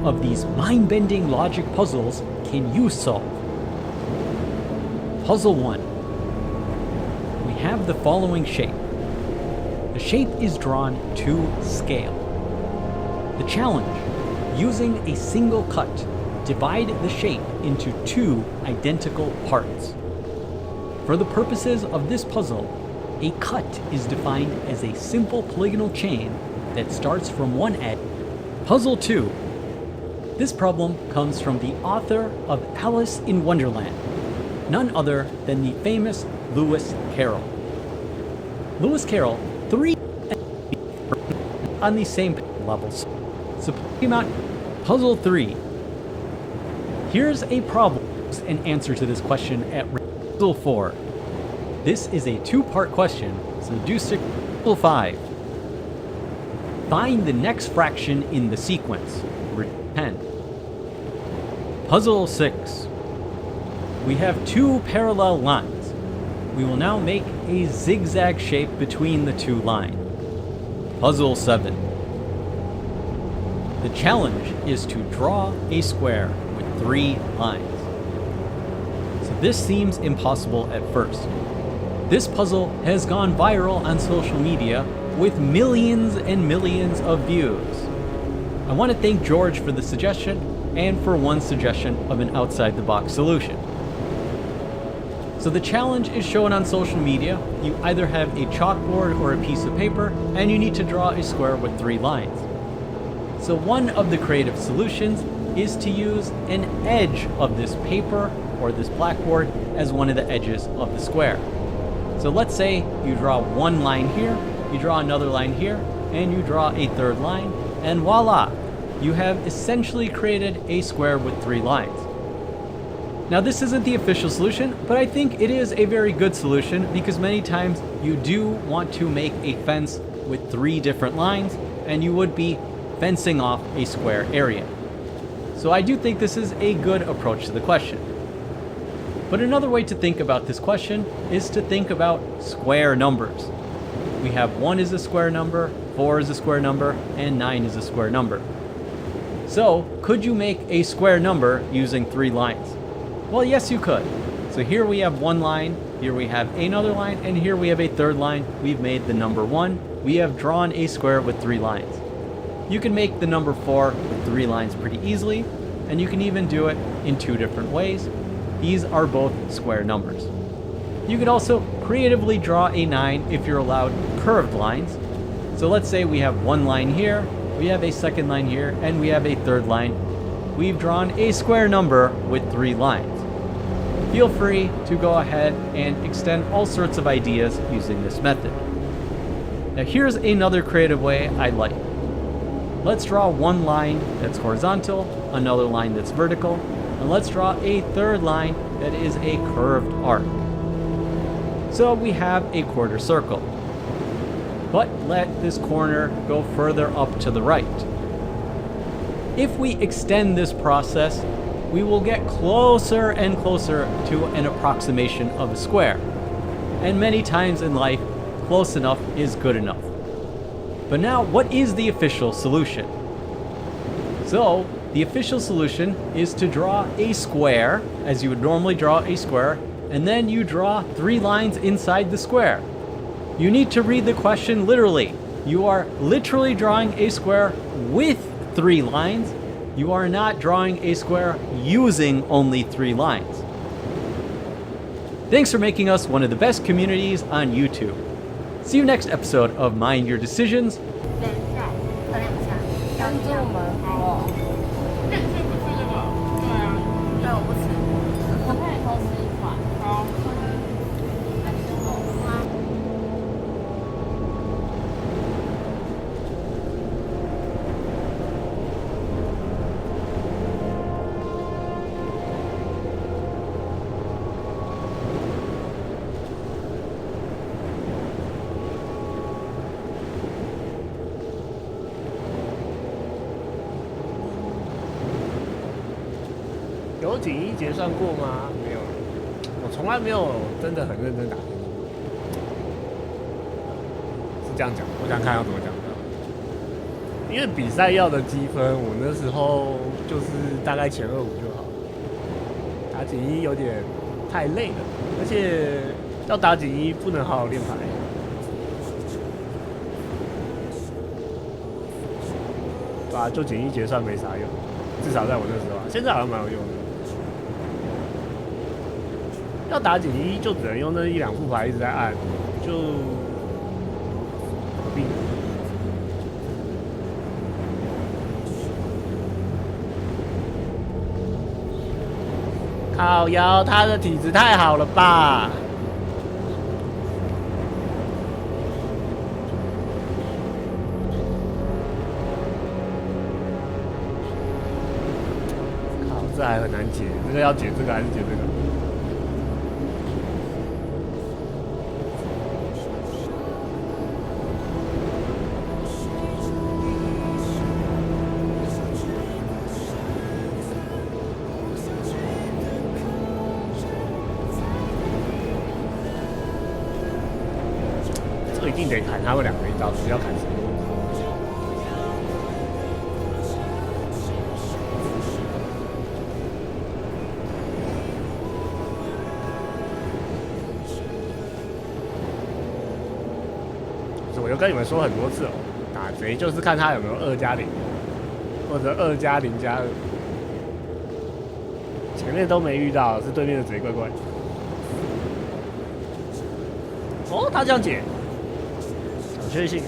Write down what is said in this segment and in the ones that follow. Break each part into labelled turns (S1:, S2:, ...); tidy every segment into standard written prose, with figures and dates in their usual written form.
S1: of these mind-bending logic puzzles can you solve? Puzzle 1. We have the following shape. The shape is drawn to scale. The challenge: using a single cut, divide the shape into 2 identical parts. For the purposes of this puzzle, a cut is defined as a simple polygonal chain that starts from one edge. Puzzle 2. This problem comes from the author of Alice in Wonderland, none other than the famous Lewis Carroll. Lewis Carroll, 3 on the same levels. So Puzzle 3. Here's a problem and answer to this question at Puzzle 4. This is a 2-part question, so do stick. Puzzle 5. Find the next fraction in the sequence. 10. Puzzle 6. We have 2 parallel lines. We will now make a zigzag shape between the 2 lines. Puzzle 7. The challenge is to draw a square with 3 lines. So this seems impossible at first. This puzzle has gone viral on social media with millions and millions of views. I want to thank George for the suggestion and for one suggestion of an outside-the-box solution. So the challenge is shown on social media. You either have a chalkboard or a piece of paper, and you need to draw a square with 3 lines. So one of the creative solutions is to use an edge of this paper or this blackboard as one of the edges of the square. So let's say you draw 1 line here, you draw another line here, and you draw a 3rd line, and voila! You have essentially created a square with 3 lines. Now this isn't the official solution, but I think it is a very good solution because many times you do want to make a fence with 3 different lines, and you would be fencing off a square area. So I do think this is a good approach to the question. But another way to think about this question is to think about square numbers. We have 1 is a square number, 4 is a square number, and 9 is a square number. So could you make a square number using 3 lines? Well, yes, you could. So here we have 1 line, here we have another line, and here we have a 3rd line. We've made the number 1. We have drawn a square with 3 lines. You can make the number 4 with 3 lines pretty easily, and you can even do it in 2 different ways. These are both square numbers. You could also creatively draw a 9 if you're allowed curved lines. So let's say we have 1 line here, we have a 2nd line here, and we have a 3rd line. We've drawn a square number with 3 lines. Feel free to go ahead and extend all sorts of ideas using this method. Now here's another creative way I like. Let's draw 1 line that's horizontal, another line that's vertical, and let's draw a 3rd line that is a curved arc. So we have a quarter circle. But let this corner go further up to the right. If we extend this process, we will get closer and closer to an approximation of a square. And many times in life, close enough is good enough. But now, what is the official solution? So, the official solution is to draw a square, as you would normally draw a square, and then you draw 3 lines inside the square. You need to read the question literally. You are literally drawing a square with 3 lines. You are not drawing a square using only 3 lines. Thanks for making us one of the best communities on YouTube. See you next episode of Mind Your Decisions.
S2: 关注我们哦。那你可以不吃这个？对啊。对，我不吃。我可以偷吃一块。好。
S3: 有锦衣结算过吗？没有，我从来没有真的很认真打电动。是这样讲，我想看要怎么讲的。因为比赛要的积分，我那时候就是大概前25就好。打锦衣有点太累了，而且要打锦衣不能好好练牌。对啊，就锦衣结算没啥用，至少在我那时候啊，现在好像蛮有用的。要打锦衣就只能用那1-2副牌一直在按，就何必呢？靠腰，他的体质太好了吧？靠，这还很难解，这个要解这个还是解这个？这个一定得砍他们2个一刀，只要砍谁？我就跟你们说很多次哦，打贼就是看他有没有2+0，或者2+0+2，前面都没遇到，是对面的贼怪怪。哦，他这样解，小确幸。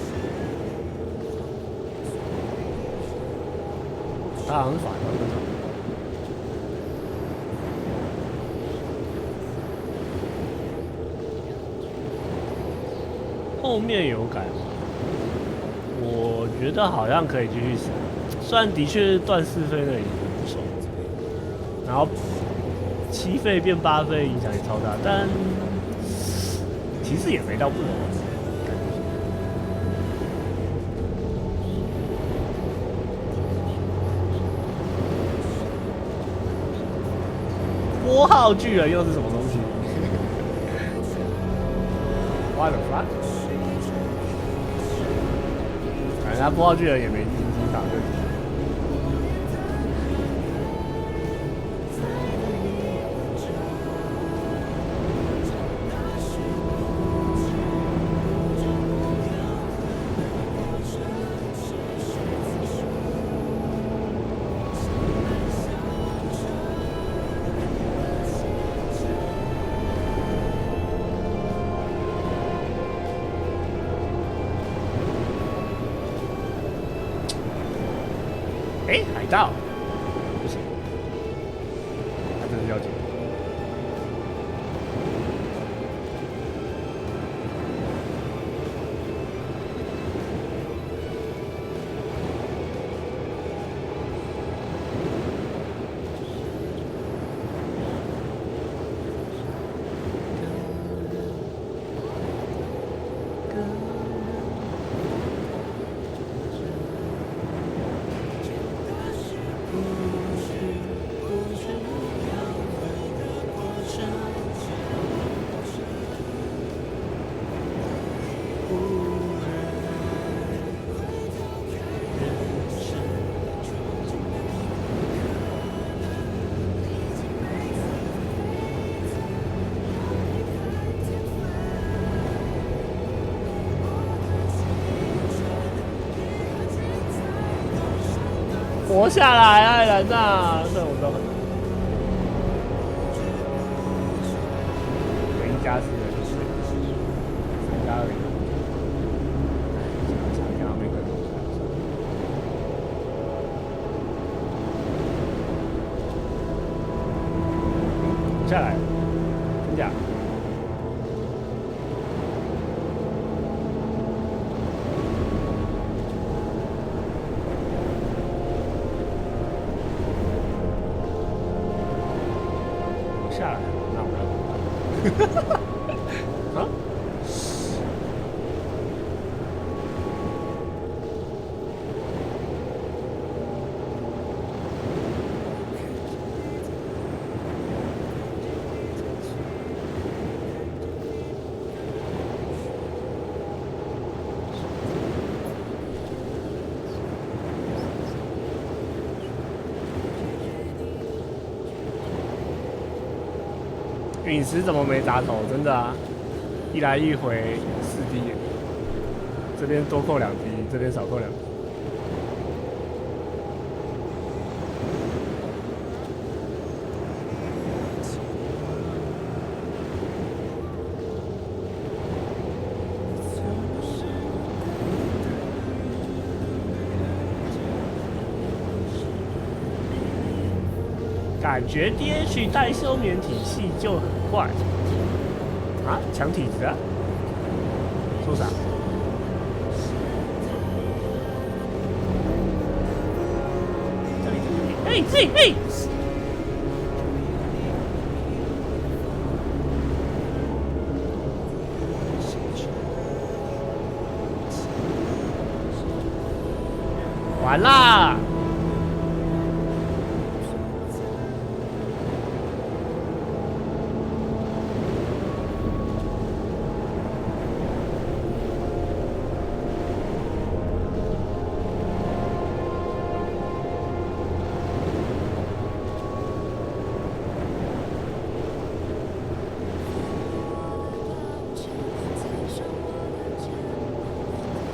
S3: 他好像是反的那种。后面有改吗？我觉得好像可以继续闪，虽然的确断4费那已经不爽，然后7费变8费影响也超大，但其实也没到不能玩，感觉。波号巨人又是什么东西？What the fuck？感觉他波号巨人也没进击法对。海盗不行，他真是要紧。活下来，爱人呐！这我都很难。1+4的就是3+2。想要那个活下来，真假？下来，那我要啊？陨石怎么没砸头？真的啊，一来一回4滴，这边多扣2滴，这边少扣2滴。感觉 DH 带休眠体系就很快啊，强体质啊，说啥？哎！完啦！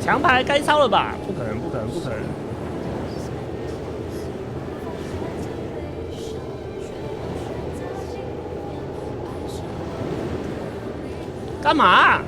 S3: 强牌该抄了吧？不可能！干嘛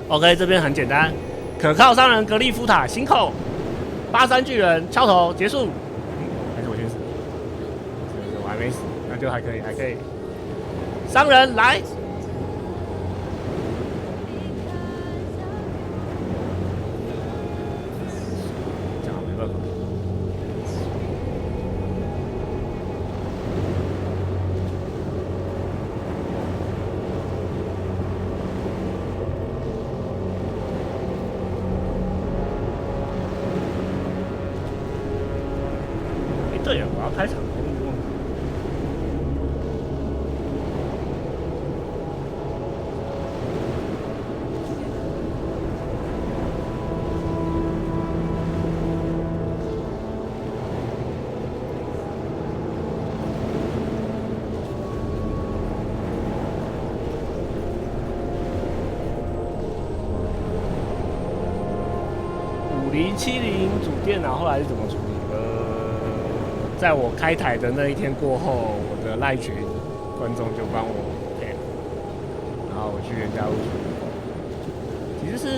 S3: ？OK， 这边很简单，可靠商人格利夫塔行口，83巨人敲头结束。还是我先死？我还没死，那就还可以。商人来，这样没办法。对呀，我要开场红绿梦。5070主电脑后来是怎么处理？在我开台的那一天过后，我的赖群观众就帮我配了，然后我去原家务处，其实是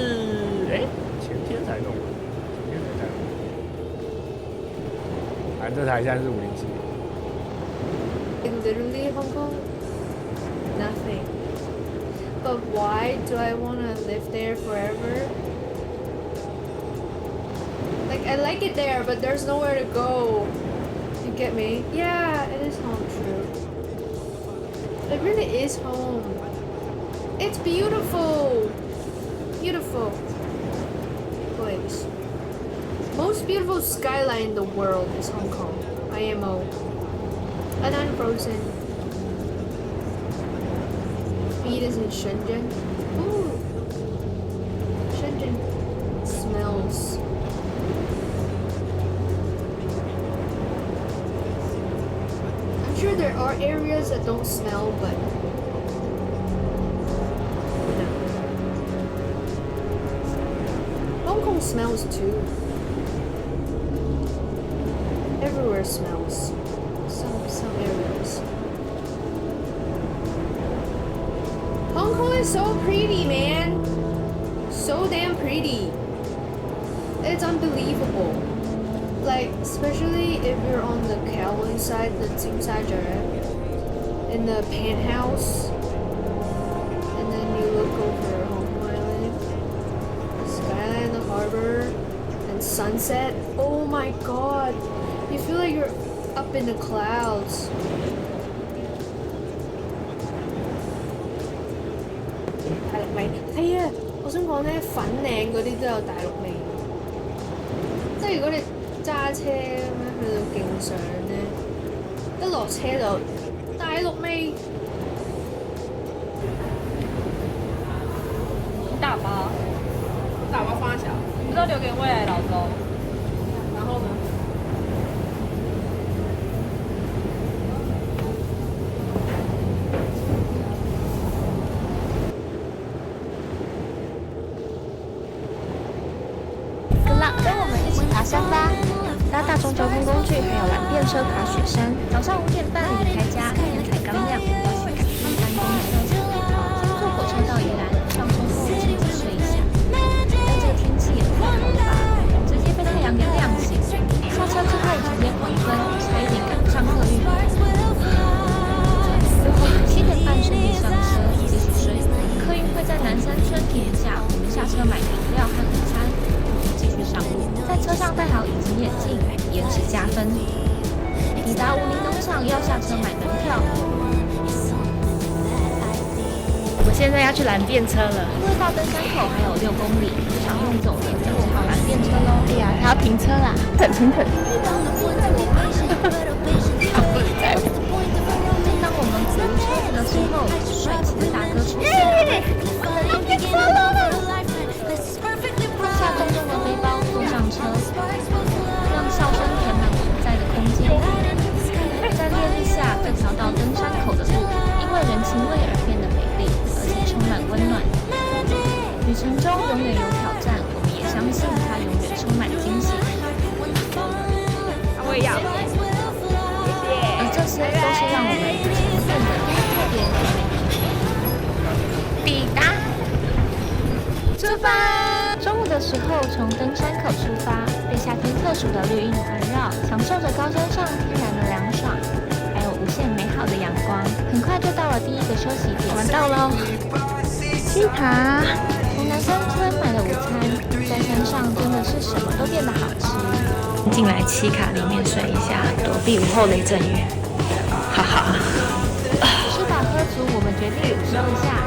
S3: 前天才弄的，反正这台现在是5070。
S2: Literally Hong Kong, nothing. But why do I want to live there forever?
S4: Like, I like it there, but there's nowhere to go. You get me? Yeah, it is home, true. It really is home. It's beautiful. Beautiful place. Most beautiful skyline in the world is Hong Kong. IMO. And unfrozen. Speed is in Shenzhen. Ooh. Shenzhen smells. I'm sure there are areas that don't smell, but Hong Kong smells too. Everywhere smells. Some areas. Hong Kong is so pretty, man. So damn pretty. It's unbelievable. Like, especially if you're on the Kowloon side, the Tsim Sha Tsui, in the penthouse, and then you look over Hong Kong Island, the skyline, the harbor, and sunset. Oh my god. You feel like you're up in the clouds.大陸味係啊！我想講咧，粉嶺嗰啲都有大陸味。即係如果你揸車咁樣去到勁上咧，一落車就大陸味。
S2: 大包，大包放小，你不知道留给未来老周。然后呢？
S5: 跟我们一起爬山吧！搭大众交通工具还有蓝电车爬雪山。早上5点半离开家，天才刚亮，要去赶上班公车。先坐火车到宜兰，上车后趁机睡一下。但这个天气也太好了吧，直接被太阳给亮醒。下车之后直接狂奔，差一点赶不上客运。7点半顺利上车，继续睡。客运会在南山村停下，我们下车买饮料和午餐。上路，在车上戴好隐形眼镜，颜值加分。抵达武林农场要下车买门票。
S6: 我现在要去蓝电车了，
S5: 因为到登山口还有6公里，不想用走的，就只好蓝电车喽。
S6: 哎呀，他要停车啦，等。他不在乎。
S5: 正当我们苦无车子的时候，帅气的大哥出现了。要变车了！下重重的背包，坐上车，让笑声填满我们在的空间。在烈日下，这条到登山口的路，因为人情味而变得美丽，而且充满温暖。旅程中永远有挑战，我们也相信它永远充满惊喜。
S6: 我也要，谢谢。
S5: 而这些都是让我们旅程变得特别美。
S6: 抵达，
S5: 出发。中午的时候从登山口出发，被夏天特殊的绿荫环绕，享受着高山上天然的凉爽，还有无限美好的阳光。很快就到了第一个休息点，
S6: 玩到喽！西塔，
S5: 从南山村买了午餐，在山上真的是什么都变得好吃。
S6: 进来七卡里面睡一下，躲避午后雷阵雨。哈哈。
S5: 吃饱喝足，我们决定午休一下。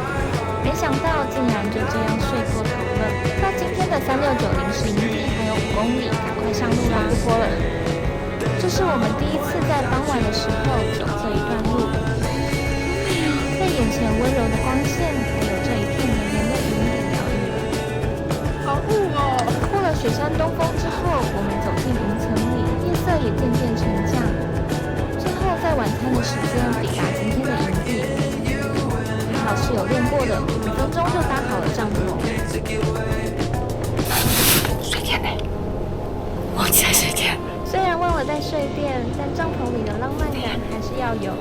S5: 没想到竟然就这样睡过头了。到今天的369临时营地还有5公里，赶快上路啦！不拖了。这是我们第一次在傍晚的时候走这一段路，被眼前温柔的光线，还有这一片绵绵的云给疗愈了。
S2: 好酷哦！
S5: 过了雪山东峰之后，我们走进云层里，夜色也渐渐沉降。最后在晚餐的时间抵达今天的营地。还好是有练过的，5分钟就搭好了帐篷。
S6: 睡垫呢？忘记带睡垫。
S5: 虽然忘了带睡垫，但帐篷里的浪漫感还是要有。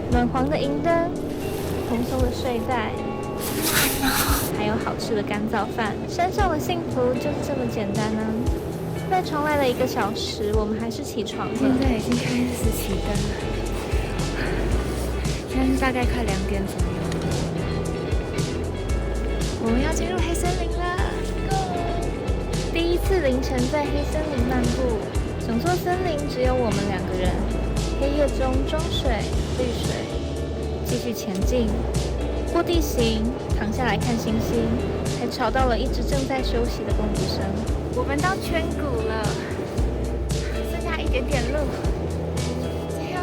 S5: 暖黄的银灯，蓬松的睡袋，还有好吃的干燥饭。山上的幸福就是这么简单呢。被重来了1个小时，我们还是起床了。
S6: 现在已经开始熄灯了，现在是大概快2点左右。我们要进入黑森林了。
S5: 第一次的凌晨在黑森林漫步，整座森林只有我们2个人。黑夜中装水、滤水，继续前进，过地形，躺下来看星星，还吵到了一直正在休息的共读生。我们到圈谷了，剩下一点点路，加油！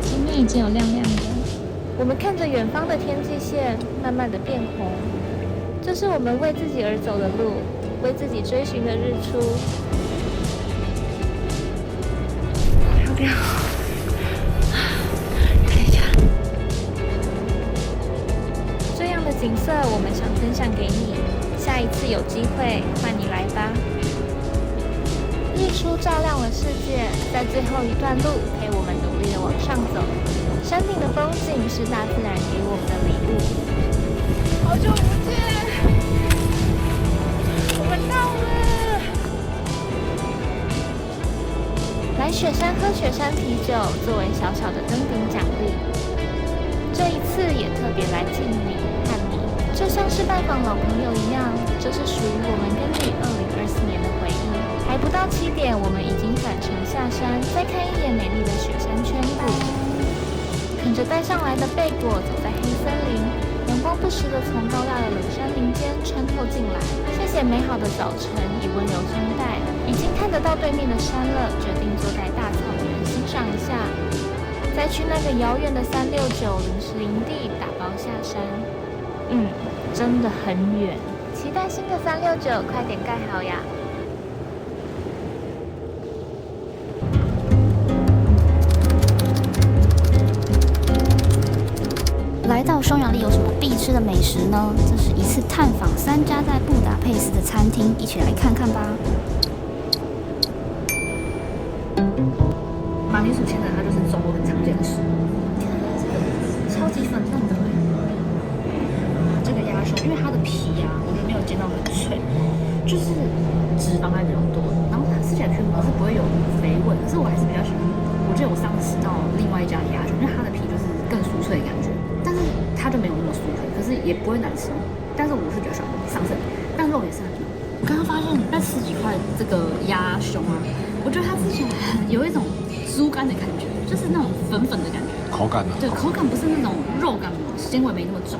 S6: 前面已经有亮亮的。
S5: 我们看着远方的天际线慢慢的变红，这是我们为自己而走的路，为自己追寻的日出。要不要？看一下，这样的景色我们想分享给你，下一次有机会换你来吧。日出照亮了世界，在最后一段路陪我们努力的往上走。山顶的风景是大自然给我们的礼物。好久不见，我们到了。来雪山喝雪山啤酒，作为小小的登顶奖励。这一次也特别来敬你和你，就像是拜访老朋友一样，这是属于我们跟你2024年的回忆。还不到7点，我们已经返程下山，再看一眼美丽的雪山圈谷。啃着带上来的贝果，走在黑森林，阳光不时地从高大的冷山林间穿透进来。谢谢美好的早晨，以温柔相待。已经看得到对面的山了，决定坐在大草原欣赏一下，再去那个遥远的369临时营地打包下山。真的很远，期待新的369快点盖好呀！
S7: 来到匈牙利有什么必吃的美食呢？这是一次探访3家在布达佩斯的餐厅，一起来看看吧。
S8: 马铃薯千层，它就是中国很常见的食物，超级粉嫩的。这个鸭胸，因为它的皮啊，我觉得没有煎到很脆，就是脂肪还比较多，然后它吃起来 Q， 可是不会有肥味。可是我还是比较喜欢，我记得我上次吃到另外一家的鸭胸，因为它的皮就是更酥脆的感觉。但是它就没有那么酥脆，可是也不会难吃。但是我是比较喜欢上色，但肉也是很嫩。我刚刚发现在吃几块这个鸭胸啊，我觉得它吃起来有一种猪肝的感觉，就是那种粉粉的感觉。
S9: 口感呢？
S8: 对，口感不是那种肉感，纤维没那么重。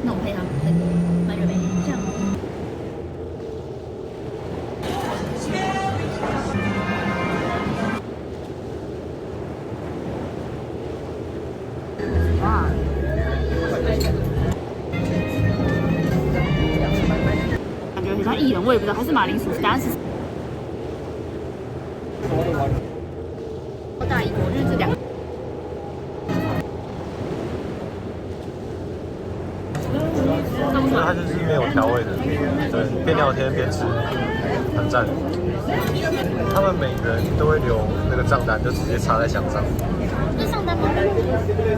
S8: 那我配它那个蔓越莓酱。哇！感觉很像薏仁，我也不知道，还是马铃薯，答案是大一锅，就是这2个。
S9: 它就是没有调味的，对，边聊天边吃，很赞。他们每个人都会留那个账单，就直接插在箱上。
S8: 这上单吗？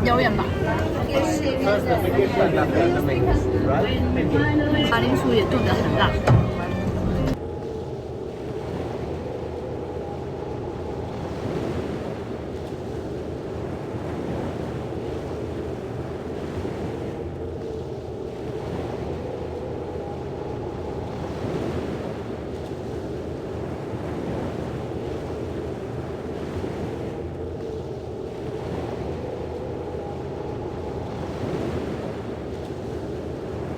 S8: 留言吧。马铃薯也炖得很辣。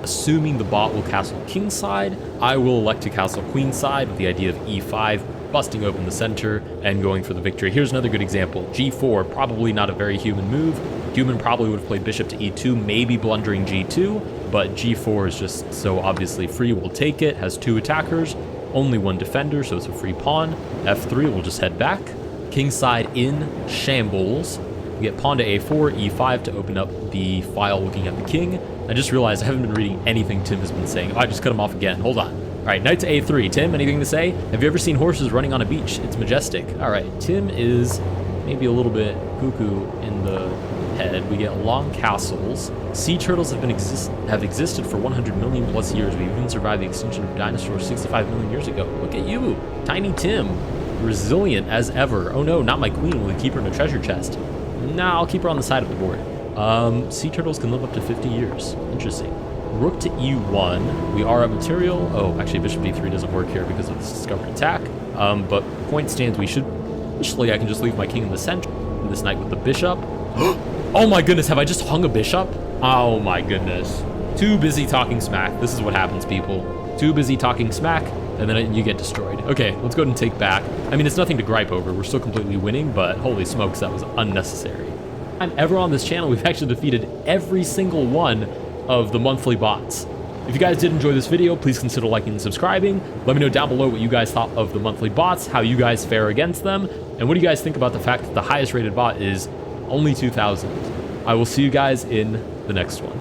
S1: Assuming the bot will castle kingside, I will elect to castle queenside with the idea of e5, busting open the center, and going for the victory. Here's another good example. g4, probably not a very human move. Human probably would have played bishop to e2, maybe blundering g2, but g4 is just so obviously free. We'll take it, has 2 attackers, only 1 defender, so it's a free pawn. f3, we'll just head back. Kingside in shambles. We get pawn to a4, e5 to open up the file looking at the king. I just realized I haven't been reading anything Tim has been saying. Oh, I just cut him off again. Hold on. All right, knight to a3. Tim, anything to say? Have you ever seen horses running on a beach? It's majestic. All right, Tim is maybe a little bit cuckoo in the head. We get long castles. Sea turtles have existed for 100 million plus years. We even survived the extinction of dinosaurs 65 million years ago. Look at you, Tiny Tim. Resilient as ever. Oh no, not my queen. Will we keep her in a treasure chest? Nah, I'll keep her on the side of the board. Sea turtles can live up to 50 years. Interesting.
S10: Rook to e1. We are at material. Oh, actually, bishop b3 doesn't work here because of this discovered attack. But point stands, we should... Initially, I can just leave my king in the center. And this knight with the bishop. Oh my goodness, have I just hung a bishop? Oh my goodness. Too busy talking smack. This is what happens, people. Too busy talking smack, and then you get destroyed. Okay, let's go ahead and take back. I mean, it's nothing to gripe over. We're still completely winning, but holy smokes, that was unnecessary. I'm ever on this channel, we've actually defeated every single one of the monthly bots. If you guys did enjoy this video, please consider liking and subscribing. Let me know down below what you guys thought of the monthly bots, how you guys fare against them, and what do you guys think about the fact that the highest rated bot is only 2,000. I will see you guys in the next one.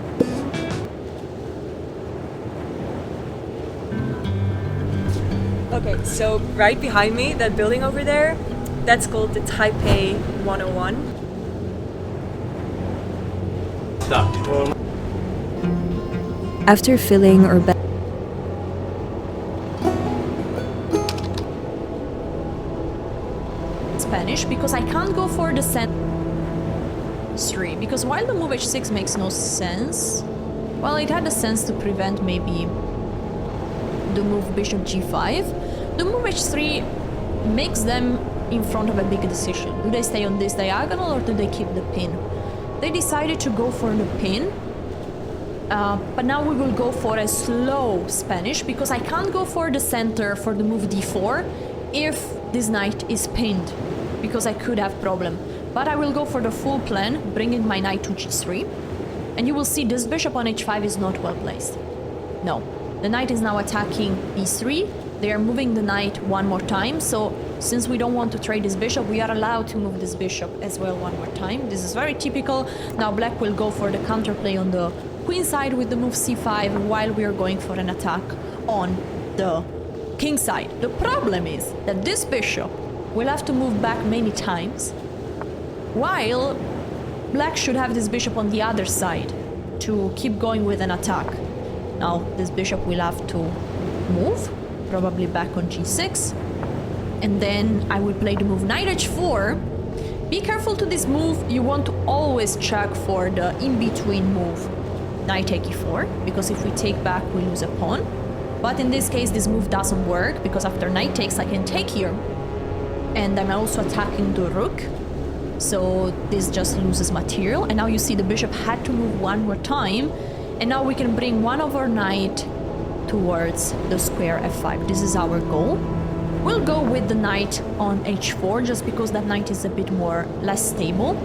S11: Okay, so right behind me, that building over there, that's called the Taipei 101.
S9: Stop.
S11: After filling or
S12: Spanish, because I can't go for the c3, because while the move h6 makes no sense, well, it had a sense to prevent maybe the move bishop g5. The move h3 makes them in front of a big decision. Do they stay on this diagonal or do they keep the pin? They decided to go for the pin, but now we will go for a slow Spanish, because I can't go for the center for the move d4 if this knight is pinned, because I could have problem. But I will go for the full plan, bringing my knight to g3, and you will see this bishop on h5 is not well placed. No, the knight is now attacking e3. They are moving the knight one more time, so since we don't want to trade this bishop, we are allowed to move this bishop as well one more time. This is very typical. Now black will go for the counterplay on the queen side with the move c5, while we are going for an attack on the king side. The problem is that this bishop will have to move back many times, while black should have this bishop on the other side to keep going with an attack. Now this bishop will have to move, probably back on g6, and then I will play the move knight h4. Be careful to this move, you want to always check for the in-between move knight take e4, because if we take back we lose a pawn. But in this case this move doesn't work, because after knight takes I can take here, and I'm also attacking the rook, so this just loses material. And now you see the bishop had to move one more time, and now we can bring one of our knight towards the square f5. This is our goal. We'll go with the knight on h4, just because that knight is a bit more less stable.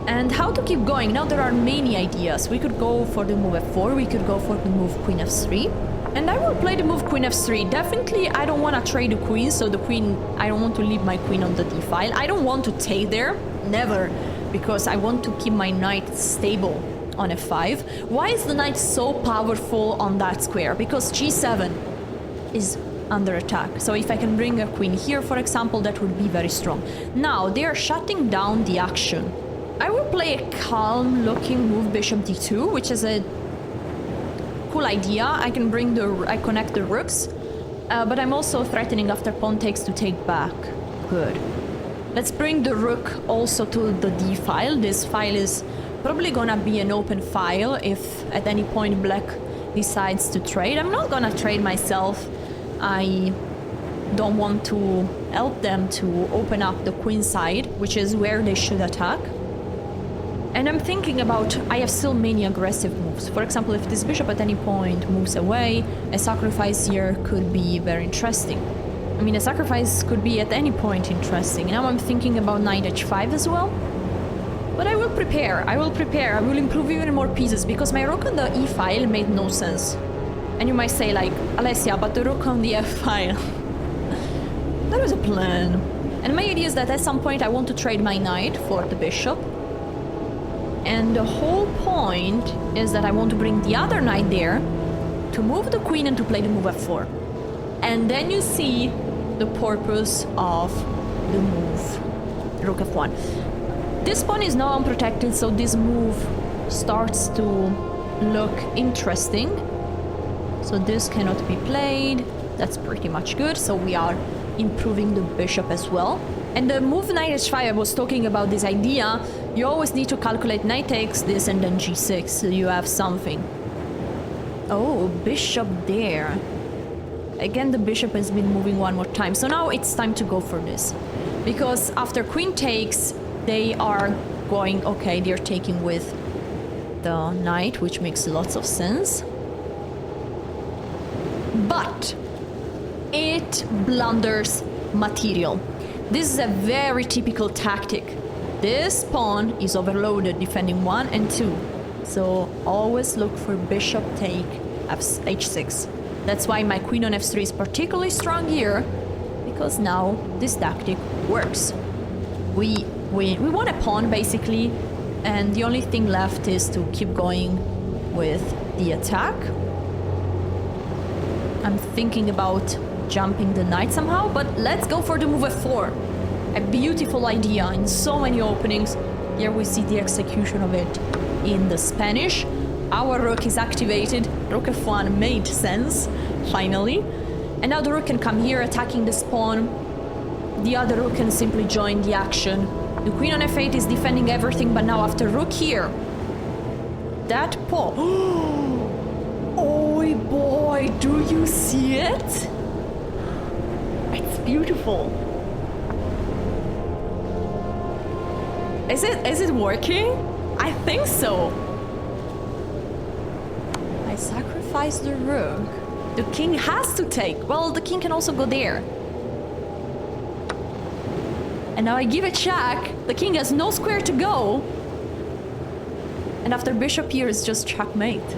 S12: And how to keep going? Now there are many ideas. We could go for the move f4, we could go for the move queen f3, and I will play the move queen f3. Definitely I don't want to trade the queen, so the queen, I don't want to leave my queen on the d file. I don't want to take there, never, because I want to keep my knight stable on f5. Why is the knight so powerful on that square? Because g7 is under attack. So if I can bring a queen here, for example, that would be very strong. Now they are shutting down the action. I will play a calm looking move bishop d2, which is a cool idea. I can bring I connect the rooks, but I'm also threatening after pawn takes to take back. Good. Let's bring the rook also to the d file. This file is probably gonna be an open file if at any point black decides to trade. I'm not gonna trade myself. I don't want to help them to open up the queen side, which is where they should attack. And I'm thinking about, I have still many aggressive moves. For example, if this bishop at any point moves away, a sacrifice here could be very interesting. I mean, a sacrifice could be at any point interesting. Now I'm thinking about knight h5 as well. But I will prepare, I will improve even more pieces, because my rook on the e file made no sense. And you might say like, Alessia, but the rook on the f file. That was a plan. And my idea is that at some point I want to trade my knight for the bishop. And the whole point is that I want to bring the other knight there to move the queen and to play the move f4. And then you see the purpose of the move rook f1. This pawn is now unprotected, so this move starts to look interesting. So this cannot be played. That's pretty much good. So we are improving the bishop as well. And the move knight h5, I was talking about this idea. You always need to calculate knight takes this and then g6, so you have something. Oh, bishop there. Again, the bishop has been moving one more time. So now it's time to go for this. Because after queen takes, they are going... Okay, they're taking with the knight, which makes lots of sense. But it blunders material. This is a very typical tactic. This pawn is overloaded defending 1 and 2. So always look for bishop take h6. That's why my queen on f3 is particularly strong here, because now this tactic works. We want a pawn basically, and the only thing left is to keep going with the attack. I'm thinking about jumping the knight somehow, but let's go for the move f4. A beautiful idea in so many openings. Here we see the execution of it in the Spanish. Our rook is activated. Rook f1 made sense, finally. And now the rook can come here attacking this pawn. The other rook can simply join the action. The queen on f8 is defending everything, but now after rook here, that pawn... Oh boy, do you see it? It's beautiful. Is it working? I think so. I sacrifice the rook. The king has to take. Well, the king can also go there. And now I give a check. The king has no square to go. And after bishop here is just checkmate.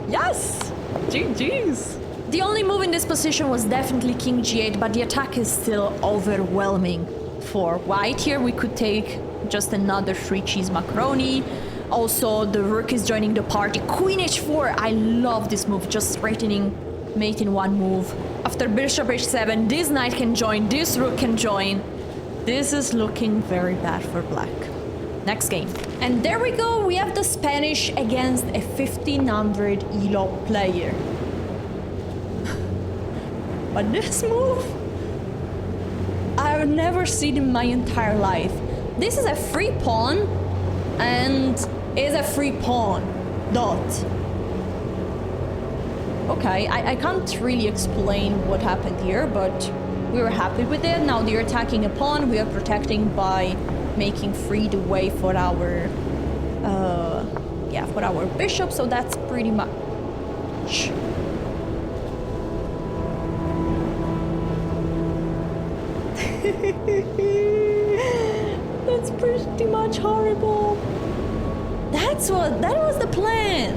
S12: Yes! GG's. The only move in this position was definitely king g8, but the attack is still overwhelming. For white here, we could take just another free cheese macaroni. Also, the rook is joining the party. Queen h4, I love this move, just straightening mate in one move. After bishop h7, this knight can join, this rook can join. This is looking very bad for black. Next game. And there we go, we have the Spanish against a 1500 ELO player. But this move, I've never seen in my entire life. This is a free pawn and is a free pawn. Dot. Okay, I can't really explain what happened here, but we were happy with it. Now they're attacking a pawn, we are protecting by making free the way for our for our bishop, so that's pretty much. That's pretty much horrible. That was the plan.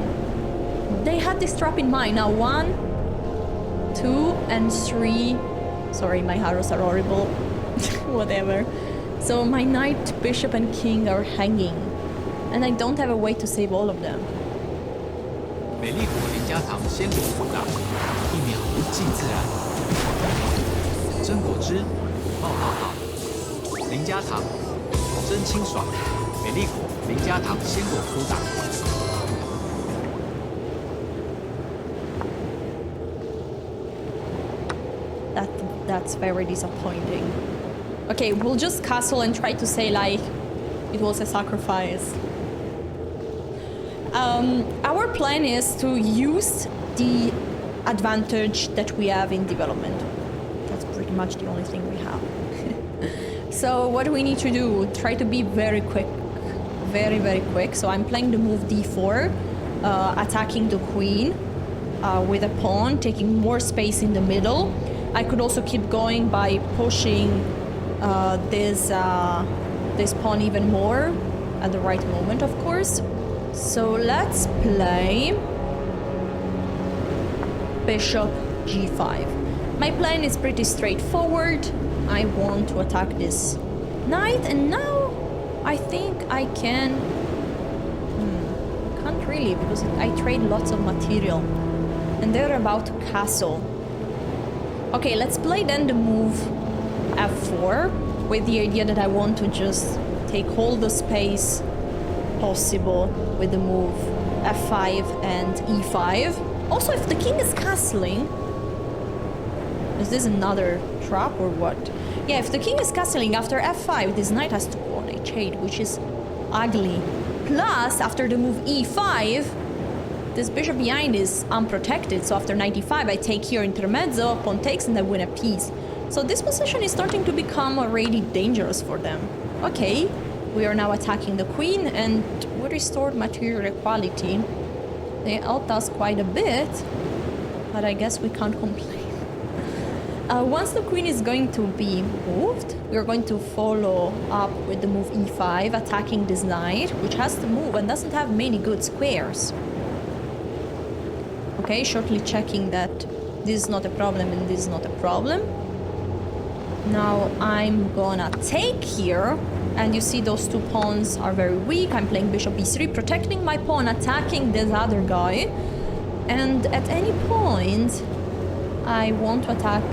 S12: They had this trap in mind. Now 1, 2, and 3. Sorry, my arrows are horrible. Whatever. So my knight, bishop, and king are hanging, and I don't have a way to save all of them.
S13: 美丽果林家堂鲜果福大，一秒即自然。真果汁，冒泡泡。林家堂，真清爽。美丽果林家堂鲜果福大。
S12: That's very disappointing. Okay, we'll just castle and try to say like it was a sacrifice. Our plan is to use the advantage that we have in development. That's pretty much the only thing we have. So what do we need to do? Try to be very quick. Very, very quick. So I'm playing the move d4, attacking the queen with a pawn, taking more space in the middle. I could also keep going by pushing this pawn even more at the right moment, of course. So let's play bishop g5. My plan is pretty straightforward. I want to attack this knight, and now I think I can... can't really, because I trade lots of material. And they're about to castle. Okay, let's play then the move f4 with the idea that I want to just take all the space possible with the move f5 and e5. Also, if the king is castling... Is this another trap or what? Yeah, if the king is castling after f5, this knight has to go on h8, which is ugly. Plus, after the move e5, this bishop behind is unprotected, so after 95 I take here intermezzo, pawn takes, and I win a piece. So this position is starting to become already dangerous for them. Okay, we are now attacking the queen, and we restored material equality. They helped us quite a bit, but I guess we can't complain. Once the queen is going to be moved, we're going to follow up with the move e5, attacking this knight, which has to move and doesn't have many good squares. Okay, shortly checking that this is not a problem and this is not a problem. Now I'm gonna take here, and you see those two pawns are very weak. I'm playing bishop e3, protecting my pawn, attacking this other guy. And at any point, I want to attack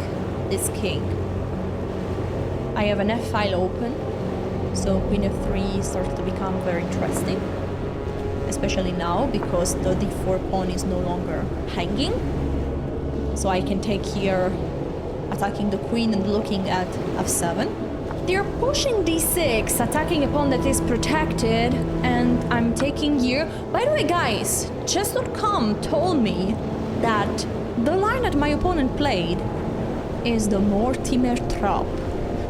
S12: this king. I have an f file open, so queen f3 starts to become very interesting, especially now because the d4 pawn is no longer hanging. So I can take here, attacking the queen and looking at f7. They're pushing d6, attacking a pawn that is protected, and I'm taking here. By the way, guys, chess.com told me that the line that my opponent played is the Mortimer trap.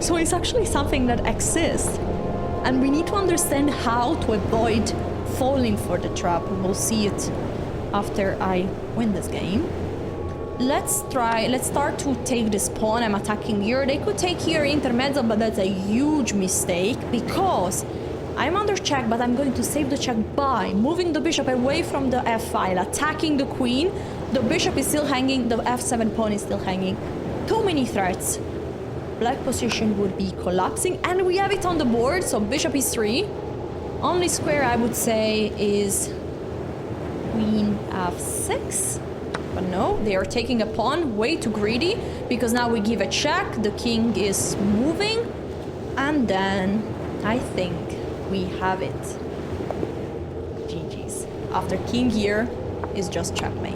S12: So it's actually something that exists, and we need to understand how to avoid falling for the trap. We'll see it after I win this game. Let's start to take this pawn. I'm attacking here. They could take here intermezzo, but that's a huge mistake because I'm under check, but I'm going to save the check by moving the bishop away from the f file, attacking the queen. The bishop is still hanging, the f7 pawn is still hanging. Too many threats. Black position would be collapsing, and we have it on the board, so bishop e3. Only square I would say is queen f6. But no, they are taking a pawn, way too greedy, because now we give a check, the king is moving, and then I think we have it. GG's. After king here is just checkmate.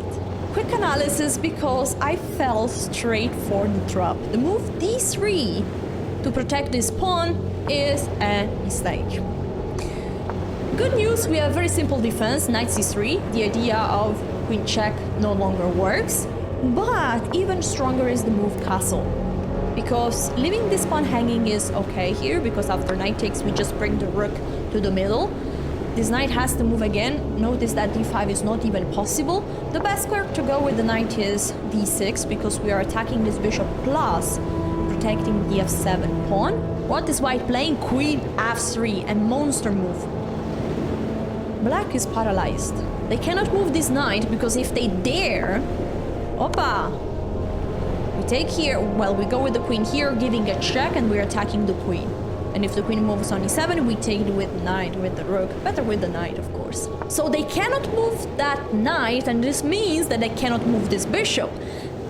S12: Quick analysis, because I fell straight for the trap. The move d3 to protect this pawn is a mistake. Good news, we have very simple defense, knight c3. The idea of queen check no longer works, but even stronger is the move castle, because leaving this pawn hanging is okay here, because after knight takes we just bring the rook to the middle. This knight has to move again. Notice that d5 is not even possible. The best square to go with the knight is d6, because we are attacking this bishop plus protecting the f7 pawn. What is white playing? Queen f3, a monster move. Black is paralyzed. They cannot move this knight, because if they dare... Opa! We take here, well, we go with the queen here, giving a check, and we're attacking the queen. And if the queen moves on e7, we take it with knight, with the rook. Better with the knight, of course. So they cannot move that knight, and this means that they cannot move this bishop.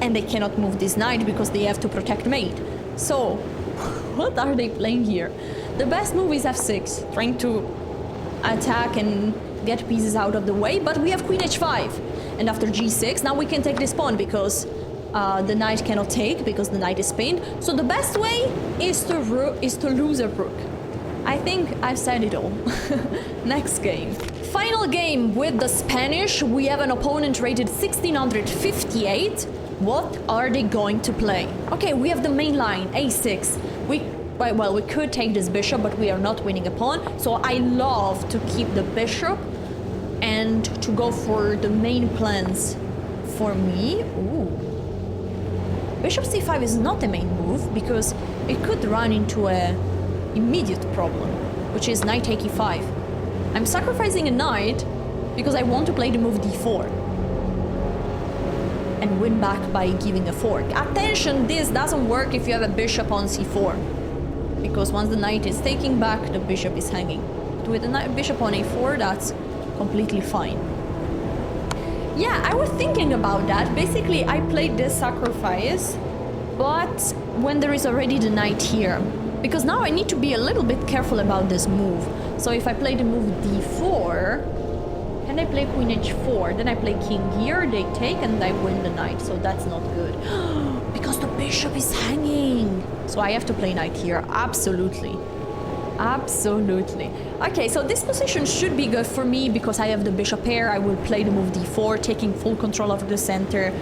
S12: And they cannot move this knight, because they have to protect mate. So, what are they playing here? The best move is f6, trying to attack and get pieces out of the way, but we have queen h5, and after g6 now we can take this pawn, because the knight cannot take, because the knight is pinned. So the best way is to lose a rook. I think I've said it all. Next game. Final game with the Spanish. We have an opponent rated 1658. What are they going to play? Okay, we have the main line, a6. Well, we could take this bishop, but we are not winning a pawn. So I love to keep the bishop and to go for the main plans for me. Ooh. Bishop c5 is not the main move, because it could run into an immediate problem, which is knight take e5. I'm sacrificing a knight because I want to play the move d4 and win back by giving a fork. Attention, this doesn't work if you have a bishop on c4, because once the knight is taking back, the bishop is hanging. But with the bishop on a4, that's completely fine. Yeah, I was thinking about that. Basically, I played this sacrifice, but when there is already the knight here, because now I need to be a little bit careful about this move. So if I play the move d4, and I play queen h4, then I play king here, they take, and I win the knight, so that's not good. Because the bishop is hanging! So I have to play knight here, absolutely. Absolutely. Okay, so this position should be good for me because I have the bishop here. I will play the move d4, taking full control of the center.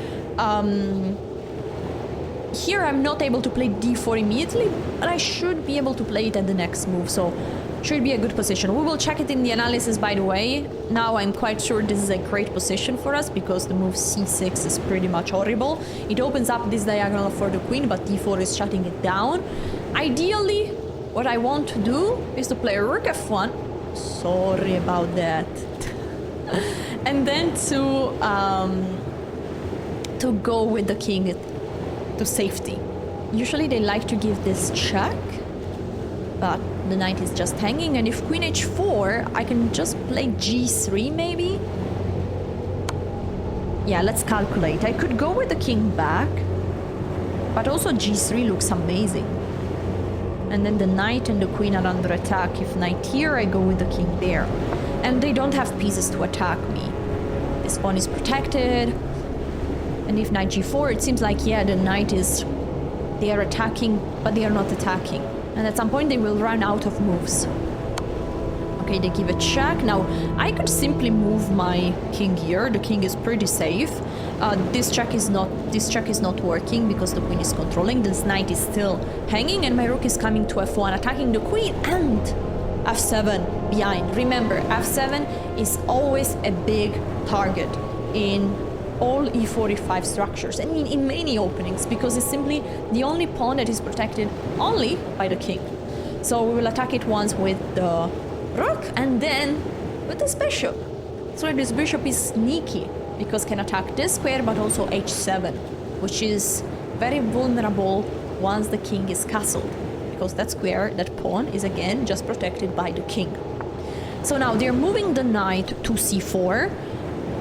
S12: Here I'm not able to play d4 immediately, but I should be able to play it at the next move, so should be a good position. We will check it in the analysis, by the way. Now I'm quite sure this is a great position for us because the move c6 is pretty much horrible. It opens up this diagonal for the queen, but d4 is shutting it down. Ideally, what I want to do is to play rook f1. Sorry about that. And then to go with the king to safety. Usually they like to give this check, but the knight is just hanging, and if queen h4, I can just play g3 maybe? Yeah, let's calculate. I could go with the king back, but also g3 looks amazing. And then the knight and the queen are under attack. If knight here, I go with the king there. And they don't have pieces to attack me. This pawn is protected. And if knight g4, it seems like, yeah, the knight is... They are attacking, but they are not attacking. And at some point they will run out of moves. Okay, they give a check. Now, I could simply move my king here. The king is pretty safe. This check is not working because the queen is controlling. This knight is still hanging, and my rook is coming to f1, attacking the queen, and f7 behind. Remember, f7 is always a big target in all e4, e5 structures, and in many openings, because it's simply the only pawn that is protected only by the king. So we will attack it once with the rook, and then with this bishop. So this bishop is sneaky, because can attack this square, but also h7, which is very vulnerable once the king is castled, because that square, that pawn, is again just protected by the king. So now they're moving the knight to c4.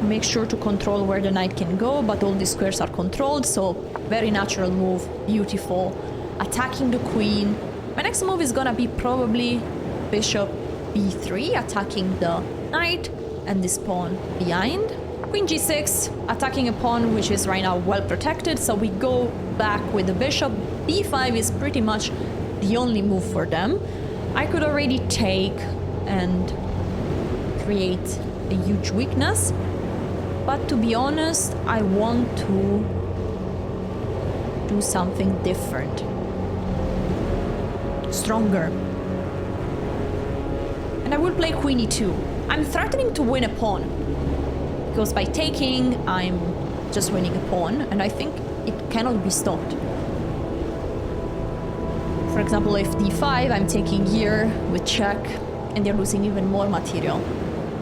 S12: Make sure to control where the knight can go, but all these squares are controlled, so very natural move, beautiful. Attacking the queen. My next move is gonna be probably bishop b3, attacking the knight and this pawn behind. Queen g6, attacking a pawn which is right now well protected, so we go back with the bishop. b5 is pretty much the only move for them. I could already take and create a huge weakness, but to be honest, I want to do something different. Stronger. And I will play queen e2. I'm threatening to win a pawn, because by taking, I'm just winning a pawn, and I think it cannot be stopped. For example, if d5, I'm taking here with check, and they're losing even more material.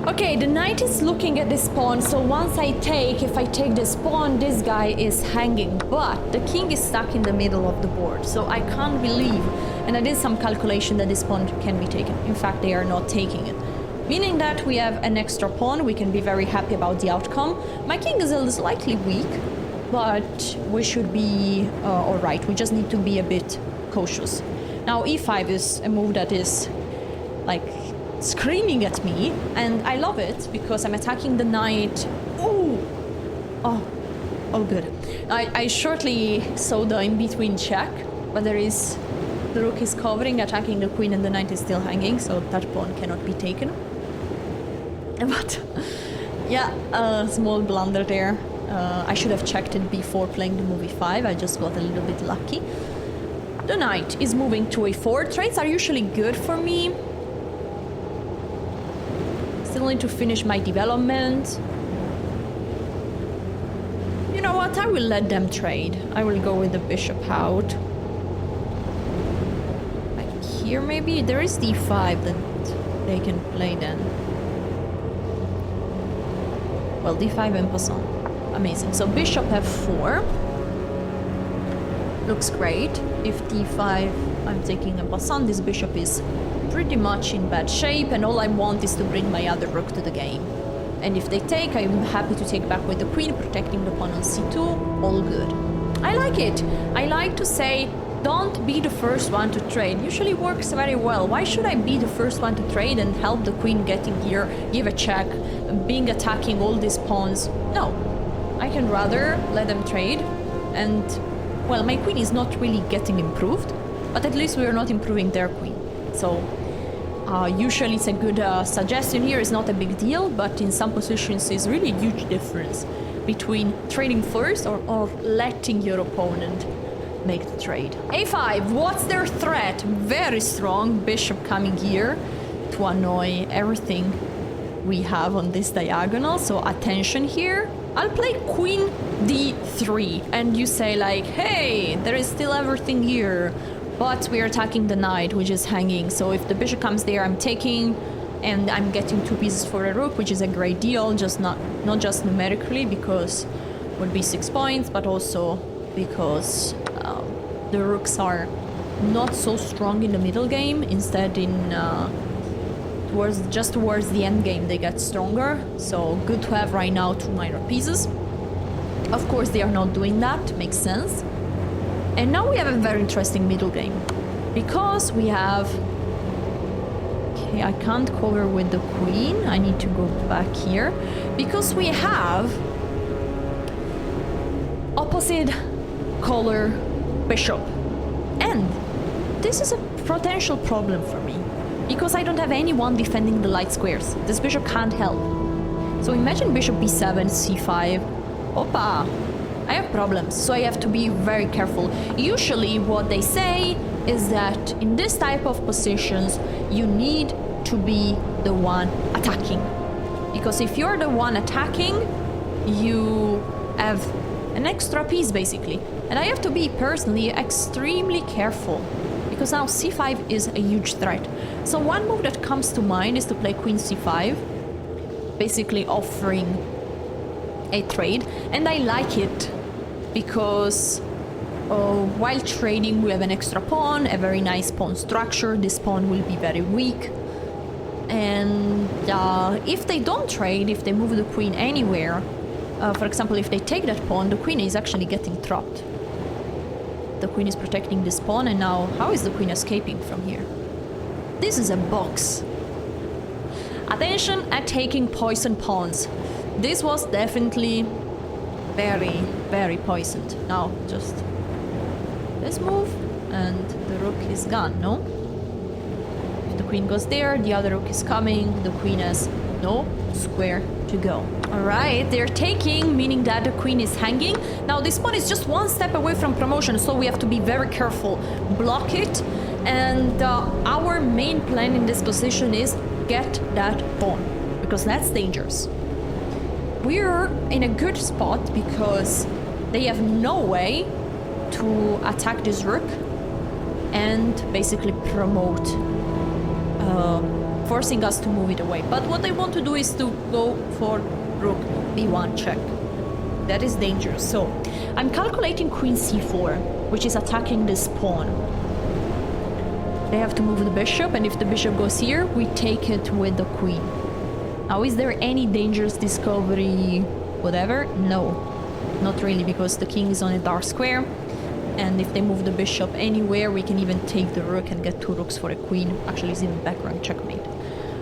S12: Okay, the knight is looking at this pawn, so once if I take this pawn, this guy is hanging, but the king is stuck in the middle of the board, so I can't believe, and I did some calculation that this pawn can be taken. In fact, they are not taking it. Meaning that we have an extra pawn, we can be very happy about the outcome. My king is slightly weak, but we should be alright, we just need to be a bit cautious. Now e5 is a move that is like screaming at me, and I love it because I'm attacking the knight. Ooh! Oh good. I shortly saw the in-between check, but the rook is covering, attacking the queen, and the knight is still hanging, so that pawn cannot be taken. But yeah, a small blunder there. I should have checked it before playing the move e5. I just got a little bit lucky. The knight is moving to a4. Trades are usually good for me. Still need to finish my development. You know what? I will let them trade. I will go with the bishop out. Like here maybe? There is d5 that they can play then. Well, d5 en passant. Amazing. So bishop f4. Looks great. If d5, I'm taking en passant. This bishop is pretty much in bad shape, and all I want is to bring my other rook to the game. And if they take, I'm happy to take back with the queen, protecting the pawn on c2. All good. I like it. I like to say, don't be the first one to trade. Usually works very well. Why should I be the first one to trade and help the queen getting here, give a check, being attacking all these pawns? No. I can rather let them trade, and well, my queen is not really getting improved, but at least we are not improving their queen. So Usually it's a good suggestion here, it's not a big deal, but in some positions it's really a huge difference between trading first or letting your opponent make the trade. A5, what's their threat? Very strong. Bishop coming here to annoy everything we have on this diagonal, so attention here. I'll play Queen D3 and you say like, hey, there is still everything here, but we are attacking the knight, which is hanging. So if the bishop comes there, I'm taking, and I'm getting 2 pieces for a rook, which is a great deal, just not just numerically, because it would be 6 points, but also because the rooks are not so strong in the middle game. Instead, in towards the end game, they get stronger. So good to have right now 2 minor pieces. Of course, they are not doing that. Makes sense. And now we have a very interesting middle game, because we have... Okay, I can't cover with the queen. I need to go back here, because we have opposite color bishop. And this is a potential problem for me, because I don't have anyone defending the light squares. This bishop can't help. So imagine bishop b7, c5. Opa! I have problems, so I have to be very careful. Usually what they say is that in this type of positions, you need to be the one attacking. Because if you're the one attacking, you have an extra piece, basically. And I have to be, personally, extremely careful, because now c5 is a huge threat. So one move that comes to mind is to play queen c5, basically offering a trade. And I like it, because while trading we have an extra pawn, a very nice pawn structure. This pawn will be very weak. And if they don't trade, if they move the queen anywhere, for example, if they take that pawn, the queen is actually getting trapped. The queen is protecting this pawn, and now how is the queen escaping from here? This is a box. Attention at taking poison pawns. This was definitely very, very poisoned. Now just this move and the rook is gone, no? If the queen goes there, the other rook is coming, the queen has no square to go. Alright, they're taking, meaning that the queen is hanging. Now this pawn is just 1 step away from promotion, so we have to be very careful. Block it, and our main plan in this position is get that pawn, because that's dangerous. We're in a good spot because they have no way to attack this rook and basically promote, forcing us to move it away. But what I want to do is to go for rook b1 check. That is dangerous. So I'm calculating queen c4, which is attacking this pawn. They have to move the bishop, and if the bishop goes here, we take it with the queen. Now, is there any dangerous discovery, whatever? No, not really, because the king is on a dark square, and if they move the bishop anywhere, we can even take the rook and get 2 rooks for a queen. Actually, it's even background checkmate.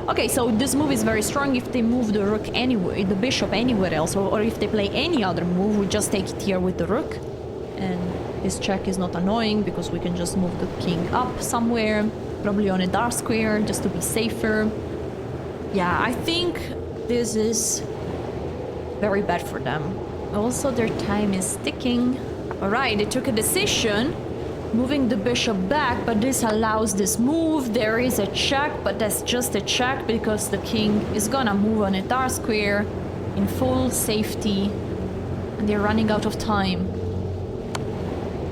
S12: Okay, so this move is very strong. If they move the rook anywhere, the bishop anywhere else, or if they play any other move, we just take it here with the rook, and this check is not annoying because we can just move the king up somewhere, probably on a dark square, just to be safer. Yeah, I think this is very bad for them. Also, their time is ticking. Alright, they took a decision, moving the bishop back, but this allows this move. There is a check, but that's just a check because the king is gonna move on a dark square in full safety, and they're running out of time.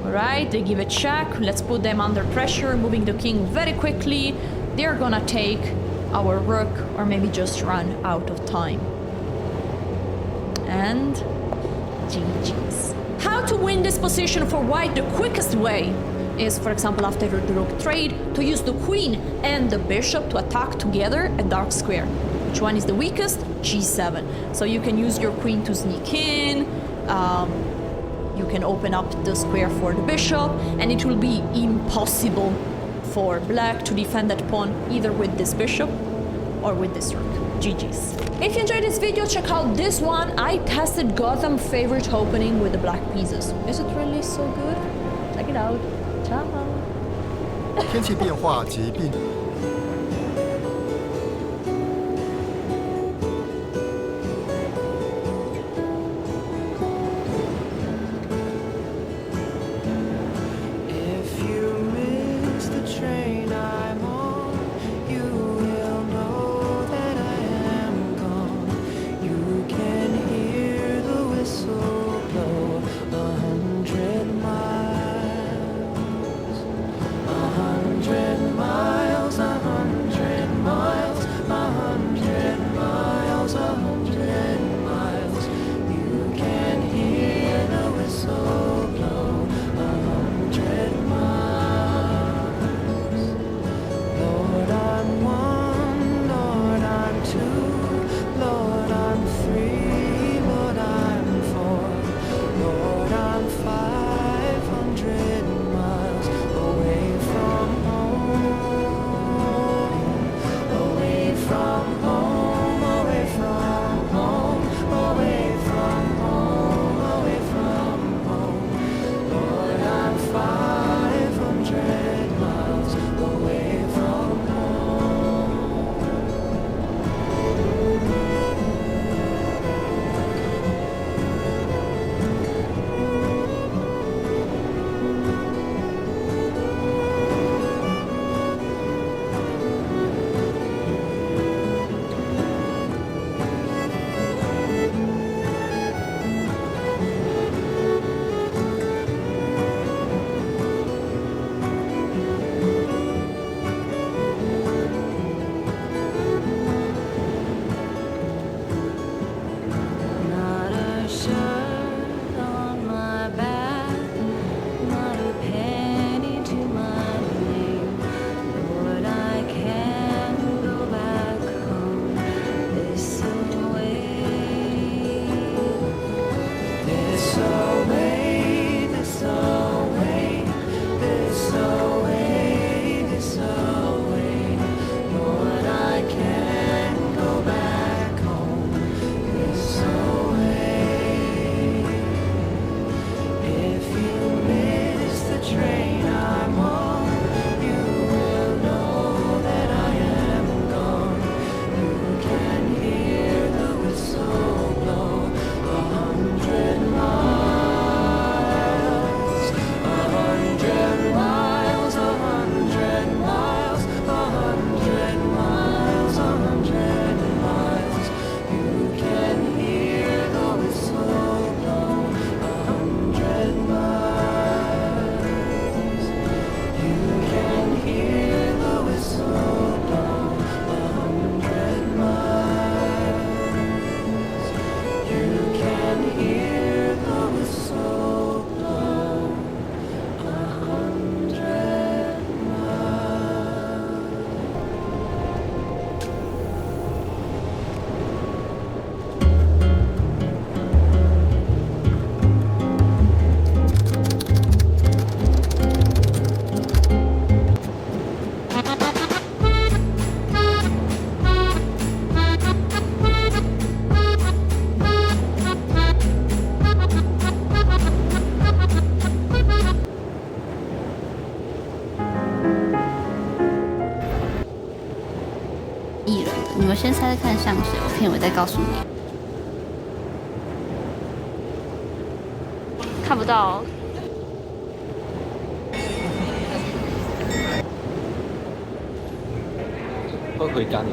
S12: Alright, they give a check. Let's put them under pressure, moving the king very quickly. They're gonna take our rook, or maybe just run out of time. And GG's. How to win this position for white? The quickest way is, for example, after the rook trade, to use the queen and the bishop to attack together a dark square. Which one is the weakest? G7. So you can use your queen to sneak in, you can open up the square for the bishop, and it will be impossible for black to defend that pawn either with this bishop or with this rook. GG's. If you enjoyed this video, check out this one. I tested Gotham favorite opening with the black pieces. Is it really so good? Check it out. Ciao.
S14: 天气变化及病
S7: 艺人的，你们先猜猜看像谁，我片尾再告诉你。看不到、哦。
S9: 会回家的。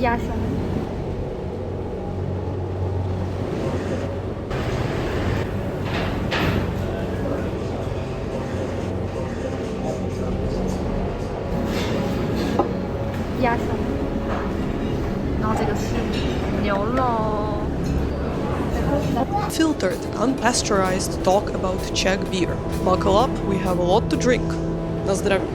S8: 压胸。鸭胸，然后这个是牛肉。
S14: Filtered, unpasteurized talk about Czech beer. Buckle up, we have a lot to drink. На здравие.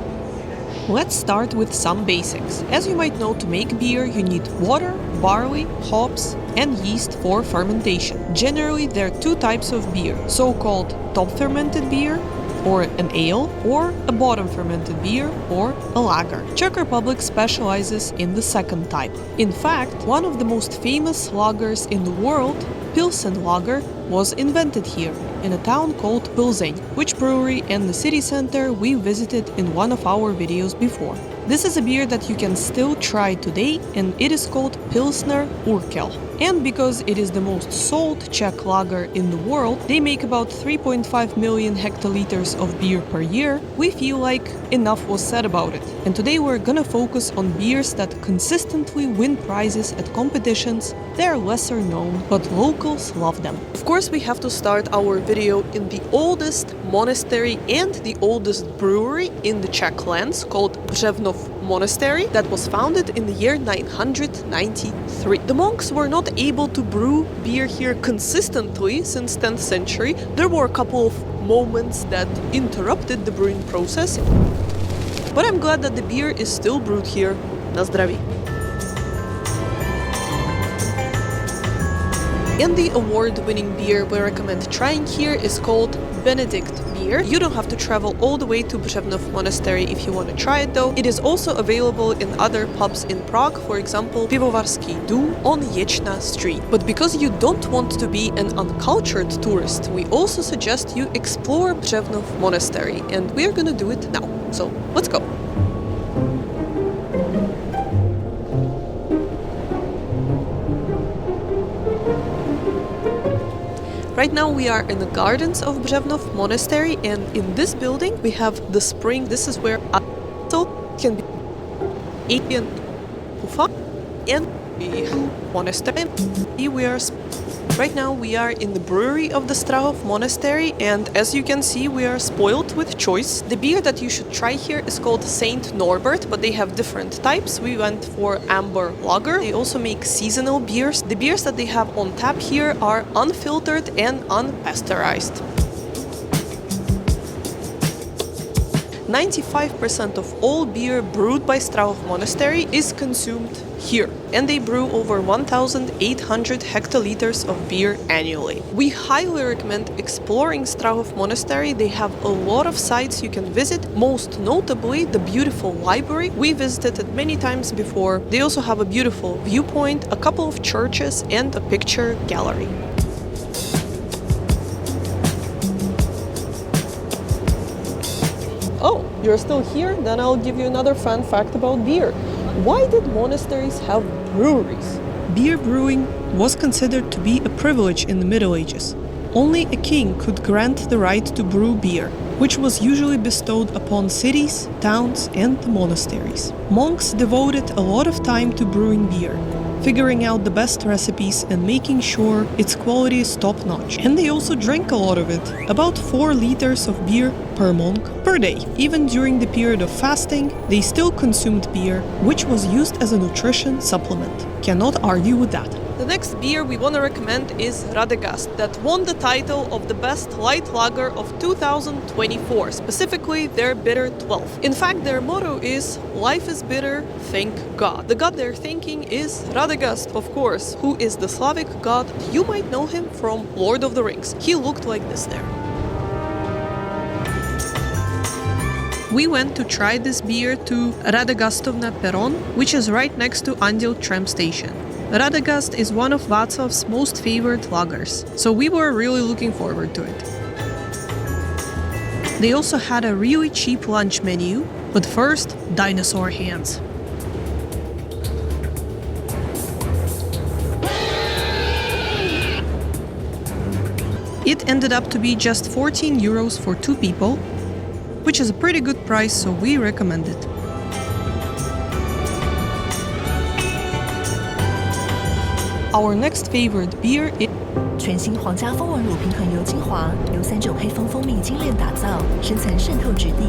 S14: Let's start with some basics. As you might know, to make beer, you need water, barley, hops, and yeast for fermentation. Generally, there are two types of beer, so-called top fermented beer, or an ale, or a bottom fermented beer, or a lager. Czech Republic specializes in the second type. In fact, one of the most famous lagers in the world, Pilsen lager, was invented here, in a town called Plzeň, which brewery and the city center we visited in one of our videos before. This is a beer that you can still try today, and it is called Pilsner Urquell. And because it is the most sold Czech lager in the world, they make about 3.5 million hectoliters of beer per year, we feel like enough was said about it. And today we're gonna focus on beers that consistently win prizes at competitions. They're lesser known, but locals love them. Of course, we have to start our video in the oldest monastery and the oldest brewery in the Czech lands, called Břevnov Monastery, that was founded in the year 993. The monks were not able to brew beer here consistently since 10th century. There were a couple of moments that interrupted the brewing process, but I'm glad that the beer is still brewed here. Na zdraví. And the award-winning beer we recommend trying here is called Benedict beer. You don't have to travel all the way to Břevnov Monastery if you want to try it though. It is also available in other pubs in Prague, for example Pivovarský dům on Ječna Street. But because you don't want to be an uncultured tourist, we also suggest you explore Břevnov Monastery, and we're gonna do it now. So let's go! Right now we are in the gardens of Břevnov Monastery, and in this building we have the spring. This is where also can be Apian Ufa and the monastery. Right now we are in the brewery of the Strahov Monastery, and as you can see we are spoiled with choice. The beer that you should try here is called Saint Norbert, but they have different types. We went for amber lager. They also make seasonal beers. The beers that they have on tap here are unfiltered and unpasteurized. 95% of all beer brewed by Strahov Monastery is consumed here, and they brew over 1,800 hectoliters of beer annually. We highly recommend exploring Strahov Monastery. They have a lot of sites you can visit, most notably the beautiful library. We visited it many times before. They also have a beautiful viewpoint, a couple of churches, and a picture gallery. Oh, you're still here? Then I'll give you another fun fact about beer. Why did monasteries have breweries? Beer brewing was considered to be a privilege in the Middle Ages. Only a king could grant the right to brew beer, which was usually bestowed upon cities, towns, and the monasteries. Monks devoted a lot of time to brewing beer, figuring out the best recipes and making sure its quality is top-notch. And they also drank a lot of it, about 4 liters of beer per monk per day. Even during the period of fasting, they still consumed beer, which was used as a nutrition supplement. Cannot argue with that. The next beer we want to recommend is Radegast, that won the title of the best light lager of 2024, specifically their Bitter 12. In fact, their motto is "Life is bitter, thank God." The god they're thanking is Radegast, of course, who is the Slavic god. You might know him from Lord of the Rings. He looked like this there. We went to try this beer to Radegastovna Peron, which is right next to Andel tram station. Radegast is one of Václav's most favorite lagers, so we were really looking forward to it. They also had a really cheap lunch menu, but first, dinosaur hands. It ended up to be just 14 euros for 2 people, which is a pretty good price, so we recommend it. Our next favorite beer is
S15: 全新皇家风纹乳平衡油精华，由39配方蜂蜜精炼打造，深层渗透质地。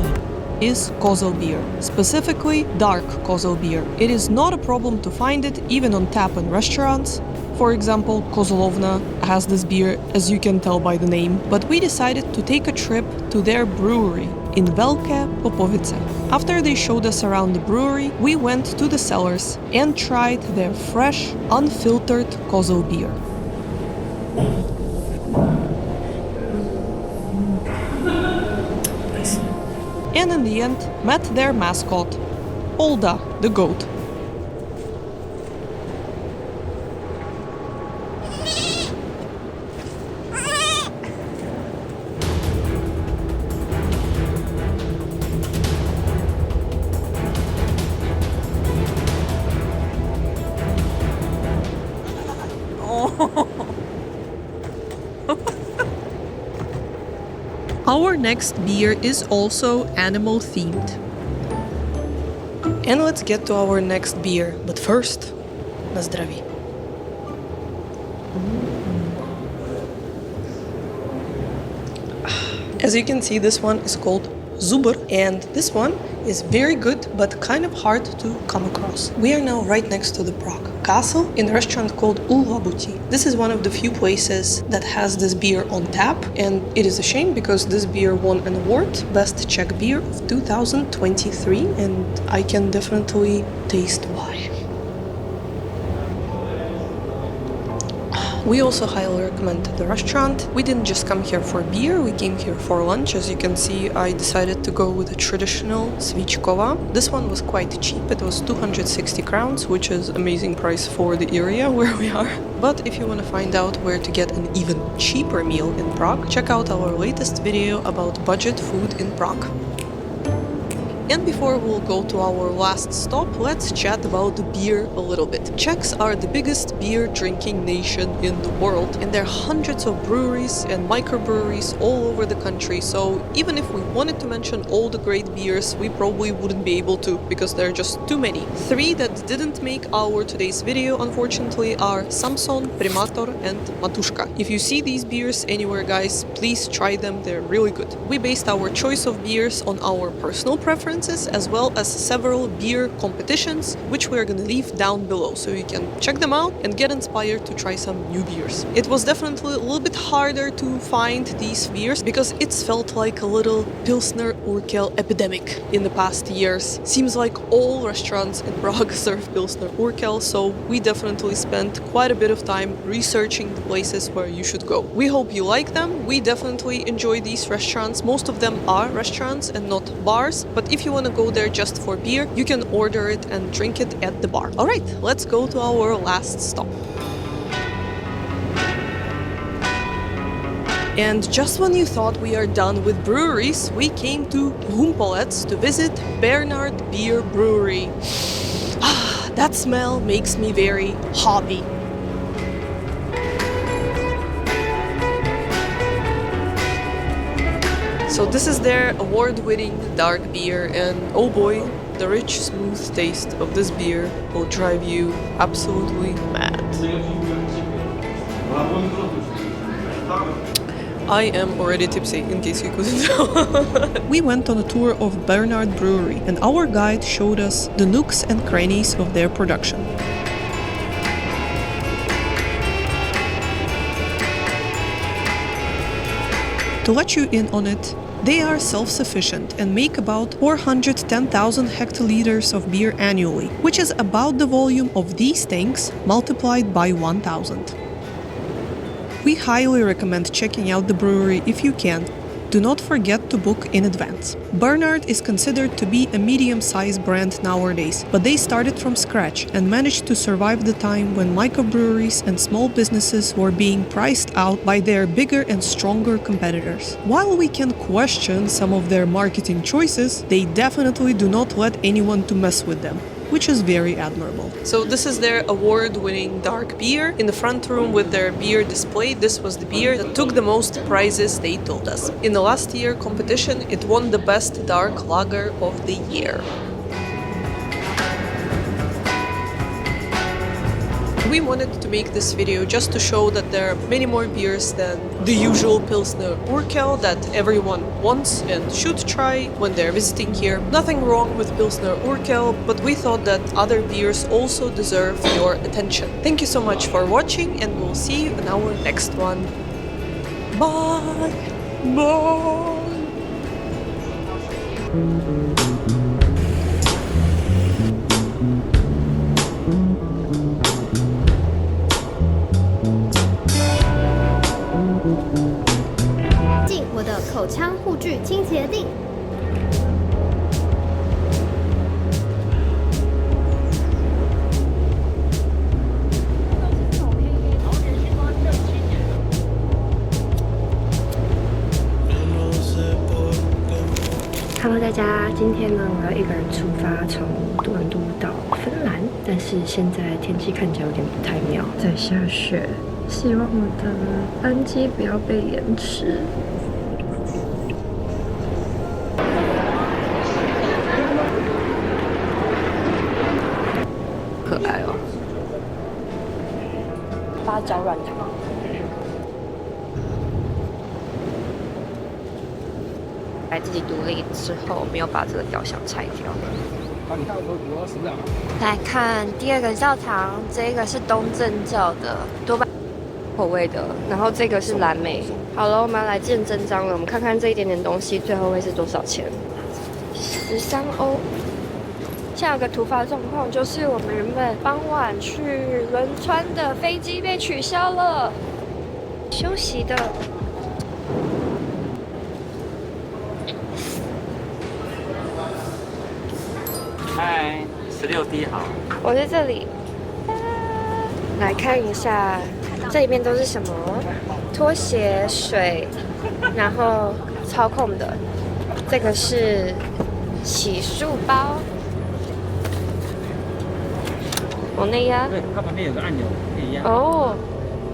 S14: is Kozel beer, specifically dark Kozel beer. It is not a problem to find it even on tap in restaurants. For example, Kozelovna has this beer, as you can tell by the name, but we decided to take a trip to their brewery in Velké Popovice. After they showed us around the brewery, we went to the cellars and tried their fresh, unfiltered Kozel beer. And in the end, met their mascot, Olda, the goat. Our next beer is also animal themed. And let's get to our next beer, but first, na zdraví. As you can see, this one is called Zubr, and this one is very good but kind of hard to come across. We are now right next to the Prague Castle in a restaurant called Ulabuti. This is one of the few places that has this beer on tap, and it is a shame because this beer won an award, Best Czech Beer of 2023, and I can definitely taste why. We also highly recommend the restaurant. We didn't just come here for beer, we came here for lunch. As you can see, I decided to go with a traditional svichkova. This one was quite cheap, it was 260 crowns, which is amazing price for the area where we are. But if you want to find out where to get an even cheaper meal in Prague, check out our latest video about budget food in Prague. And before we'll go to our last stop, let's chat about the beer a little bit. Czechs are the biggest beer drinking nation in the world, and there are hundreds of breweries and microbreweries all over the country, so even if we wanted to mention all the great beers, we probably wouldn't be able to, because there are just too many. 3 that didn't make our today's video, unfortunately, are Samson, Primator, and Matushka. If you see these beers anywhere, guys, please try them, they're really good. We based our choice of beers on our personal preference, conferences as well as several beer competitions, which we're gonna leave down below so you can check them out and get inspired to try some new beers. It was definitely a little bit harder to find these beers because it's felt like a little Pilsner Urquell epidemic in the past years. Seems like all restaurants in Prague serve Pilsner Urquell, so we definitely spent quite a bit of time researching the places where you should go. We hope you like them. We definitely enjoy these restaurants. Most of them are restaurants and not bars, but if you want to go there just for beer, you can order it and drink it at the bar. All right, let's go to our last stop. And just when you thought we are done with breweries, we came to Rumpolets to visit Bernard Beer Brewery. Ah, that smell makes me very hoppy. So this is their award-winning dark beer, and oh boy, the rich, smooth taste of this beer will drive you absolutely mad. I am already tipsy, in case you couldn't tell. We went on a tour of Bernard Brewery, and our guide showed us the nooks and crannies of their production. To let you in on it, they are self-sufficient and make about 410,000 hectoliters of beer annually, which is about the volume of these tanks multiplied by 1,000. We highly recommend checking out the brewery if you can. Do not forget to book in advance. Bernard is considered to be a medium-sized brand nowadays, but they started from scratch and managed to survive the time when microbreweries and small businesses were being priced out by their bigger and stronger competitors. While we can question some of their marketing choices, they definitely do not let anyone to mess with them, which is very admirable. So this is their award-winning dark beer. In the front room with their beer display, this was the beer that took the most prizes, they told us. In the last year competition, it won the best dark lager of the year. We wanted to make this video just to show that there are many more beers than the usual Pilsner Urquell that everyone wants and should try when they're visiting here. Nothing wrong with Pilsner Urquell, but we thought that other beers also deserve your attention. Thank you so much for watching, and we'll see you in our next one. Bye! Bye!
S7: 进我的口腔护具清洁定。
S16: Hello， 大家，今天呢，我要一个人出发，从多伦多到芬兰，但是现在天气看起来有点不太妙，在下雪，希望我的班机不要被延迟。可爱哦，把它脚软糖。自己独立之后，没有把这个雕像拆掉。来看第二个教堂，这个是东正教的，多半口味的，然后这个是蓝莓。好了，我们要来见真章了，我们看看这一点点东西最后会是多少钱？13欧。现在有个突发状况，就是我们原本傍晚去轮川的飞机被取消了，休息的。
S17: 嗨，16D 好。
S16: 我在这里，来看一下，这里面都是什么？拖鞋、水，然后操控的，这个是洗漱包。往内压。
S17: 对，它旁边有个按钮可以压。
S16: 哦，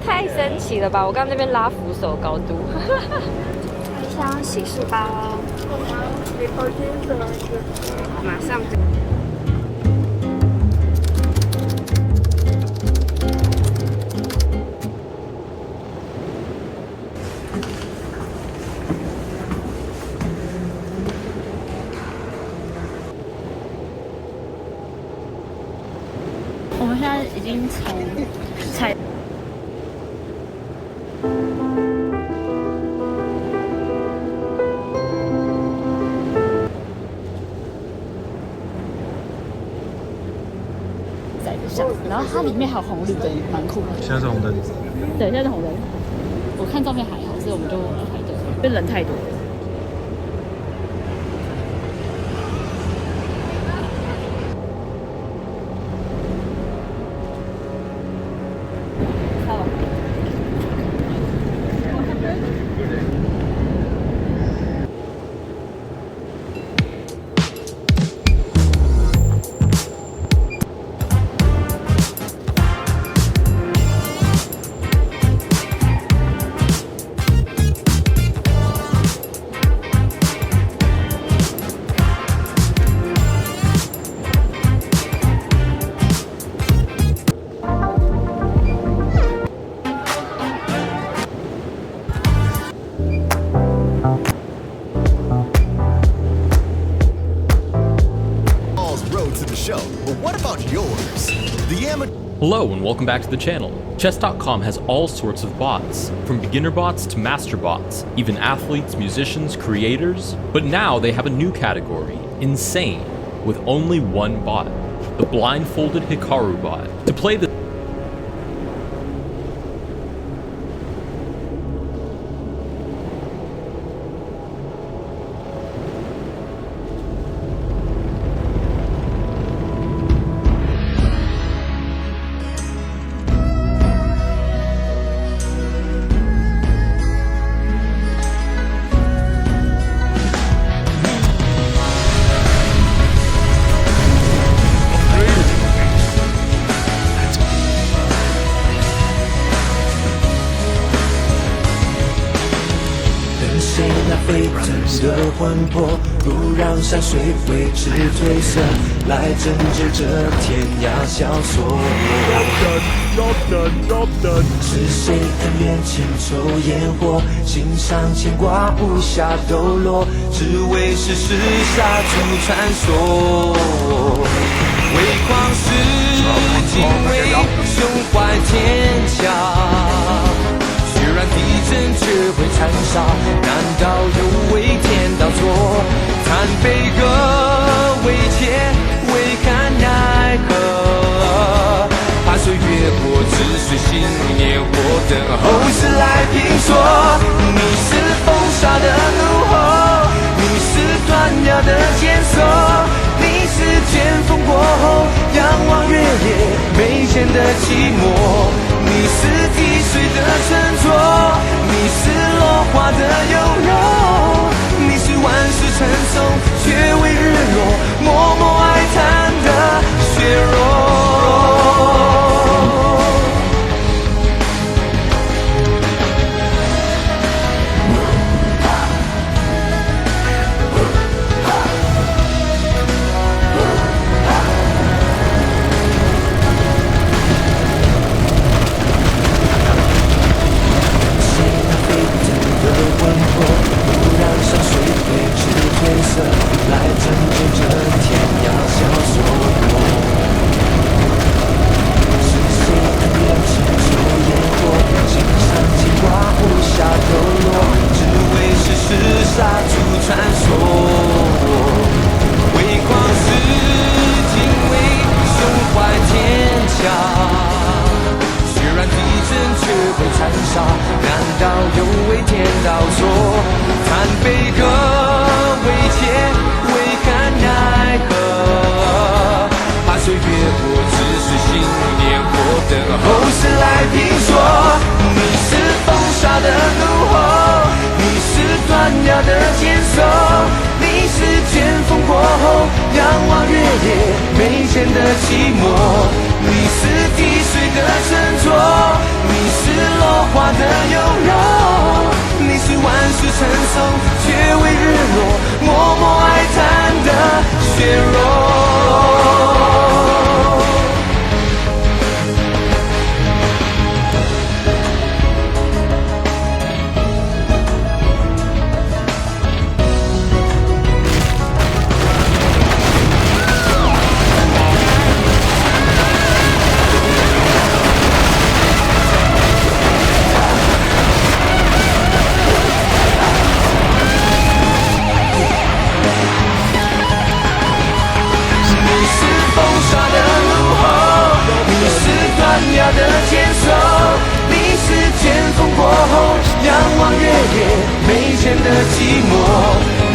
S16: 太神奇了吧！我刚刚那边拉扶手高度。开箱洗漱包，马上。
S2: 我们现在已经从彩。载着下，然后它里面还有红绿灯，蛮酷的。
S9: 现在是红灯。
S2: 对，现在是红灯。我看照片还好，所以我们就不排队，因为人太多了。
S10: Hello and welcome back to the channel. Chess.com has all sorts of bots, from beginner bots to master bots, even athletes, musicians, creators. But now they have a new category, insane, with only one bot, the blindfolded Hikaru bot. To play the
S18: 的魂魄，不让山水为之褪色，来拯救这天涯萧索。是谁恩怨情仇烟火，心上牵挂不下抖落，只为世事杀出传说。为狂世敬畏，胸怀天下。虽然地震却会残杀，难道有为天道错？残悲歌为切，未看奈何？怕岁月过，只随信念火，等后世来评说。你是风沙的怒吼，你是断崖的坚守，你是剑锋过后仰望月夜眉间的寂寞。你是滴水的沉着，你是落花的优柔，你是万世称颂却为日落，默默哀叹的血肉。来拯救这天涯萧索，是谁恩怨情仇烟火，心上牵挂不下抖落，只为世事杀出传说。为狂世敬畏，胸怀天下。虽然地震却会残杀，难道有为天道错？残悲歌为切，未看奈何？怕岁月过，只是信念火，等后世来评说。你是风沙的怒吼，你是断崖的坚守，你是剑锋过后仰望月夜眉间的寂寞。你是滴水的沉着，你是落花的优柔，你是万世称颂却为日落，默默哀叹的血肉。的寂寞，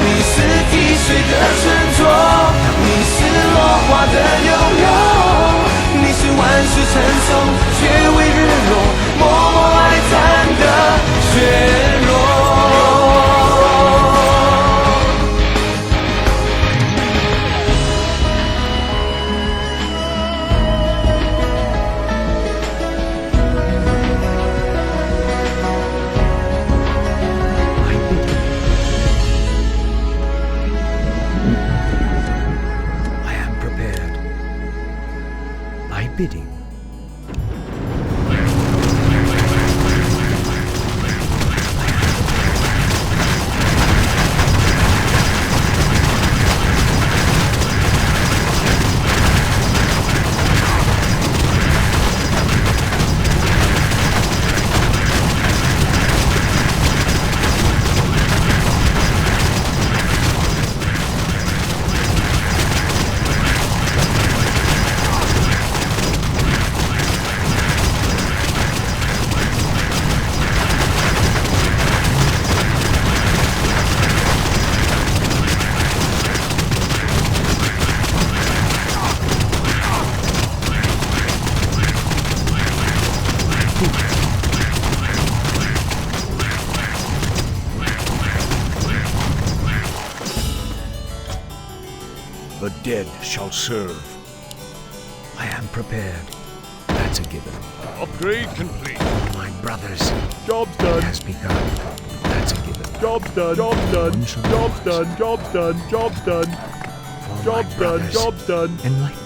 S18: 你是滴水的沉着，你是落花的悠悠，你是万水成松却为日落，默默哀叹的雪落。
S19: Bidding. The dead shall serve. I am prepared. That's a given.
S20: Upgrade complete.
S19: My brothers.
S20: Job's done.
S19: Has begun. That's a given.
S20: Job's done. Job's done. Job's done. Job's done. Job's done. Job's done. Job's done.
S19: Enlighten.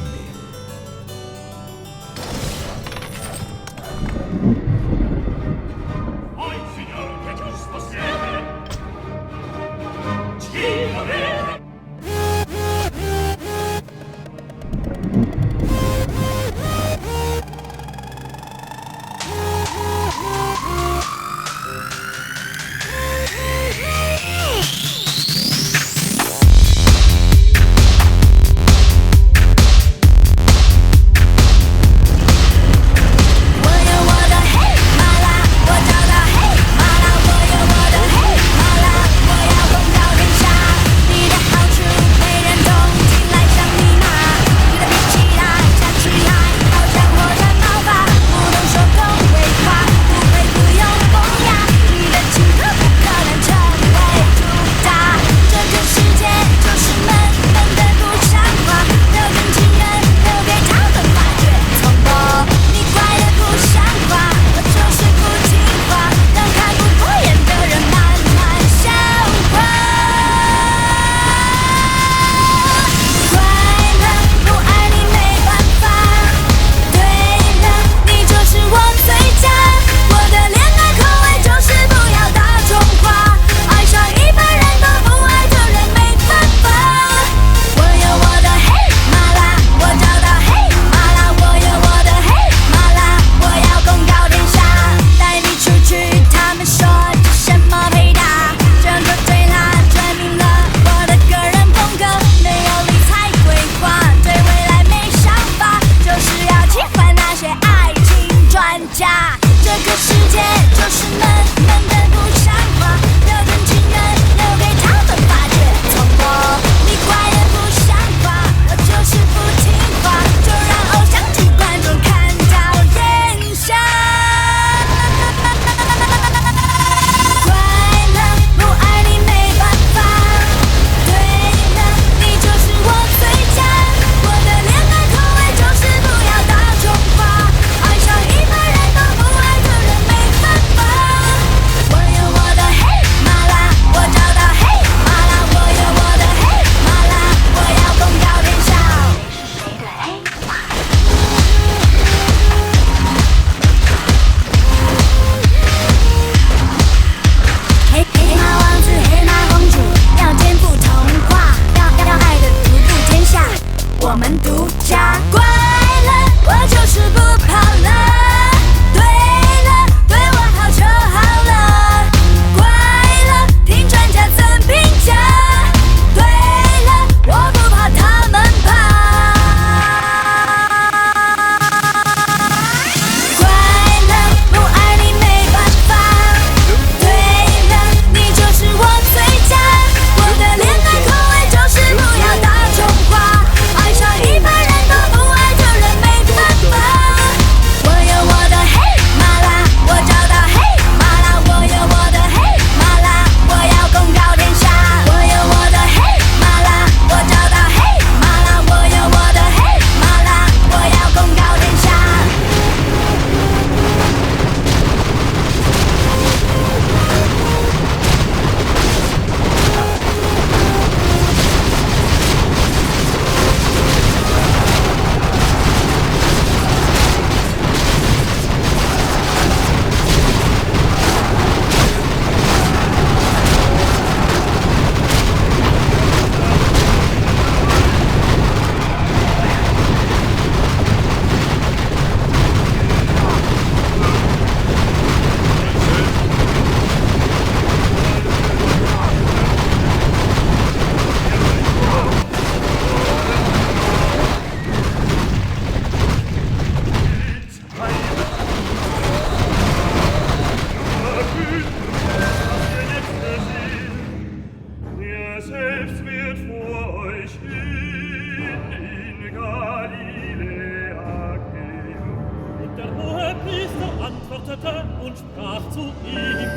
S20: antwortete und sprach zu ihm: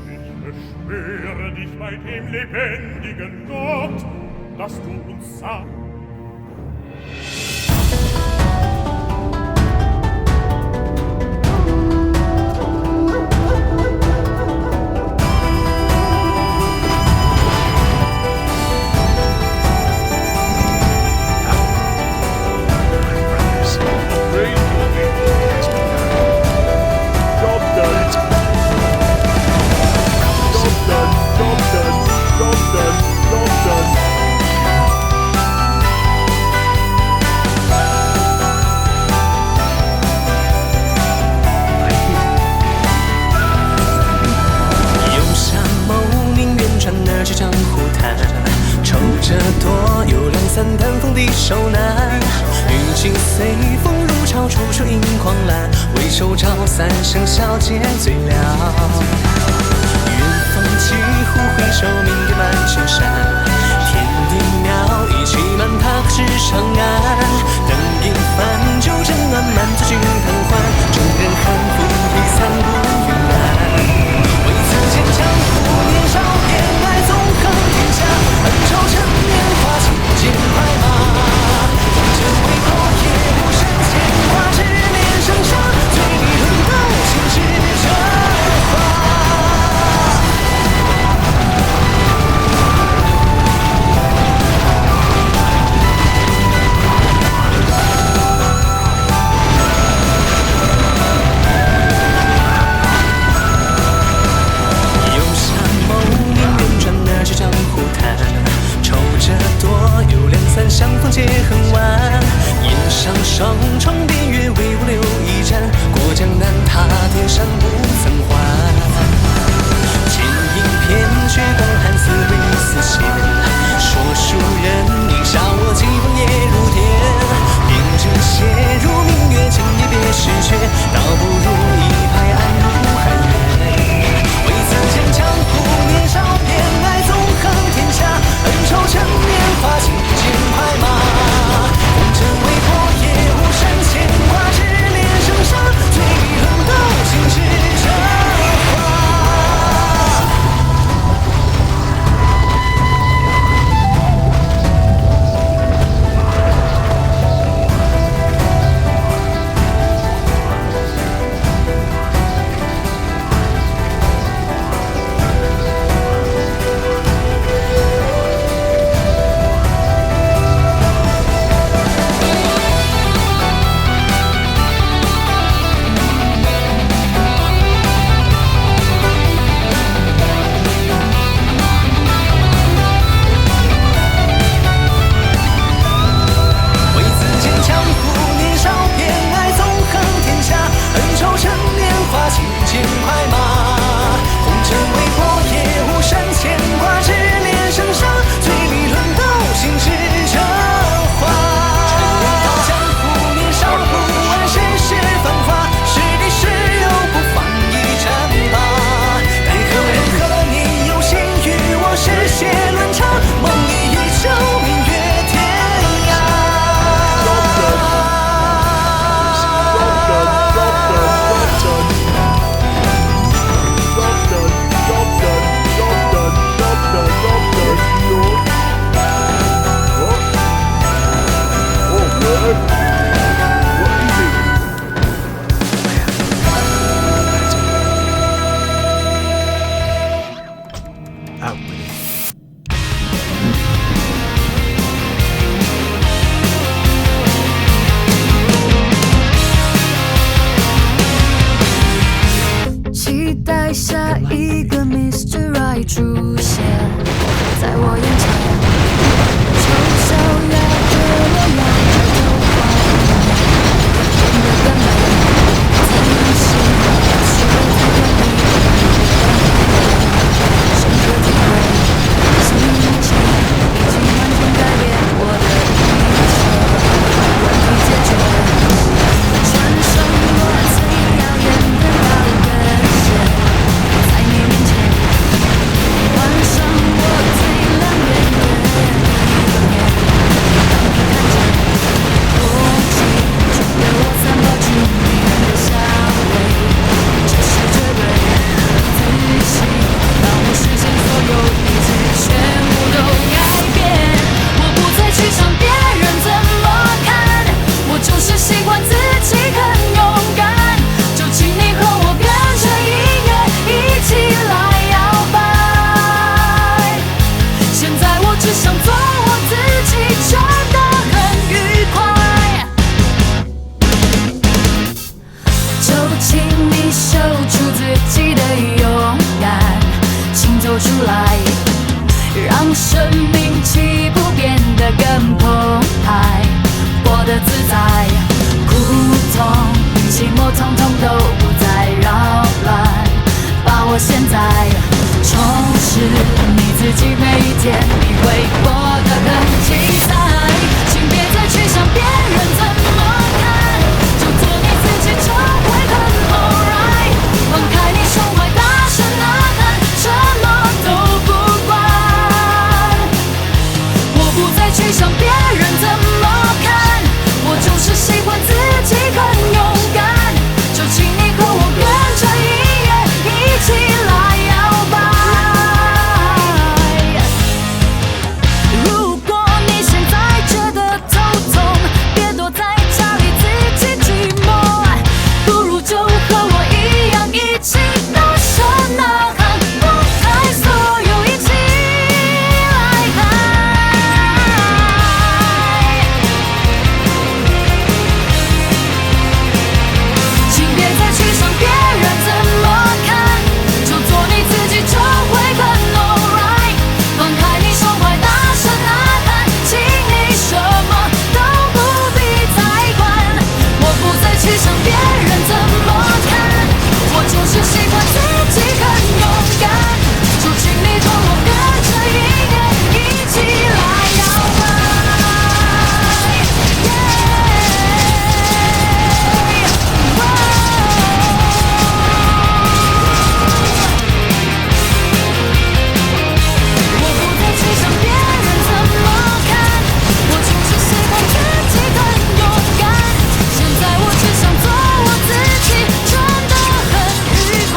S20: Ich beschwöre dich bei dem lebendigen Gott, dass du uns sagst.
S18: 三声小姐醉了，远方几乎回首，明月满青山，天地庙一起满踏至长安，灯影泛酒正暗，满座君贪欢，众人看风披散不云南，为此间江湖年少偏爱纵横天下，满朝陈年华轻剑快马，风尘为国也不闪牵挂，执念生杀，醉里论道心事折发。
S21: 请你秀出自己的勇敢，请走出来，让生命起步变得更澎湃，活得自在，苦痛与寂寞统统都不再扰乱，把握现在，充实你自己，每一天你会过得很精彩，请别再去想别人怎么看，就做你自己就会很 alright， 放开你胸怀，大声呐喊，什么都不管，我不再去想别人怎么看，我就是喜欢自己很勇敢，就请你和我跟着音乐一起来摇摆。如果你现在觉得头痛，别躲在家里自己寂寞，不如就和我一样一起大声呐喊，放开所有一起来嗨。请别再去想别人怎么看，就做你自己就会很 alright， 放开你胸怀，大声呐喊，请你什么都不必再管，我不再去想别人怎么看，我就是喜欢自己很勇敢，就请你和我跟着音乐一起来摇摆。我不再去想别人怎么看，我就是喜欢自己很勇敢，现在我只想做我自己，真的很愉快。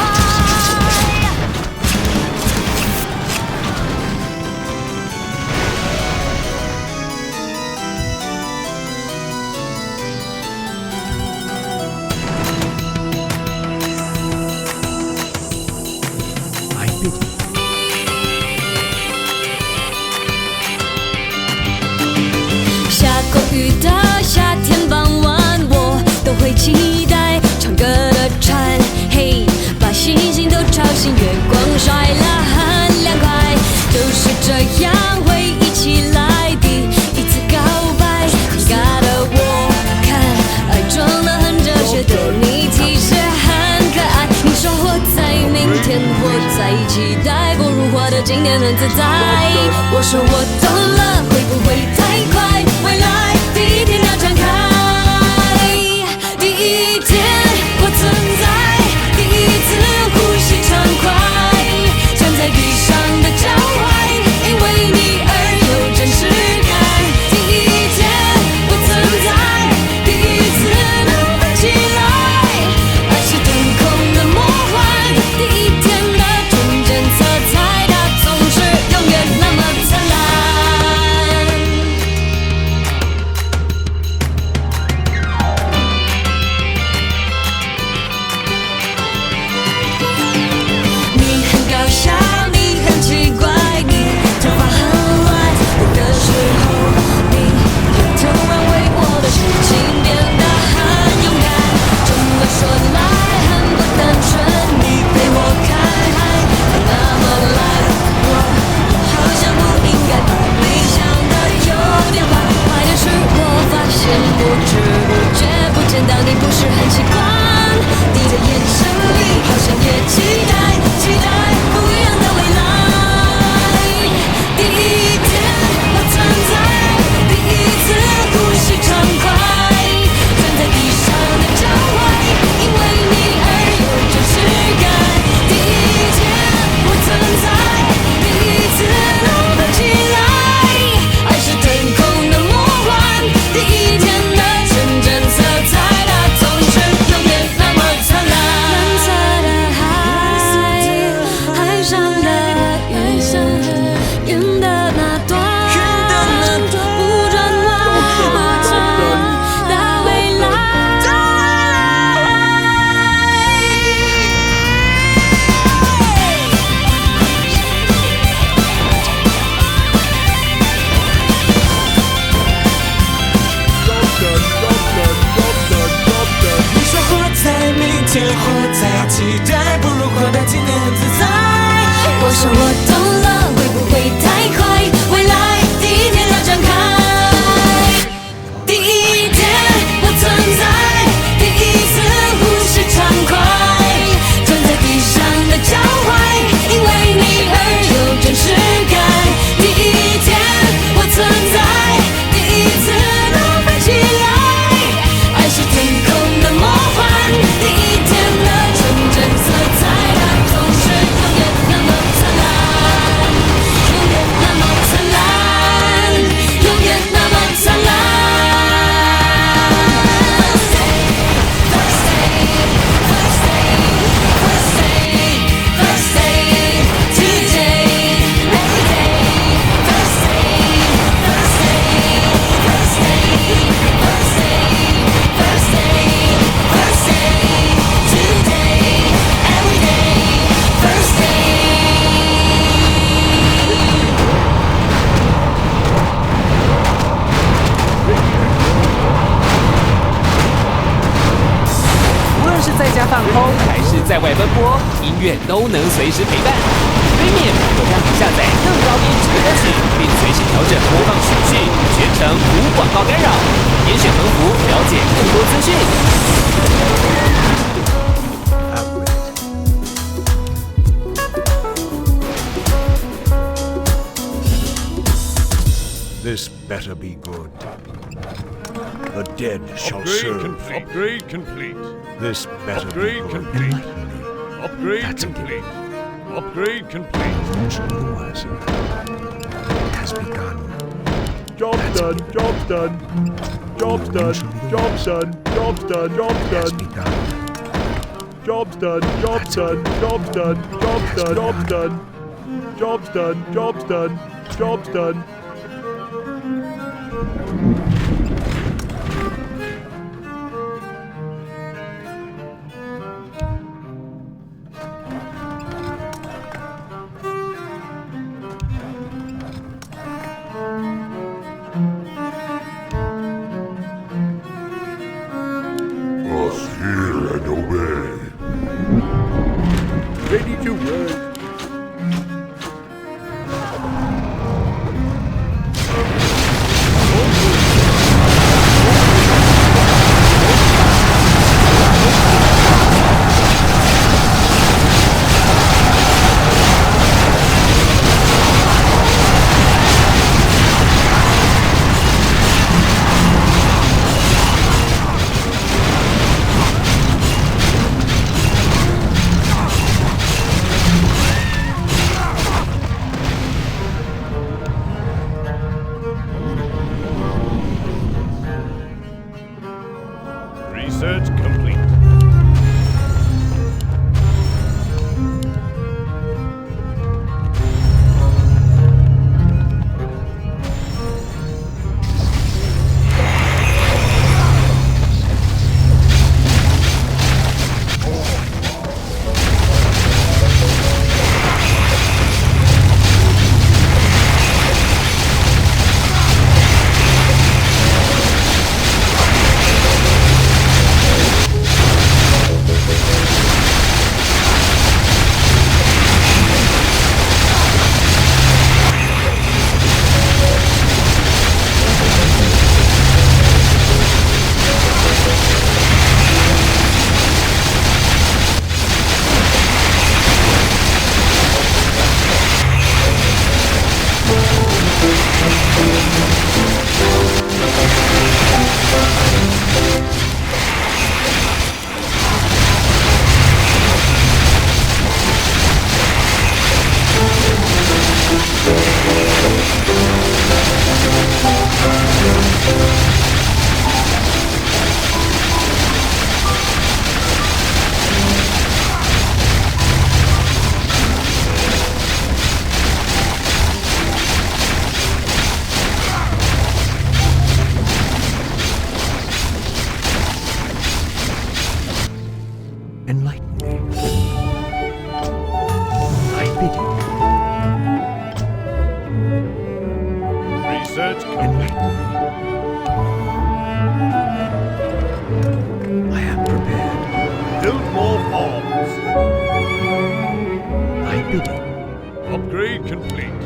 S21: 下过雨的夏天傍晚，我都会期待唱歌的船，嘿，把星星都吵醒，月光晒了很凉快，都是这样会一起来的一次告白。你嘎的我看，爱装得很哲学的你其实很可爱。你说活在明天，活在期待，不如活得今天很自在。我说我懂了，会不会太快？未来第一天要展开，第一天我存在，第一次呼吸畅快，站在地上的脚踝，因为你而有真实感。第一天我存在，第一次能飞起来，爱是腾空的魔幻，第一天的中间色彩，它总是永远那么灿烂。
S18: 前后再期待，不如活得今天很自在。
S21: 我说我懂了，会不会太快？未来第一天要展开。第一天我存在，第一次呼吸畅快，蹲在地上的脚踝，因为你而有真实感。第一天我存在，第一次都飞起来，爱是天空的魔幻。第一天的纯真色彩，它总是永远那么灿烂，永远那么灿烂，永远那么灿烂。
S3: 无论是在家放空还是在外奔波，音乐都能随时陪伴。Premium可让你下载更高音质的歌曲，并随时调整播放曲序，全程无广告干扰。点选横幅了解更多资讯。
S19: This better be good. The dead shall
S20: Upgrade
S19: serve.
S20: complete. Upgrade complete.
S19: This better
S20: Upgrade
S19: be good.
S20: complete. Upgrade complete. Upgrade complete.
S19: MadamelClara has begun.
S20: Job's done. Job's done. Job's done. Job's done. Job's done. Job's done. Job's done. Job's done. Job's done. Job's done. Job's done. Job's done. Job's done. Job's done.
S22: Must hear and obey.
S20: Ready to work. Build more farms.
S19: I bidding.
S20: Upgrade complete.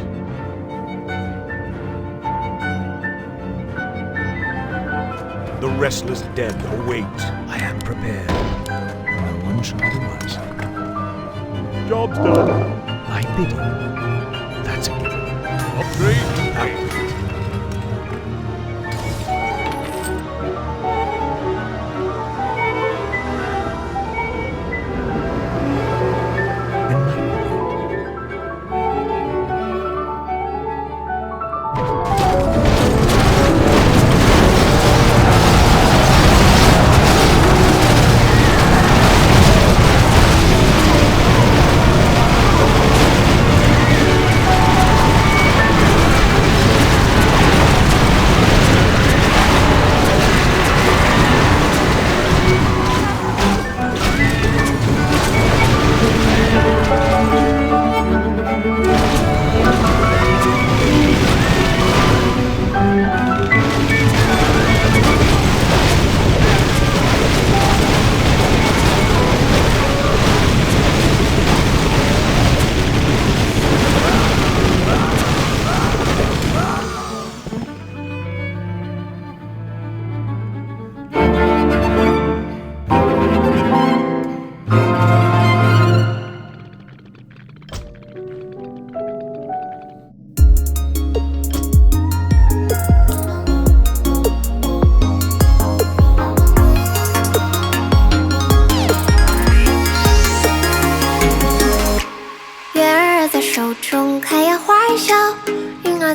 S20: The restless dead await.
S19: I am prepared. No one shall be wiser.
S20: Job's done.
S19: I bidding. That's a given.
S20: Upgrade complete.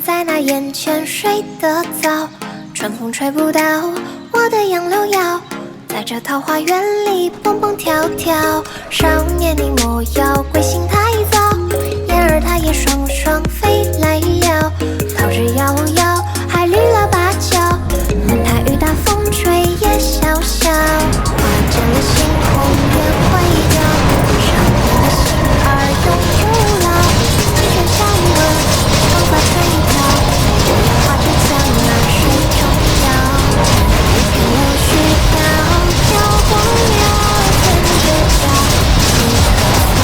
S4: 在那眼前睡得早，春风吹不到我的杨柳腰，在这桃花源里蹦蹦跳跳。少年你莫要归心太早，燕儿它也双双飞来摇，桃枝摇摇还绿了芭蕉，南台雨大风吹也潇潇，花见了猩红也会掉，少年的心儿永不老，喧嚣了长发垂髫，这样花枝江南水中摇，一片柳絮飘飘过了天之角，一棵草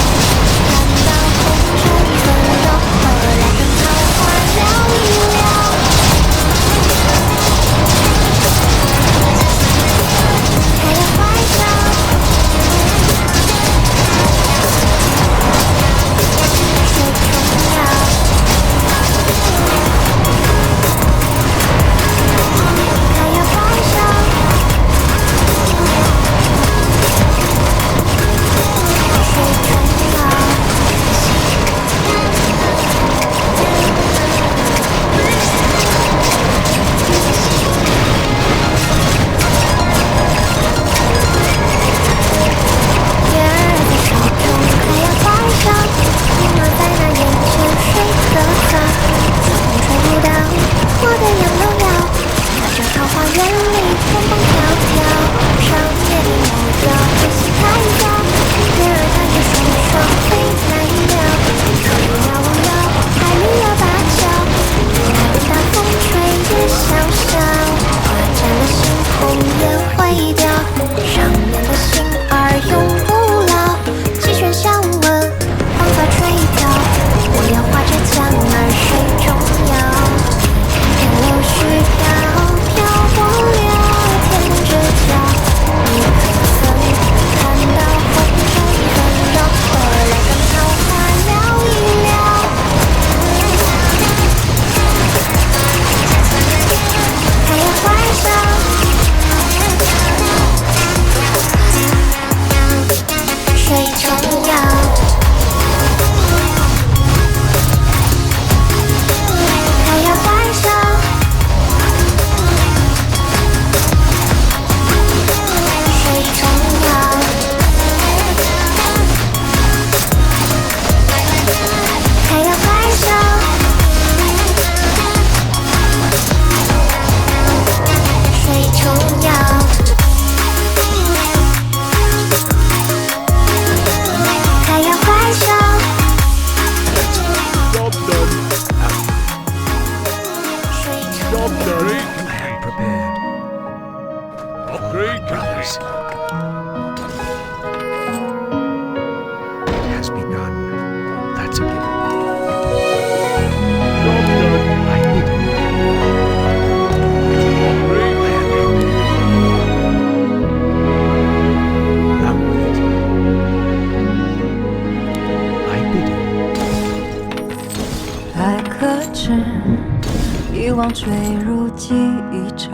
S5: 光坠入记忆中，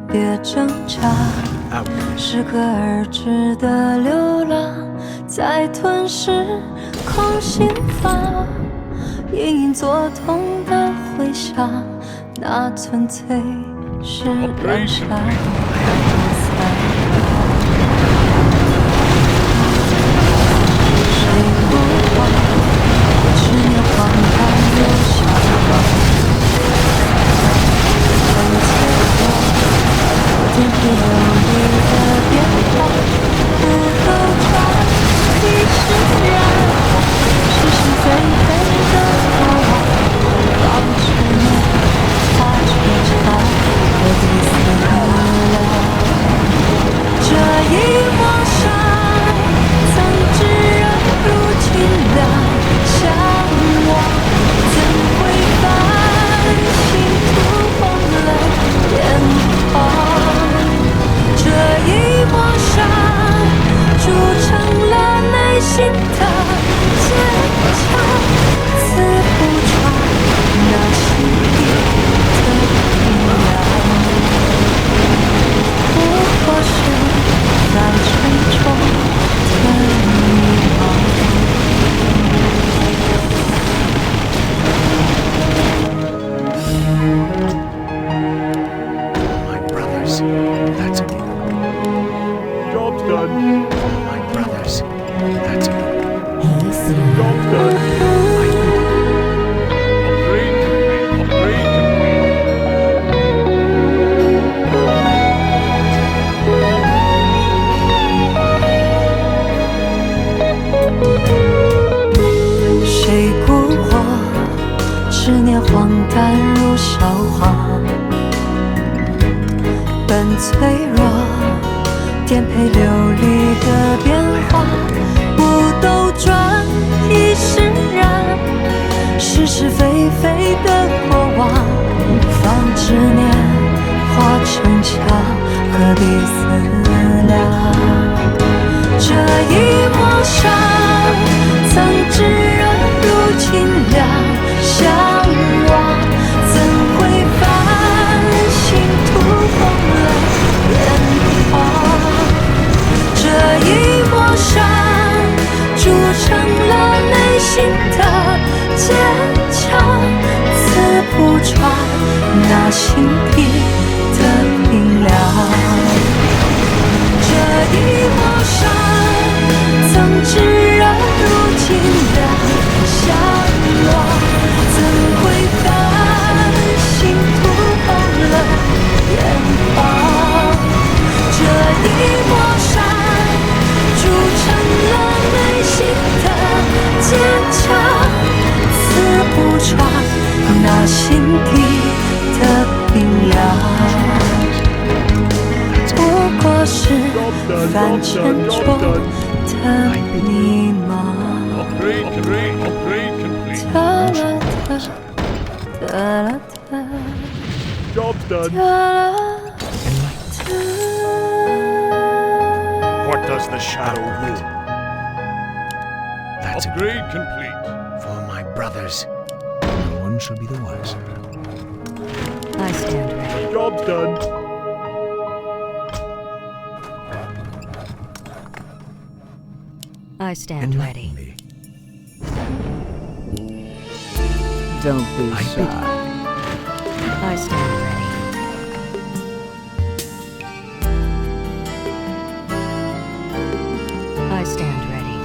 S5: 别挣扎，适可而止的流浪，在吞噬空心房，隐隐作痛的回响，那纯粹是燃烧。谁不慌？执念荒唐又消亡，很脆弱，颠沛流离的变化，不够转已释然，是是非非的过往，放执念，他惆怅，何必思量？这一陌上。曾炙热如清凉，向往怎会繁星途红了眼眶？这一抹伤铸成了内心的坚强，刺不穿那心底的冰凉，不过是在沉重。
S19: My brothers, that's it.
S20: Job's done.
S19: My brothers, that's it.
S20: Job's done.
S5: Upgrade. 谁蛊惑？执念荒诞如笑话，本脆弱，颠沛流离的变化，不兜转已释然，是是非非的过往，放执念化成墙，何必思量？这一抹伤，曾炙热如清凉，向往怎会繁星途红了眼眶？这一抹伤铸成了内心的坚强，刺不穿那心底的冰凉。这一抹伤曾炙热如清凉，向往怎会繁星途红了眼眶？这一抹伤铸成了内心的坚强，刺不穿那心底的冰凉。不过是泛沉重的迷茫。
S20: Job's done.
S19: What does the shadow rule? That's
S20: Upgrade complete.
S19: For my brothers. No one shall be the wiser.
S5: I stand ready.
S20: Job's done.
S5: I stand ready.
S19: Me.
S5: Don't be shy. I stand ready. I stand ready.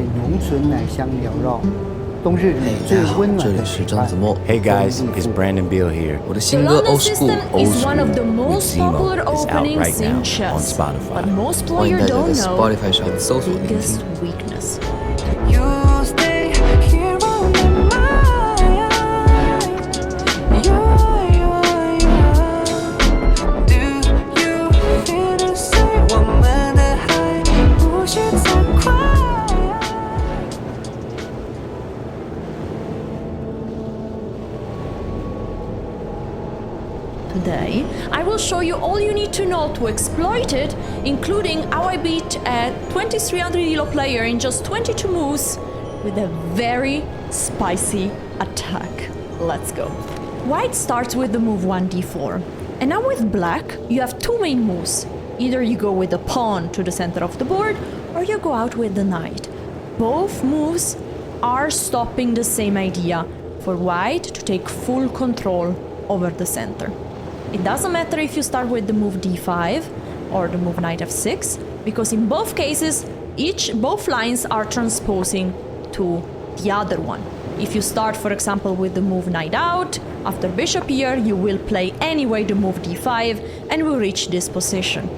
S1: 浓醇奶香缭绕，冬日里最温暖的陪伴。
S6: Hey guys, it's Brandon Beal here. 我的
S12: The
S6: 新歌
S12: London
S6: Old School
S12: system is one of the
S6: with
S12: most
S6: Zemo
S12: popular
S6: is out
S12: openings
S6: right
S12: in
S6: now on
S12: chess,
S6: Spotify.
S12: but most
S6: 欢迎
S12: players
S6: 大家
S12: don't
S6: 在
S12: know
S6: Spotify 上
S12: its
S6: 搜索聆听。
S12: biggest weakness.
S5: You stay here on my mind. Do you feel the same? 我们的爱不需再快。
S12: Today, I will show you all you need to know to exploit it, including how I beat a 2300 elo player in just 22 moves with a very spicy attack. Let's go. White starts with the move 1d4, and now with black, you have two main moves. Either you go with the pawn to the center of the board, or you go out with the knight. Both moves are stopping the same idea, for white to take full control over the center. It doesn't matter if you start with the move d5 or the move knight f6, because in both cases, both lines are transposing to the other one. If you start, for example, with the move knight out, after bishop here, you will play anyway the move d5 and will reach this position.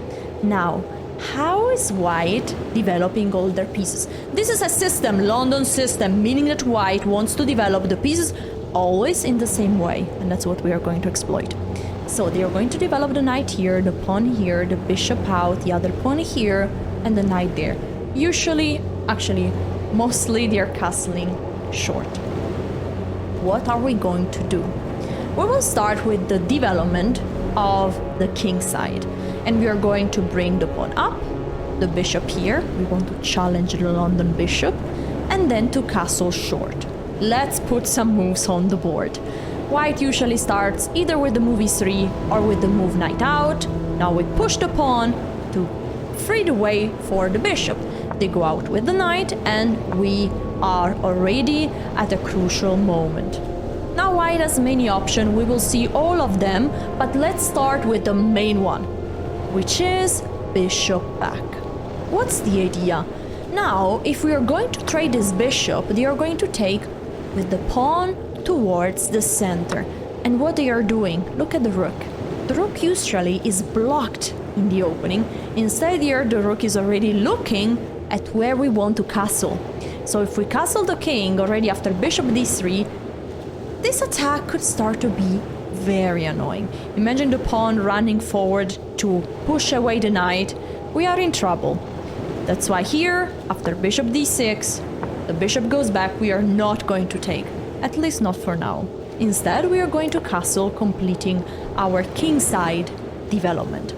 S12: Now, how is white developing all their pieces? This is a system, London system, meaning that white wants to develop the pieces always in the same way, and that's what we are going to exploit. So they are going to develop the knight here, the pawn here, the bishop out, the other pawn here, and the knight there. Usually, actually, mostly they are castling short. What are we going to do? We will start with the development of the king side, and we are going to bring the pawn up, the bishop here, we want to challenge the London bishop, and then to castle short. Let's put some moves on the board. White usually starts either with the move e3 or with the move knight out. Now we push the pawn to free the way for the bishop. They go out with the knight, and we are already at a crucial moment. Now white has many options, we will see all of them, but let's start with the main one, which is bishop back. What's the idea? Now, if we are going to trade this bishop, they are going to take with the pawn towards the center. And what they are doing, look at the rook. The rook usually is blocked in the opening. Instead here, the rook is already looking at where we want to castle. So if we castle the king already after bishop d3, this attack could start to be very annoying. Imagine the pawn running forward to push away the knight. We are in trouble. That's why here, after bishop d6, the bishop goes back, we are not going to take. At least not for now. Instead, we are going to castle, completing our king side development.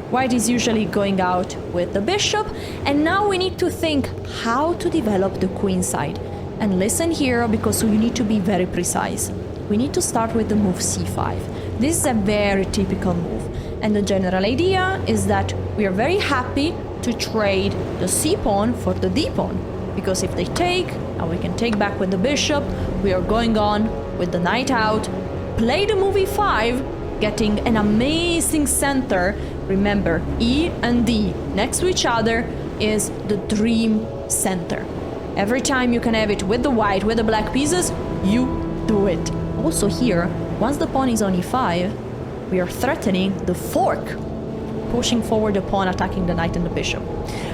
S12: White is usually going out with the bishop, and now we need to think how to develop the queen side. And listen here, because we need to be very precise. We need to start with the move c5. This is a very typical move, and the general idea is that we are very happy to trade the c pawn for the d pawn, because if they take, now we can take back with the bishop, we are going on with the knight out, play the move e5, getting an amazing center. Remember, E and D next to each other is the dream center. Every time you can have it with the white, with the black pieces, you do it. Also here, once the pawn is on e5, we are threatening the fork, pushing forward the pawn, attacking the knight and the bishop.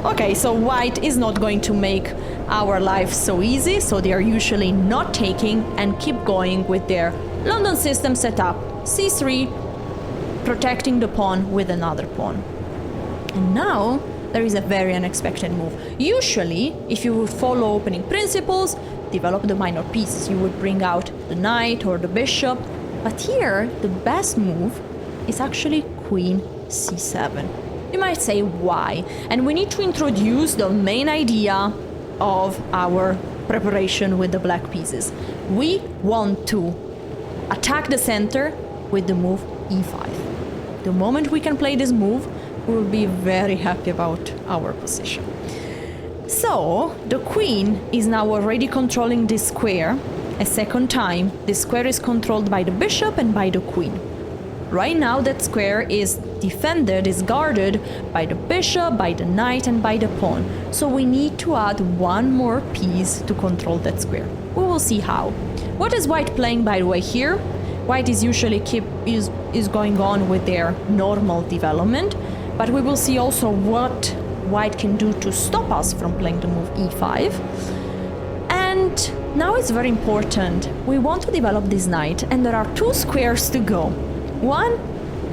S12: Okay, so white is not going to make our life so easy, so they are usually not taking and keep going with their London system setup, c3, protecting the pawn with another pawn. And now there is a very unexpected move. Usually, if you would follow opening principles, develop the minor pieces, you would bring out the knight or the bishop, but here the best move is actually queen c7. You might say why, and we need to introduce the main idea of our preparation with the black pieces. We want to attack the center with the move e5. The moment we can play this move, we will be very happy about our position. So, the queen is now already controlling this square. A second time, this square is controlled by the bishop and by the queen. Right now that square is defended, is guarded by the bishop, by the knight and by the pawn. So we need to add one more piece to control that square. We will see how. What is white playing, by the way, here? White is usually is going on with their normal development, but we will see also what white can do to stop us from playing the move e5. And now it's very important. We want to develop this knight, and there are two squares to go. One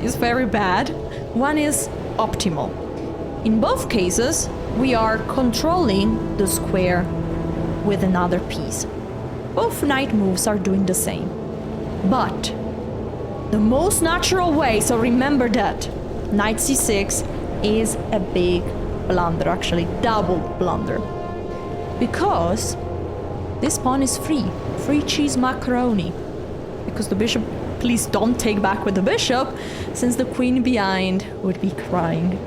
S12: is very bad, one is optimal. In both cases, we are controlling the square with another piece. Both knight moves are doing the same. But the most natural way, so remember that, knight c6 is a big blunder, actually double blunder. Because this pawn is free cheese macaroni. Because the bishop, please don't take back with the bishop, since the queen behind would be crying.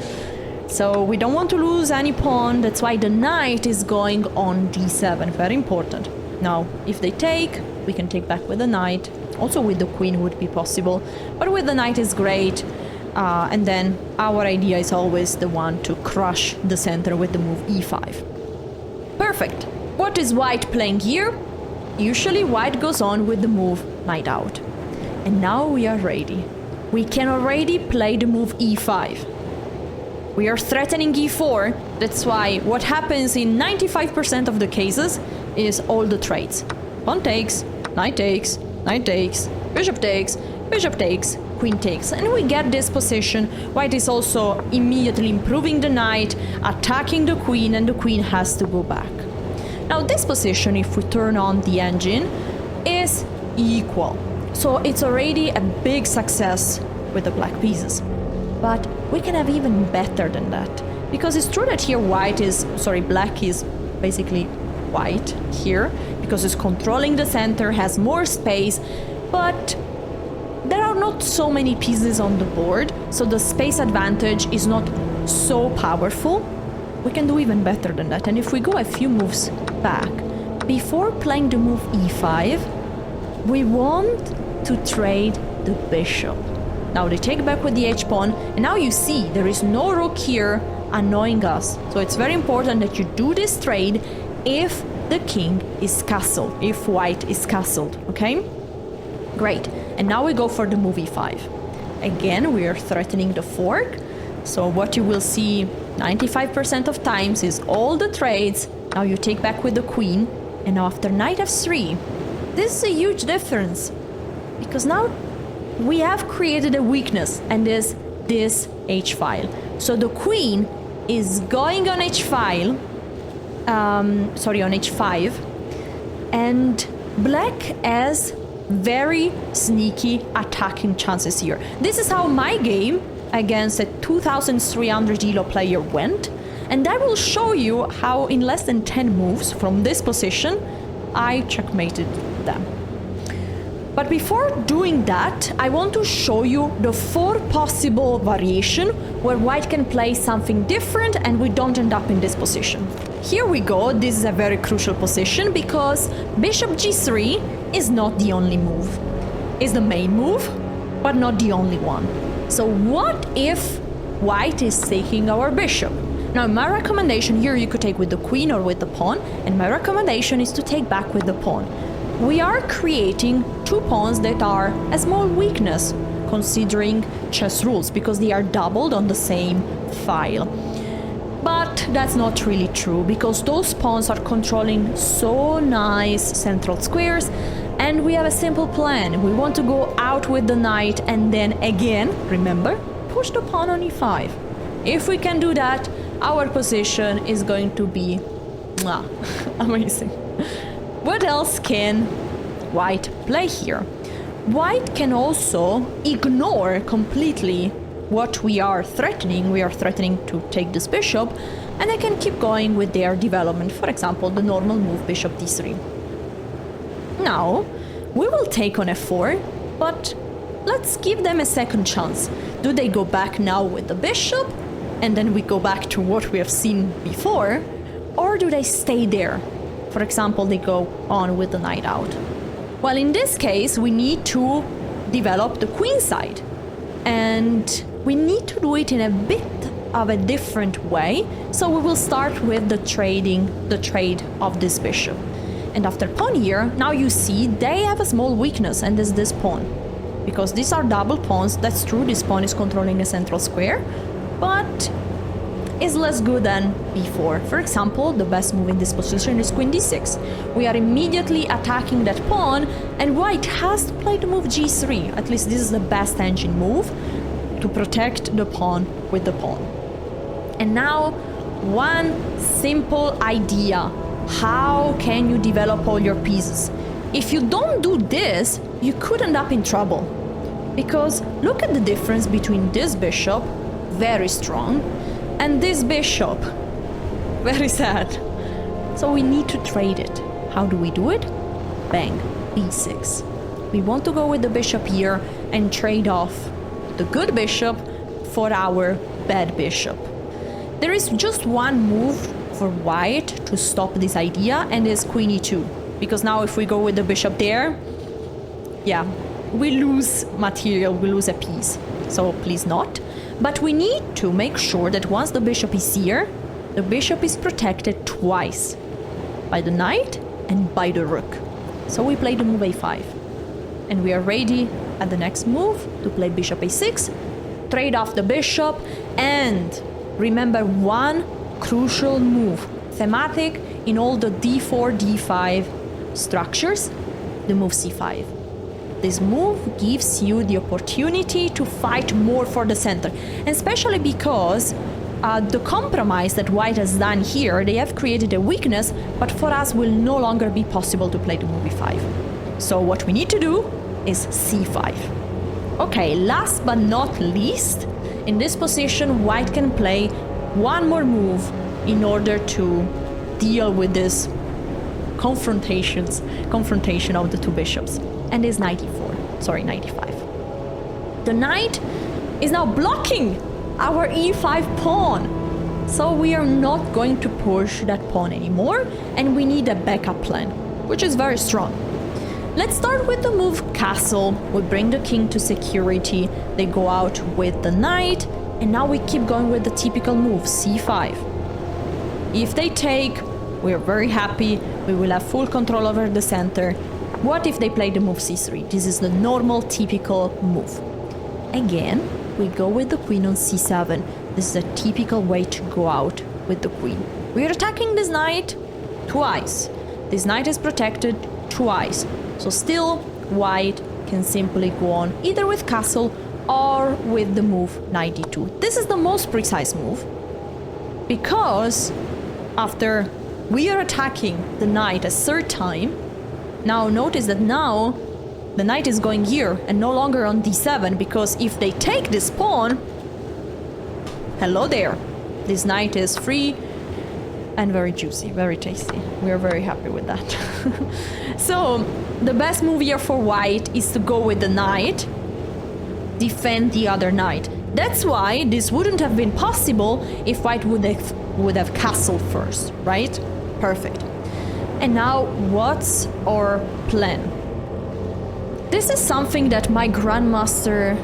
S12: So we don't want to lose any pawn, that's why the knight is going on d7, very important. Now, if they take, we can take back with the knight. Also with the queen would be possible, but with the knight is great. And then our idea is always the one to crush the center with the move e5. Perfect. What is white playing here? Usually white goes on with the move knight out. And now we are ready. We can already play the move e5. We are threatening e4. That's why what happens in 95% of the cases is all the trades. Pawn takes, knight takes, knight takes, bishop takes, bishop takes, queen takes. And we get this position. White is also immediately improving the knight, attacking the queen, and the queen has to go back. Now this position, if we turn on the engine, is equal. So it's already a big success with the black pieces. But we can have even better than that. Because it's true that here black is basically white here, because it's controlling the center, has more space, but there are not so many pieces on the board, so the space advantage is not so powerful. We can do even better than that. And if we go a few moves back, before playing the move e5, we want to trade the bishop. Now they take back with the h-pawn, and now you see there is no rook here annoying us. So it's very important that you do this trade if the king is castled, if white is castled, okay? Great. And now we go for the move e5. Again, we are threatening the fork. So what you will see 95% of times is all the trades. Now you take back with the queen, and now after knight f3, this is a huge difference, because now we have created a weakness, and is this h-file. So the queen is going on h-file, on h5, and black has very sneaky attacking chances here. This is how my game against a 2300 elo player went, and I will show you how in less than 10 moves from this position I checkmated them. But before doing that, I want to show you the 4 possible variations where white can play something different and we don't end up in this position. Here we go. This is a very crucial position because bishop g3 is not the only move. It's the main move, but not the only one. So what if white is taking our bishop? Now my recommendation here, you could take with the queen or with the pawn, and my recommendation is to take back with the pawn. We are creating 2 pawns that are a small weakness considering chess rules, because they are doubled on the same file. But that's not really true, because those pawns are controlling so nice central squares, and we have a simple plan. We want to go out with the knight and then again, remember, push the pawn on e5. If we can do that, our position is going to be amazing. What else can white play here? White can also ignore completely what we are threatening. We are threatening to take this bishop, and they can keep going with their development. For example, the normal move bishop d3. Now, we will take on f4, but let's give them a second chance. Do they go back now with the bishop, and then we go back to what we have seen before, or do they stay there? For example, they go on with the knight out. Well, in this case, we need to develop the queen side. and we need to do it in a bit of a different way. So we will start with the trade of this bishop. And after pawn here, now you see they have a small weakness, and is this pawn. Because these are double pawns, that's true, this pawn is controlling a central square, but is less good than before. For example, the best move in this position is queen d6. We are immediately attacking that pawn, and white has to play the move g3. At least this is the best engine move to protect the pawn with the pawn. And now, one simple idea. How can you develop all your pieces? If you don't do this, you could end up in trouble. Because look at the difference between this bishop, very strong, and this bishop, very sad. So we need to trade it. How do we do it? Bang, b6. We want to go with the bishop here and trade off the good bishop for our bad bishop. There is just one move for white to stop this idea, and is queen e2. Because now if we go with the bishop there, yeah, we lose material, we lose a piece. So please not. But we need to make sure that once the bishop is here, the bishop is protected twice. By the knight and by the rook. So we play the move a5. And we are ready at the next move to play bishop a6, trade off the bishop, and remember one crucial move, thematic in all the d4, d5 structures, the move c5. This move gives you the opportunity to fight more for the center, and especially because the compromise that white has done here, they have created a weakness, but for us will no longer be possible to play the move e5. So what we need to do is c5. Okay, last but not least, in this position white can play one more move in order to deal with this confrontation of the two bishops, and is knight e5. The knight is now blocking our e5 pawn, so we are not going to push that pawn anymore, and we need a backup plan, which is very strong. Let's start with the move castle. We bring the king to security, they go out with the knight, and now we keep going with the typical move, c5. If they take, we're very happy, we will have full control over the center. What if they play the move c3? This is the normal, typical move. Again, we go with the queen on c7. This is a typical way to go out with the queen. We are attacking this knight twice. This knight is protected twice. So still, white can simply go on either with castle or with the move knight d2. This is the most precise move, because after we are attacking the knight a third time, now notice that now the knight is going here and no longer on d7, because if they take this pawn, hello there, this knight is free and very juicy, very tasty. We are very happy with that. So the best move here for white is to go with the knight, defend the other knight. That's why this wouldn't have been possible if white would have castled first, right? Perfect. And now, what's our plan? This is something that my grandmaster,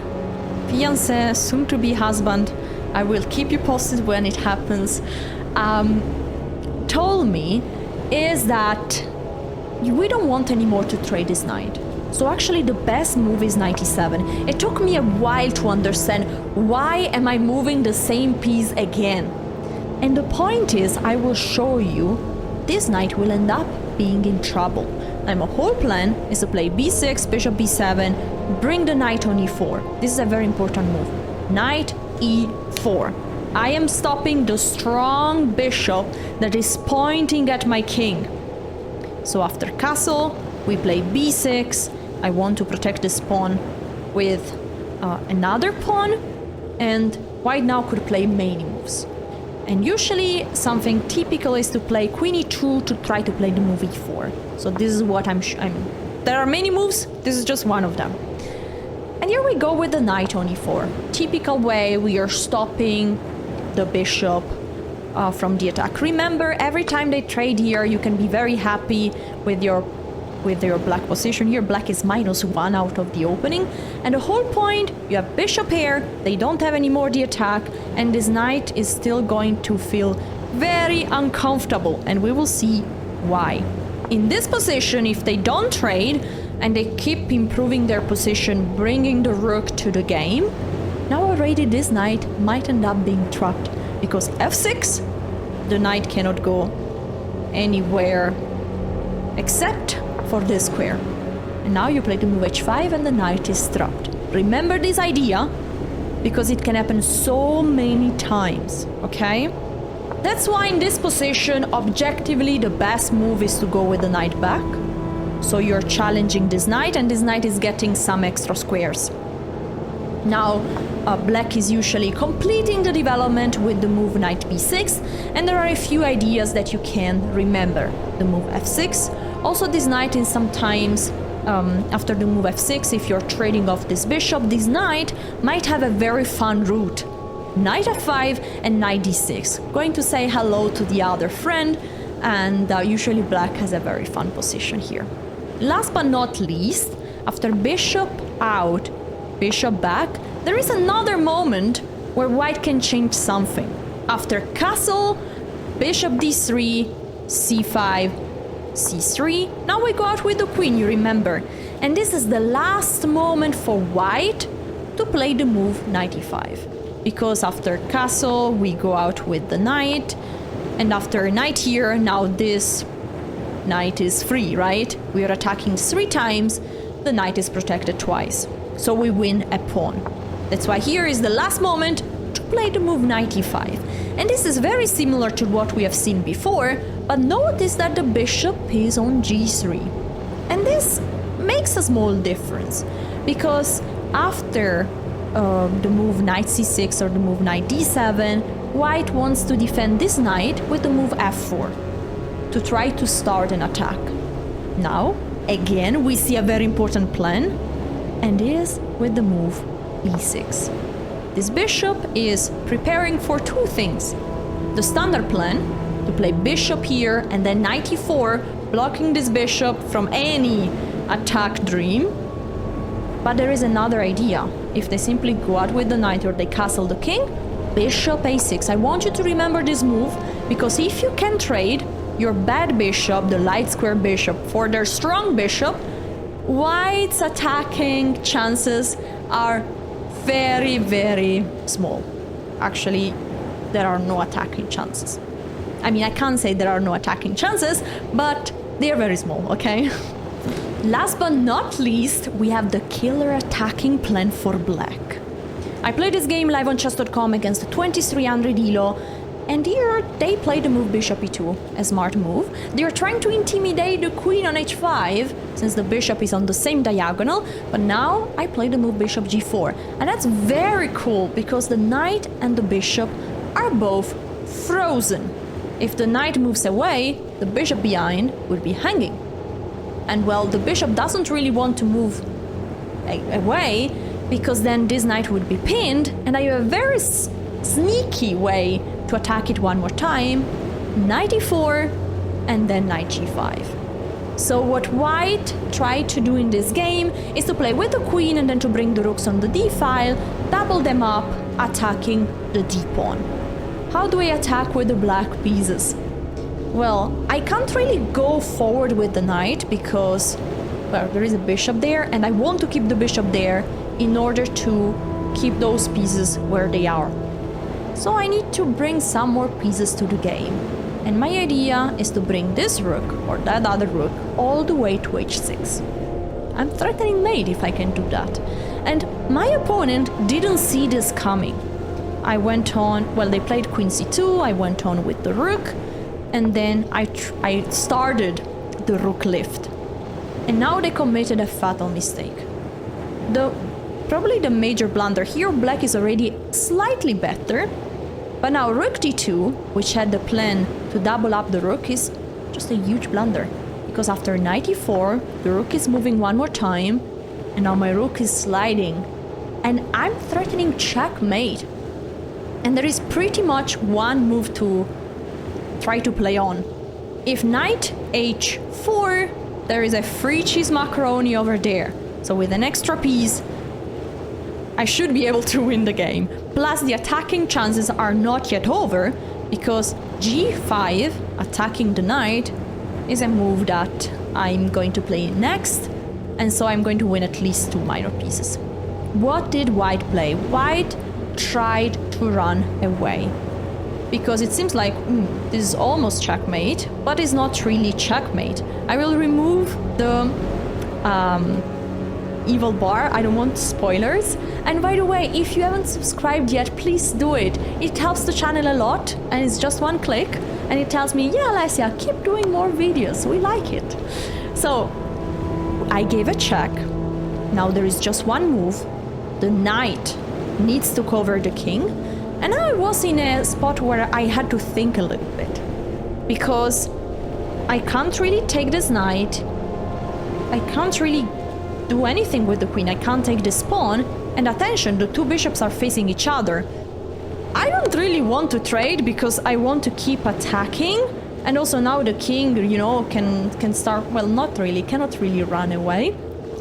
S12: fiancé, soon-to-be husband, I will keep you posted when it happens, told me, is that we don't want anymore to trade this knight. So actually the best move is knight e7. It took me a while to understand why am I moving the same piece again. And the point is, I will show you, this knight will end up being in trouble. And my whole plan is to play b6, bishop b7, bring the knight on e4. This is a very important move. Knight e4. I am stopping the strong bishop that is pointing at my king. So after castle, we play b6. I want to protect this pawn with another pawn, and white now could play many moves. And usually something typical is to play queen e2 to try to play the move e4. So this is what there are many moves, this is just one of them. And here we go with the knight on e4. Typical way, we are stopping the bishop from the attack. Remember, every time they trade here, you can be very happy with your with your black position here. Black is -1 out of the opening. And the whole point, you have bishop here, they don't have any more the attack, and this knight is still going to feel very uncomfortable, and we will see why. In this position, if they don't trade, and they keep improving their position, bringing the rook to the game, now already this knight might end up being trapped, because f6, the knight cannot go anywhere except for this square. And now you play the move h5 and the knight is trapped. Remember this idea, because it can happen so many times, okay? That's why in this position, objectively, the best move is to go with the knight back. So you're challenging this knight, and this knight is getting some extra squares. Now, black is usually completing the development with the move knight b6, and there are a few ideas that you can remember. The move f6. Also, this knight is sometimes, after the move f6, if you're trading off this bishop, this knight might have a very fun route. Knight f5 and knight d6. Going to say hello to the other friend, and usually black has a very fun position here. Last but not least, after bishop out, bishop back, there is another moment where white can change something. After castle, bishop d3, c5, c3. Now we go out with the queen, you remember. And this is the last moment for white to play the move knight e5. Because after castle, we go out with the knight. And after knight here, now this knight is free, right? We are attacking 3 times, the knight is protected twice. So we win a pawn. That's why here is the last moment to play the move knight e5. And this is very similar to what we have seen before, but notice that the bishop is on g3. And this makes a small difference, because after the move knight c6 or the move knight d7, white wants to defend this knight with the move f4 to try to start an attack. Now, again, we see a very important plan, and is with the move b6. This bishop is preparing for 2 things. The standard plan, to play bishop here and then knight e4, blocking this bishop from any attack dream. But there is another idea. If they simply go out with the knight or they castle the king, bishop a6. I want you to remember this move, because if you can trade your bad bishop, the light square bishop, for their strong bishop, white's attacking chances are very, very small. Actually, there are no attacking chances. I mean, I can't say there are no attacking chances, but they are very small, okay? Last but not least, we have the killer attacking plan for black. I played this game live on chess.com against 2300 elo, and here they play the move bishop e2, a smart move. They are trying to intimidate the queen on h5, since the bishop is on the same diagonal, but now I play the move bishop g4. And that's very cool, because the knight and the bishop are both frozen. If the knight moves away, the bishop behind would be hanging. And well, the bishop doesn't really want to move away, because then this knight would be pinned, and I have a very sneaky way to attack it one more time. Knight e4, and then knight g5. So what white tried to do in this game is to play with the queen and then to bring the rooks on the d file, double them up, attacking the d pawn. How do I attack with the black pieces? Well, I can't really go forward with the knight because, well, there is a bishop there, and I want to keep the bishop there in order to keep those pieces where they are. So I need to bring some more pieces to the game. And my idea is to bring this rook, or that other rook, all the way to h6. I'm threatening mate if I can do that. And my opponent didn't see this coming. I went on, well, they played queen c2, I went on with the rook, and then I started the rook lift. And now they committed a fatal mistake. Probably the major blunder here, black is already slightly better, but now rook d2, which had the plan to double up the rook, is just a huge blunder. Because after knight e4, the rook is moving one more time, and now my rook is sliding. And I'm threatening checkmate. And there is pretty much one move to try to play on. If knight h4, there is a free cheese macaroni over there. So with an extra piece, I should be able to win the game. Plus the attacking chances are not yet over, because g5, attacking the knight, is a move that I'm going to play next, and so I'm going to win at least 2 minor pieces. What did white play? White tried to run away, because it seems like this is almost checkmate, but it's not really checkmate. I will remove the evil bar. I don't want spoilers. And by the way, if you haven't subscribed yet, please do it. It helps the channel a lot, and it's just 1 click, and it tells me, yeah, Alessia, keep doing more videos, we like it. So I gave a check. Now there is just 1 move. The knight needs to cover the king, and I was in a spot where I had to think a little bit, because I can't really take this knight, I can't really do anything with the queen, I can't take the pawn, and attention, the 2 bishops are facing each other. I don't really want to trade because I want to keep attacking, and also now the king, you know, can start, well, not really, cannot really run away.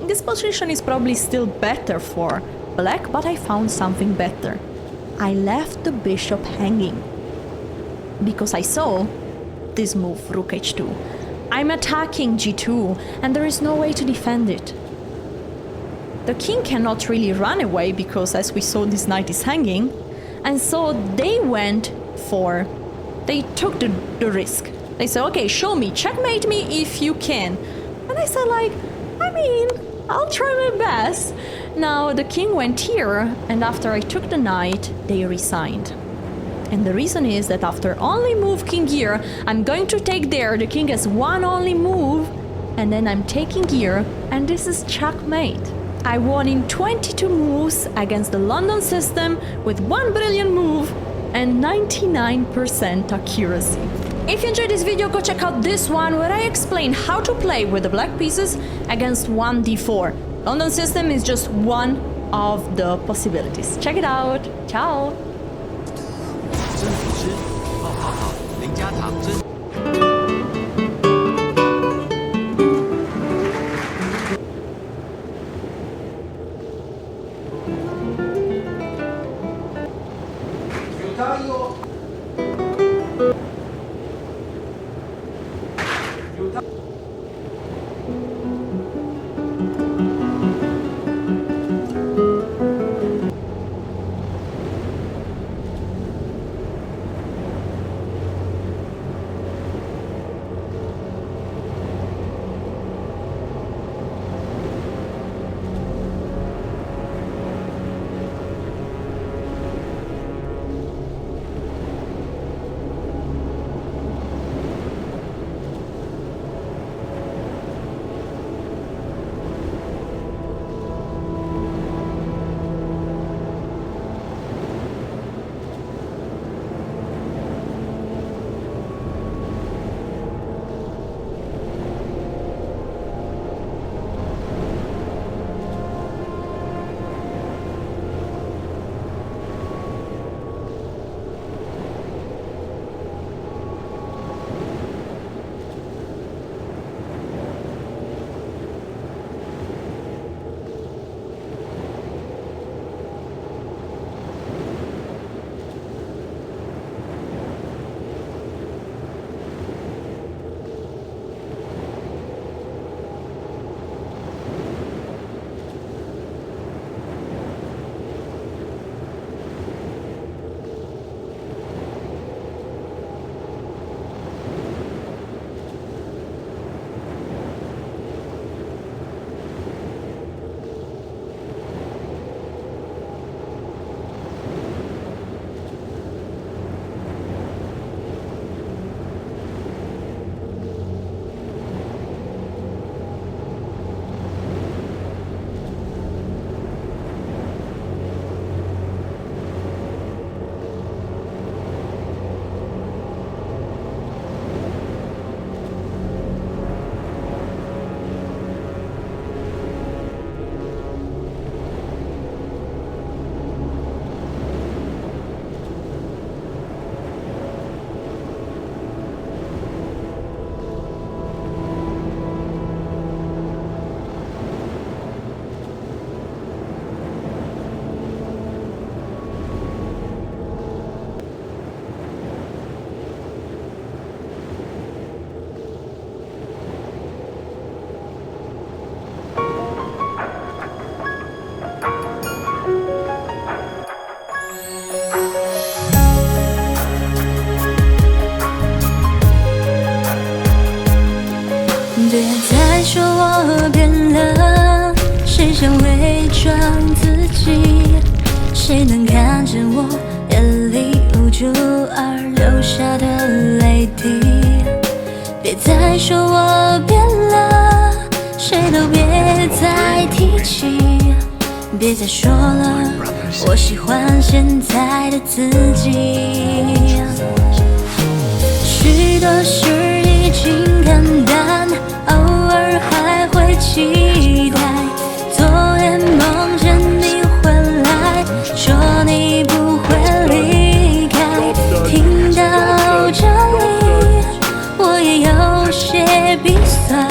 S12: This position is probably still better for black, but I found something better. I left the bishop hanging because I saw this move, rook h2. I'm attacking g2, and there is no way to defend it. The king cannot really run away because, as we saw, this knight is hanging, and so they took the risk. They said, okay, show me, checkmate me if you can. And I said, like, I mean, I'll try my best. Now the king went here, and after I took the knight, they resigned. And the reason is that after only move king here, I'm going to take there, the king has 1 only move, and then I'm taking here, and this is checkmate. I won in 22 moves against the London system with 1 brilliant move and 99% accuracy. If you enjoyed this video, go check out this one where I explain how to play with the black pieces against 1d4. London system is just one of the possibilities. Check it out. Ciao!
S21: 想伪装自己，谁能看见我眼里无助而流下的泪滴？别再说我变了，谁都别再提起，别再说了，我喜欢现在的自己。许多事已经看淡，偶尔还会期待。昨夜梦见你回来，说你不会离开。听到这里，我也有些鼻酸，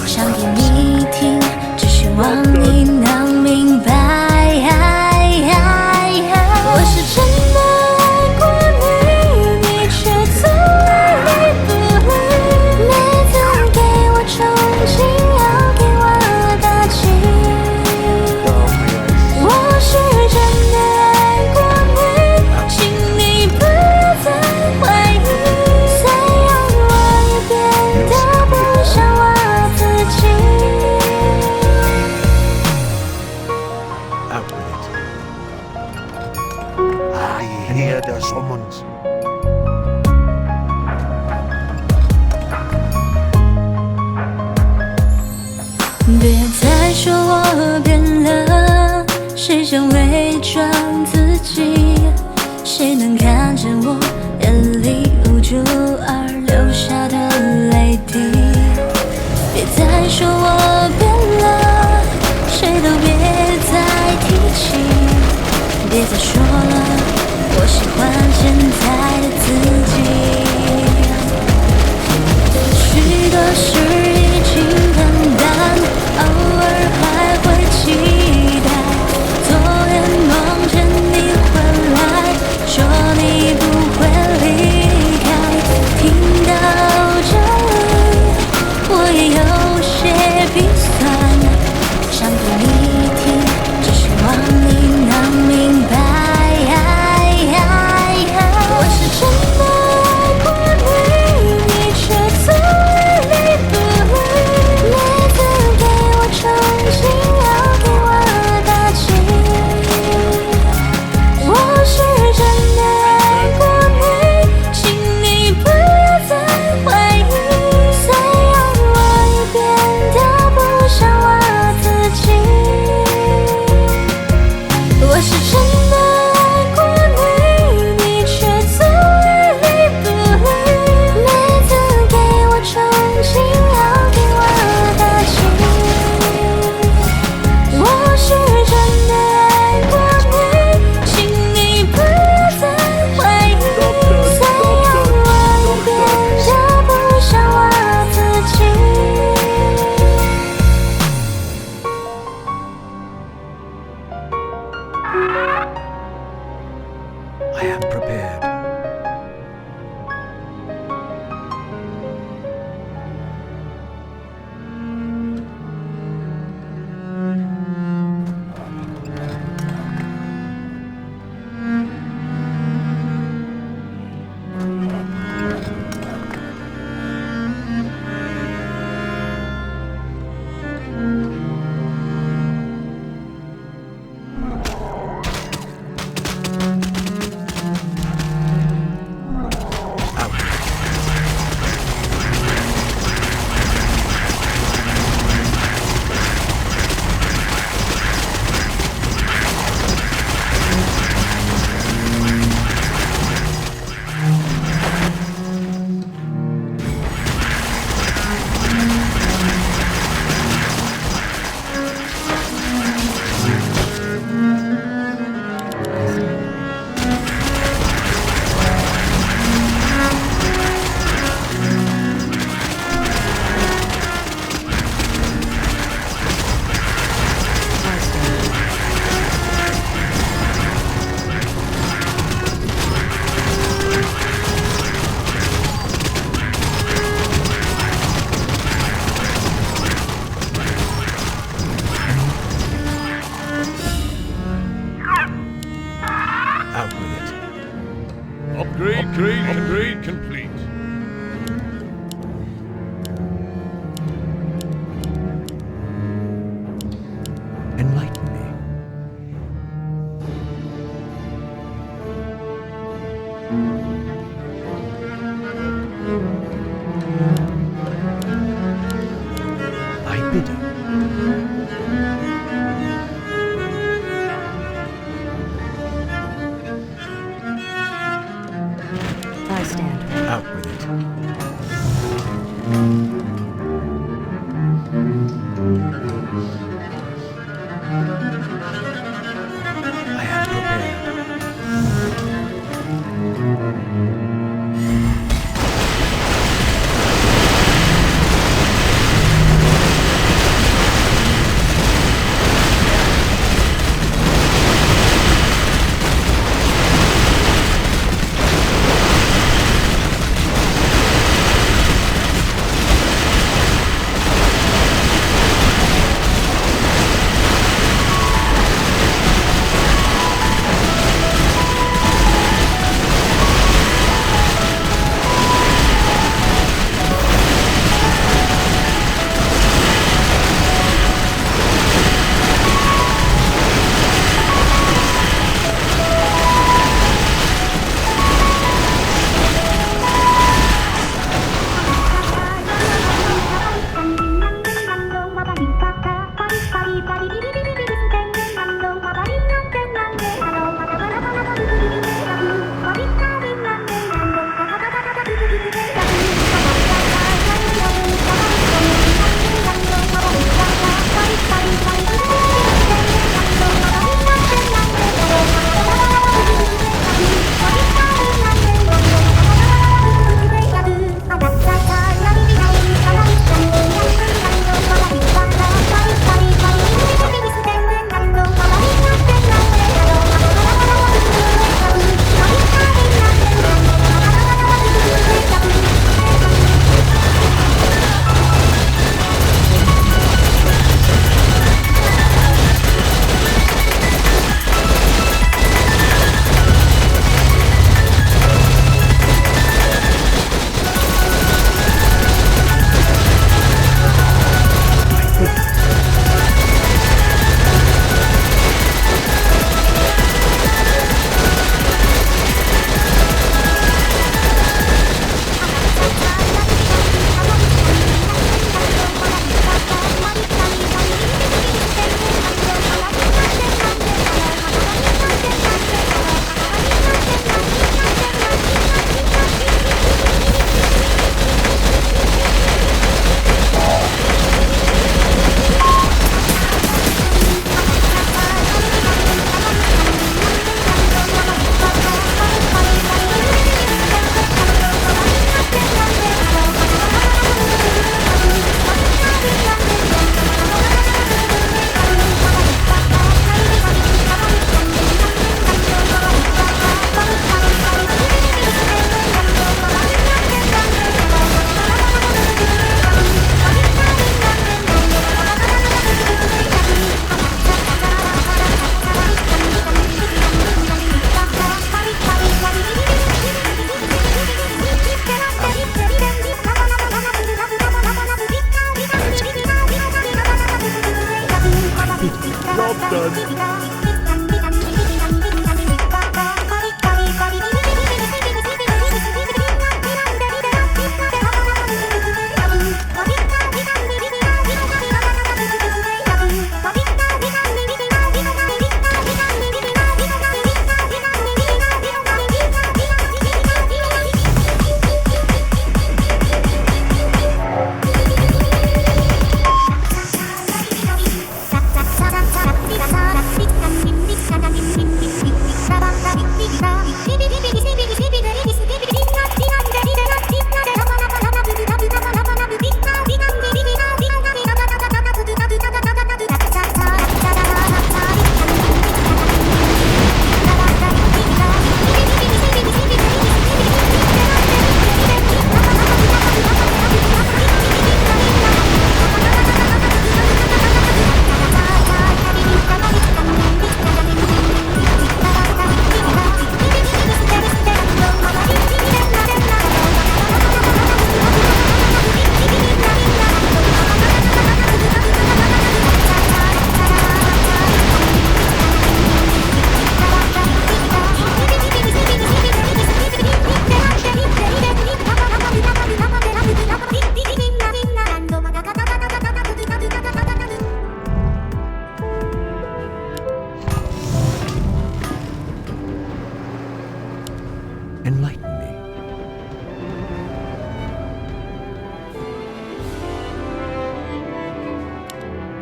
S21: 想给你听，只希望你能明白。我是真的爱过你，你却从来理不理。每次给我憧憬，要给我打气。我是真的爱过你，请你不要再怀疑。虽然我也变得不像我自己。
S19: Out with it. I hear the summons.
S21: 别再说我变了，谁想伪装自己？谁能看见我眼里无助而流下的泪滴？别再说我变了，谁都别再提起，别再说了，我喜欢现在的自己。许多事已经看淡，偶尔还会期待。昨夜梦见你回来，说你不会离开。听到这里，我也有些鼻酸，想给你听，只希望你能明白。我是真的爱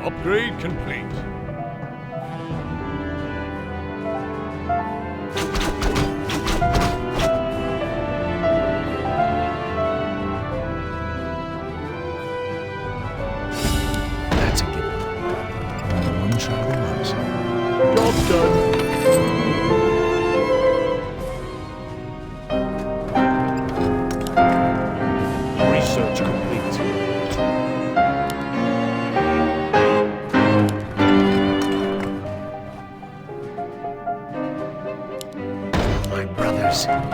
S20: Upgrade complete.
S19: That's a given. One shall the ones.
S20: Job done. Research complete.
S19: My brothers.
S20: Job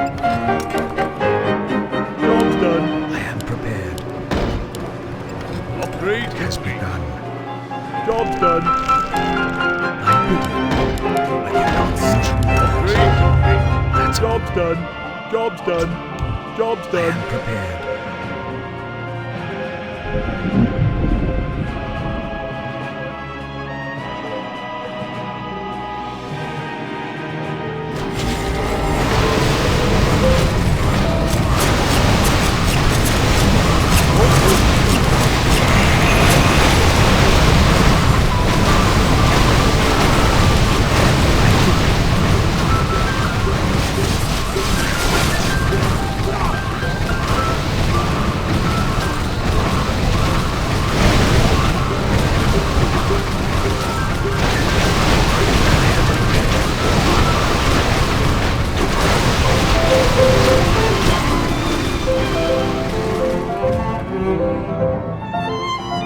S20: done.
S19: I am prepared.
S20: Upgrade
S19: Has begun.
S20: Job done.
S19: I bid you. I cannot mention
S20: Upgrade complete.
S19: That's
S20: Job's done. Job's done. Job's
S19: I
S20: done.
S19: am prepared.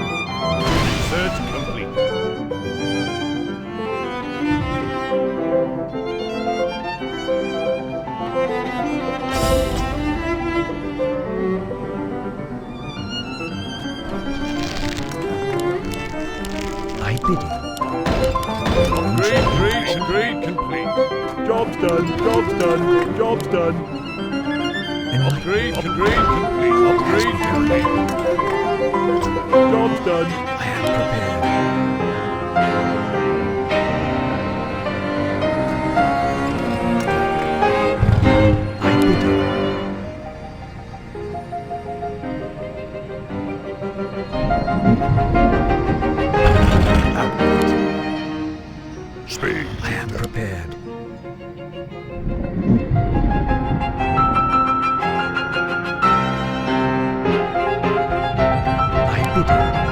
S20: Research complete.
S19: I bid you.
S20: Upgrade complete. Job's done. Job's done. Job's done. Upgrade complete. Upgrade complete. Job's done.
S19: I am prepared. I bid you.
S20: Speed.
S19: I am prepared. I bid you.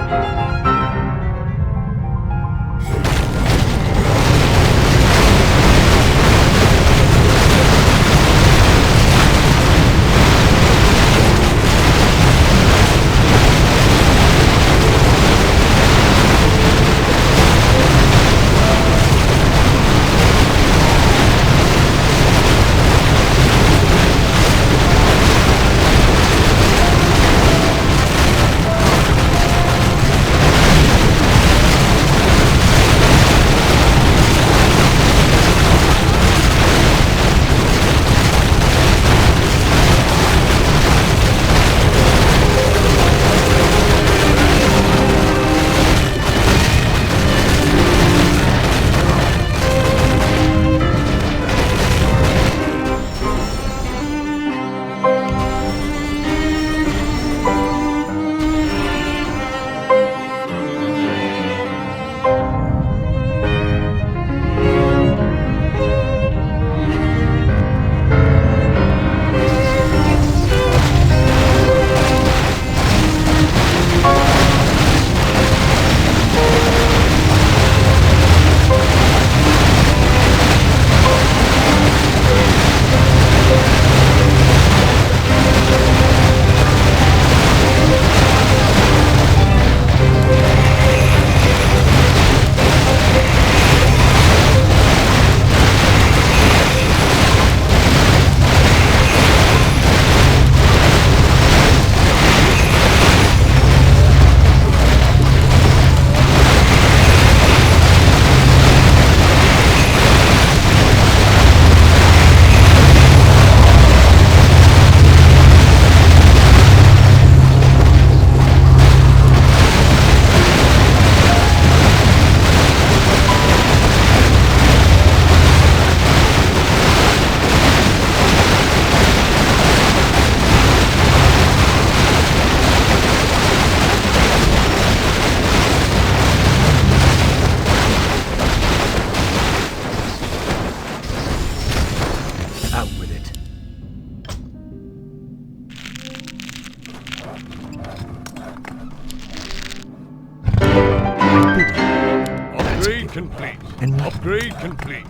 S19: Upgrade complete. And upgrade complete.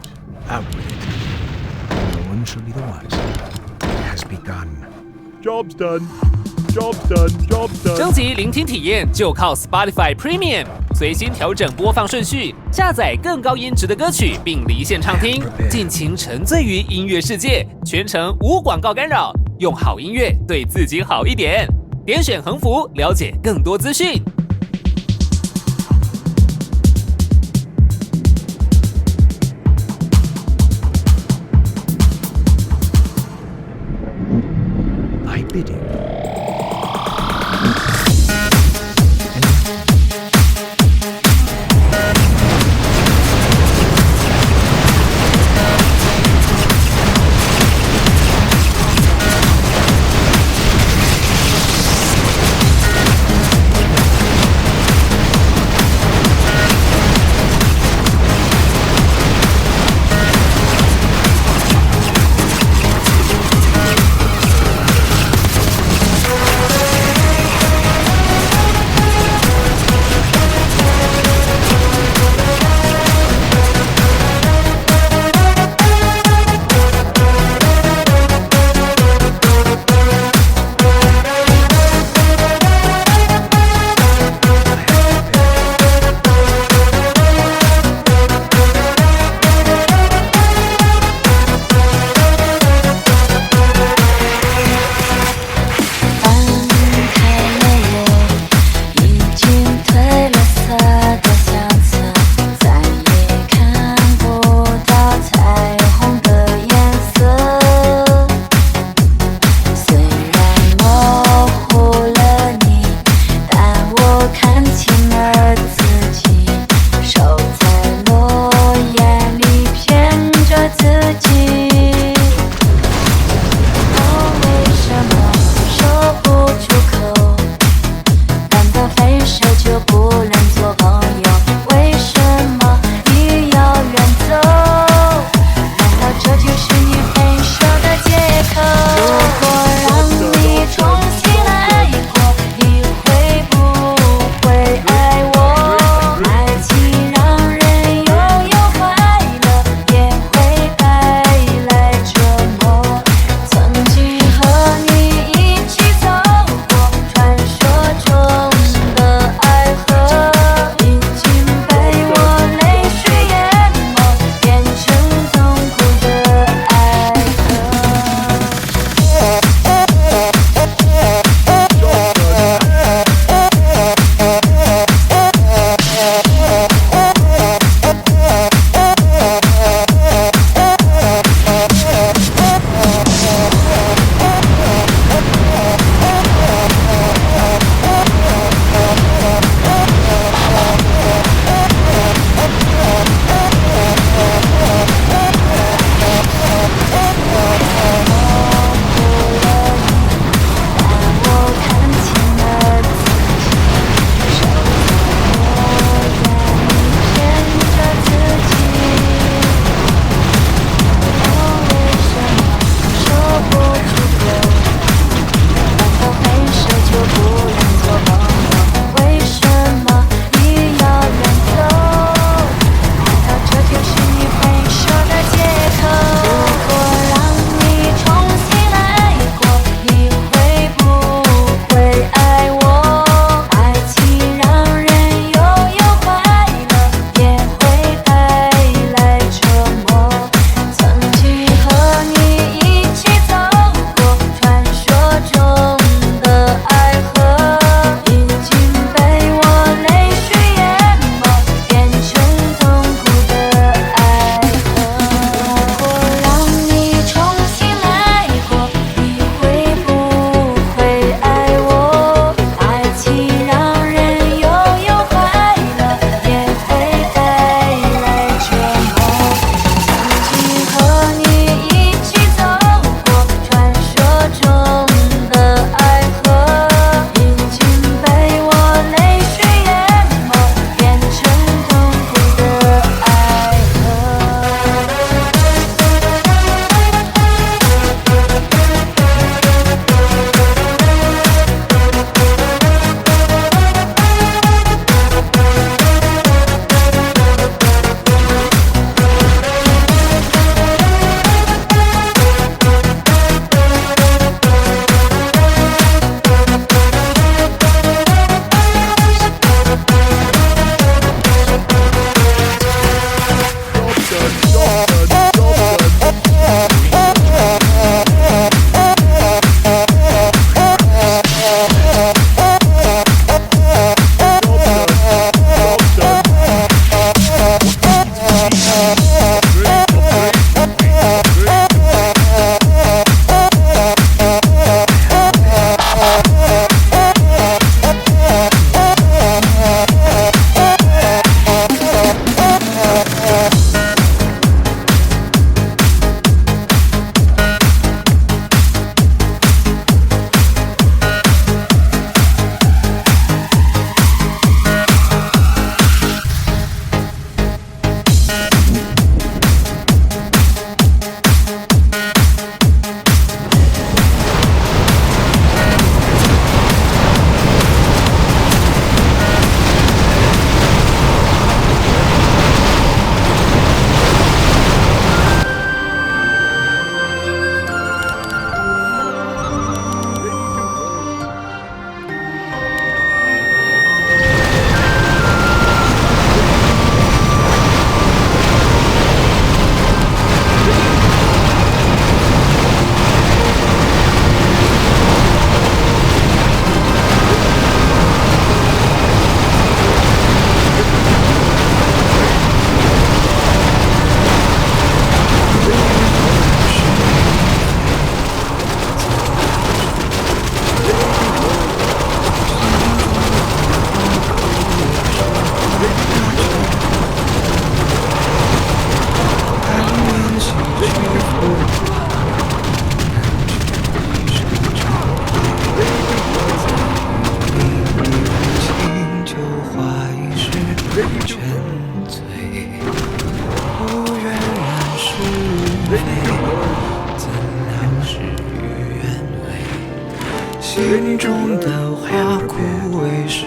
S19: Out with it. No one shall be the wiser. It has begun.
S20: Job's done. Job's done. Job's done.
S3: 升级聆听体验就靠 Spotify Premium， 随心调整播放顺序，下载更高音质的歌曲，并离线畅听，尽情沉醉于音乐世界，全程无广告干扰，用好音乐对自己好一点。点选横幅了解更多资讯。
S19: I bid you.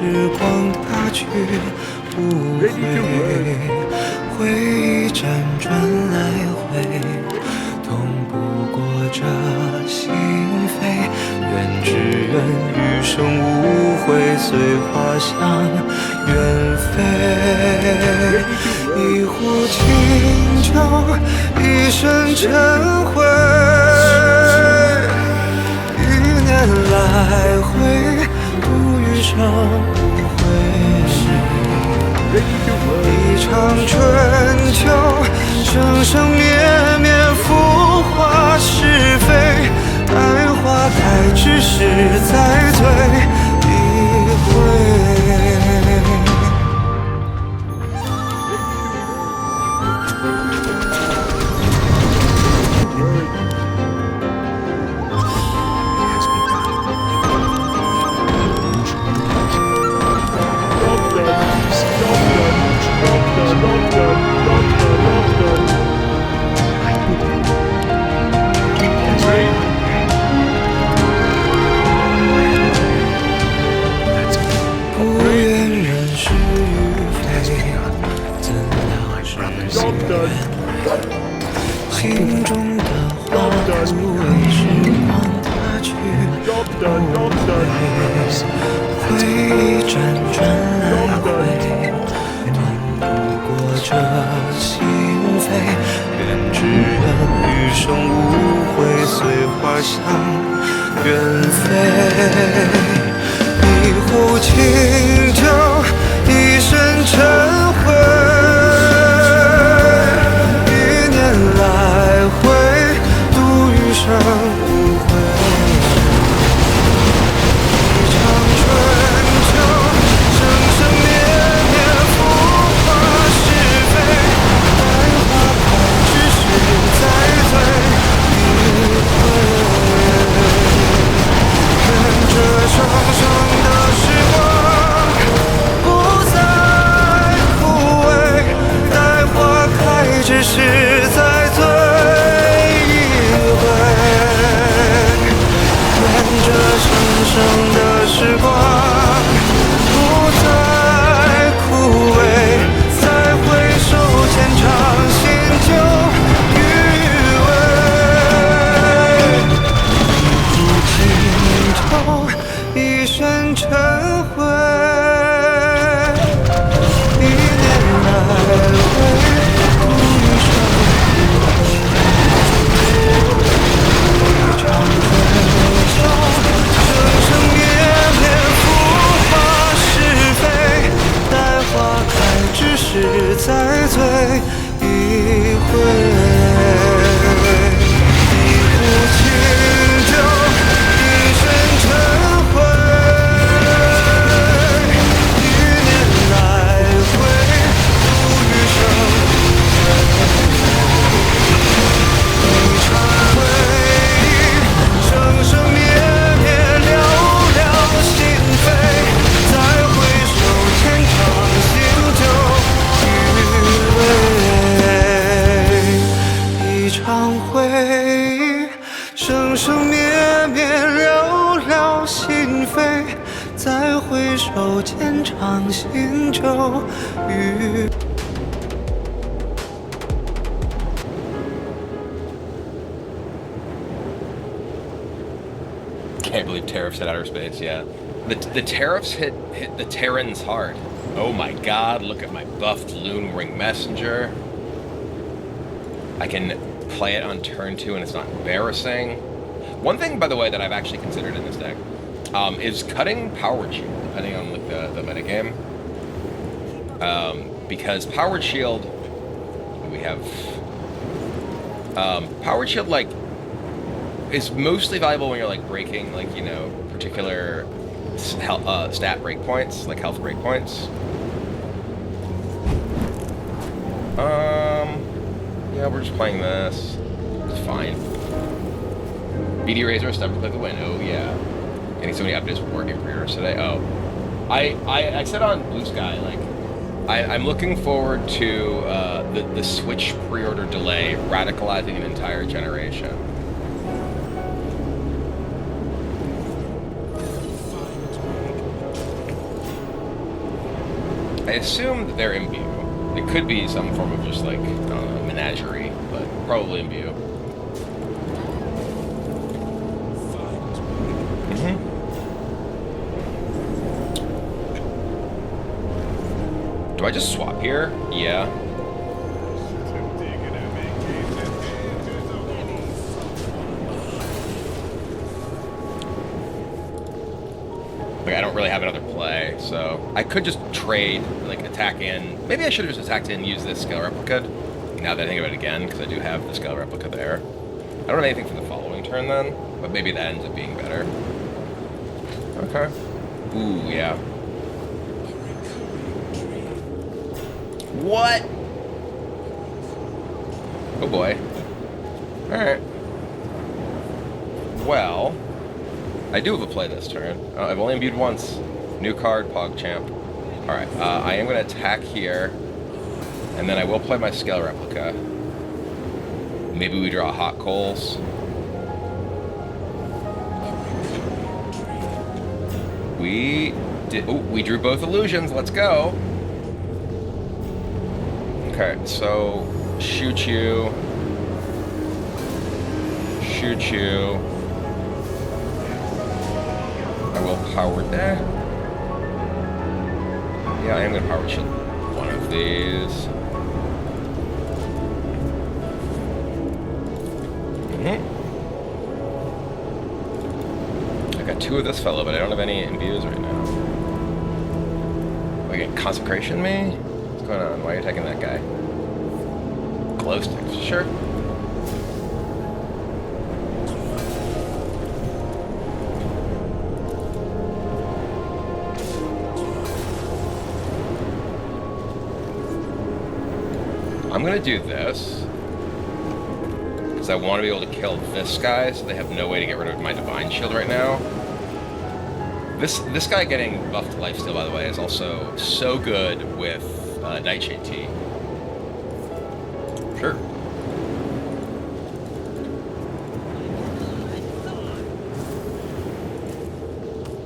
S18: 时光它去不回，回忆辗转来回，痛不过这心扉。愿只愿余生无悔，随花香远飞。一壶清酒，一身尘灰，一年来回，度余生无悔。一场春秋，生生灭灭，浮华是非。待花开之时，再醉一回。心中的花，不为时光它去不回，回忆辗转来回，痛不过这心扉。愿只愿余生无悔，随花香远飞。一壶清酒，一身尘灰，一年来回，度余生无悔。一场春秋，生生灭灭，浮华是非。待花开之时，再醉一回。愿这生生的时光不再枯萎，待花开之时，再醉一回。愿这生生的时光不再枯萎，再回首间尝新酒余味。一壶清酒，一身尘灰，一年来回，度余生无悔。一场春秋，生生灭灭，浮华是非。待花开之时，再醉一回。一壶清酒，一身尘灰，一年来回，度余生无悔。一场回忆，生生灭灭，寥寥心扉。再回首间尝新酒余味。一场回忆，生生灭灭，寥寥心扉。再回首间尝新酒余。
S11: Can't believe tariffs hit outer space. Yeah, the tariffs hit the Terrans hard. Oh my God! Look at my buffed Loon Ring Messenger. I can play it on turn 2 and it's not embarrassing. One thing, by the way, that I've actually considered in this deck is cutting Power Shield, depending on like the metagame. Because Power Shield, we have Power Shield like is mostly valuable when you're like breaking like, you know, particular stat breakpoints, like health breakpoints. Yeah, we're just playing this. It's fine. BD Razor, step to click the win. Oh yeah. Getting so many updates for War Game pre-orders today. Oh, I said on Blue Sky, like I'm looking forward to the Switch pre-order delay radicalizing an entire generation. I assume that they're imbue. It could be some form of just like, I don't know, menagerie, but probably imbue. Do I just swap here? Yeah. Like, I don't really have another play, so I could just trade, like, attack in. Maybe I should have just attacked in and used this scale replica, now that I think about it again, because I do have the scale replica there. I don't have anything for the following turn then, but maybe that ends up being better. Okay. Ooh, yeah. What? Oh boy. Alright. Well, I do have a play this turn. I've only imbued once. New card, PogChamp. Alright, I am going to attack here, and then I will play my scale replica. Maybe we draw Hot Coals. We did. Oh, we drew both illusions. Let's go. Okay, so shoot you. Shoot you. I will power that. Yeah, I am gonna power shield one of these. I got two of this fellow, but I don't have any imbues right now. We get consecration me? What's going on? Why are you attacking that guy? Glow sticks, sure. I'm gonna do this because I want to be able to kill this guy, so they have no way to get rid of my divine shield right now. This guy getting buffed to lifesteal, by the way, is also so good with Nightshade Tea. Sure.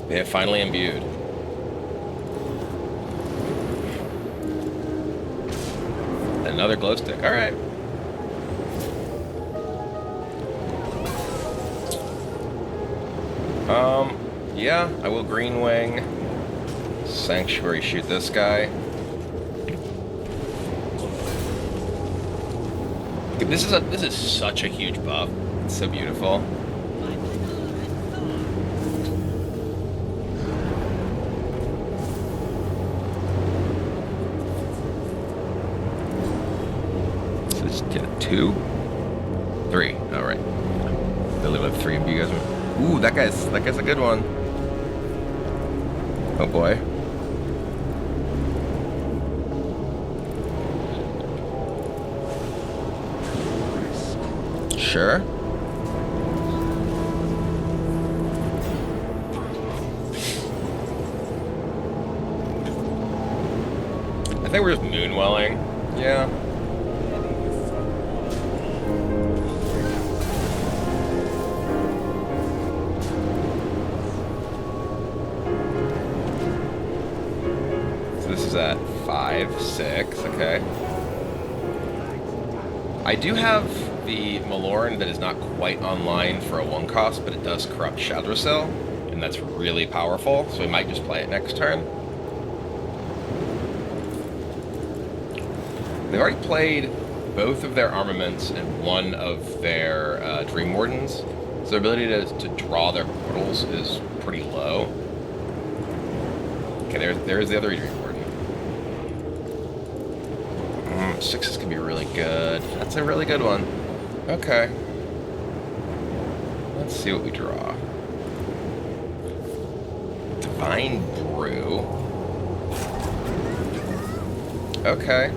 S11: They have finally imbued. Another glow stick. All right. Yeah, I will Green Wing. Sanctuary shoot this guy. This is such a huge buff. It's so beautiful. So this is 2, 3. All right. They'll live with 3 of you guys. Ooh, that guy's a good one. Oh boy. Sure. I think we're just moonwelling. Yeah. This is at 5, 6, okay. I do have the Malorn that is not quite online for a 1 cost, but it does corrupt Shaldrasil, and that's really powerful, so we might just play it next turn. They've already played both of their armaments and one of their Dream Wardens, so their ability to draw their portals is pretty low. Okay, there's the other Dream Warden. 6s can be really good. That's a really good one. Okay. Let's see what we draw. Divine Brew. Okay.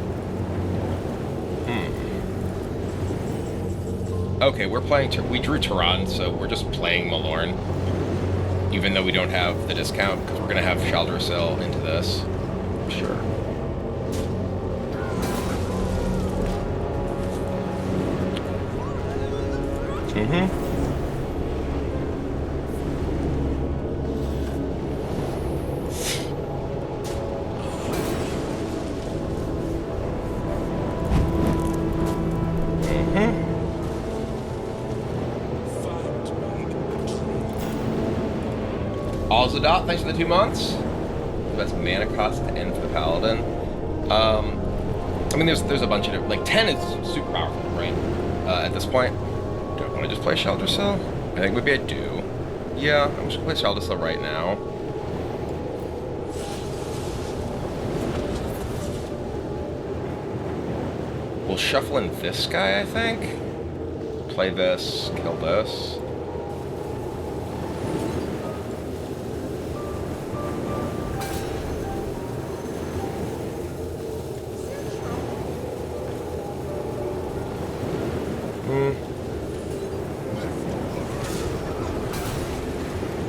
S11: Okay, we're playing... we drew Tehran, so we're just playing Malorn. Even though we don't have the discount, because we're going to have Shaldrasil into this. Sure. Zadot, thanks for the 2 months. That's mana cost to end for the Paladin. I mean, there's a bunch of different, like 10 is super powerful, right? At this point, do I want to just play Shelter Cell? I think maybe I do. Yeah, I'm just gonna play Shelter Cell right now. We'll shuffle in this guy, I think. Play this, kill this.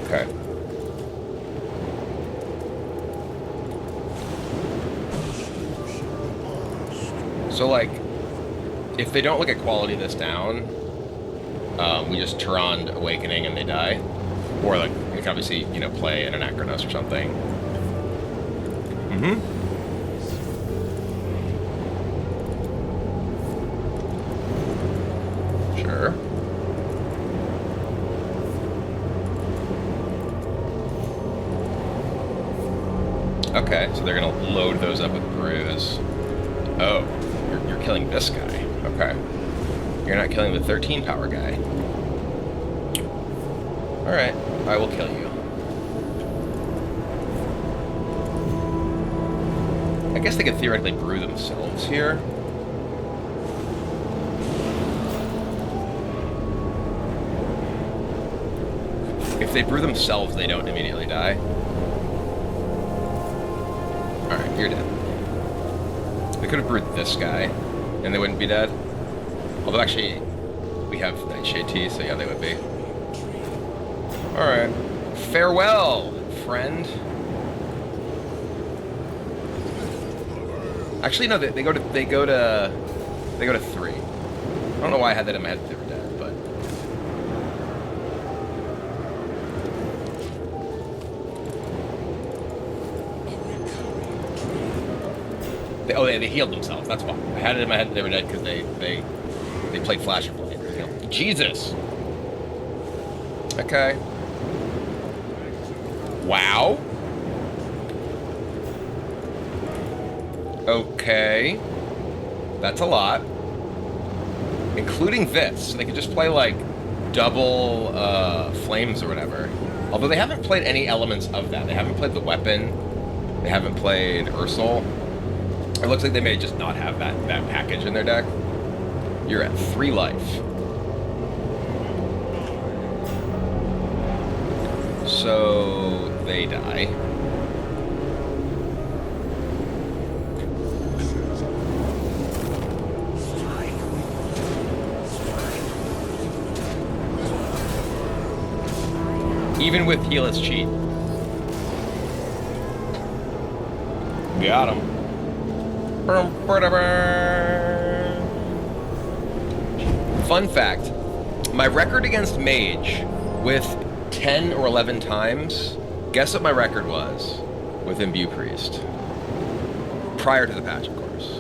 S11: Okay. So, like, if they don't look at quality this down, we just Tyrande Awakening and they die. Or, like, we can obviously, you know, play an Anachronos or something. Mm-hmm. Sure. Okay, so they're gonna load those up with Bruise. Oh, you're killing this guy. Okay. You're not killing the 13 power guy. Alright, I will kill you. I guess they could theoretically brew themselves here. If they brew themselves, they don't immediately die. Alright, you're dead. They could have brewed this guy, and they wouldn't be dead. Although, actually, we have Nightshade Tea, so yeah, they would be. Alright. Farewell, friend. Actually, no, they go to 3. I don't know why I had that in my head that they were dead, but... They healed themselves, that's why. I had it in my head that they were dead because they played Flash and Blade. Jesus! Okay. Wow. Okay. That's a lot. Including this. So they could just play, like, double flames or whatever. Although they haven't played any elements of that. They haven't played the weapon. They haven't played Ursol. It looks like they may just not have that package in their deck. You're at 3 life. So they die. Even with heal, it's cheat. Got him. Fun fact, my record against Mage with 10 or 11 times, guess what my record was with Imbue Priest? Prior to the patch, of course.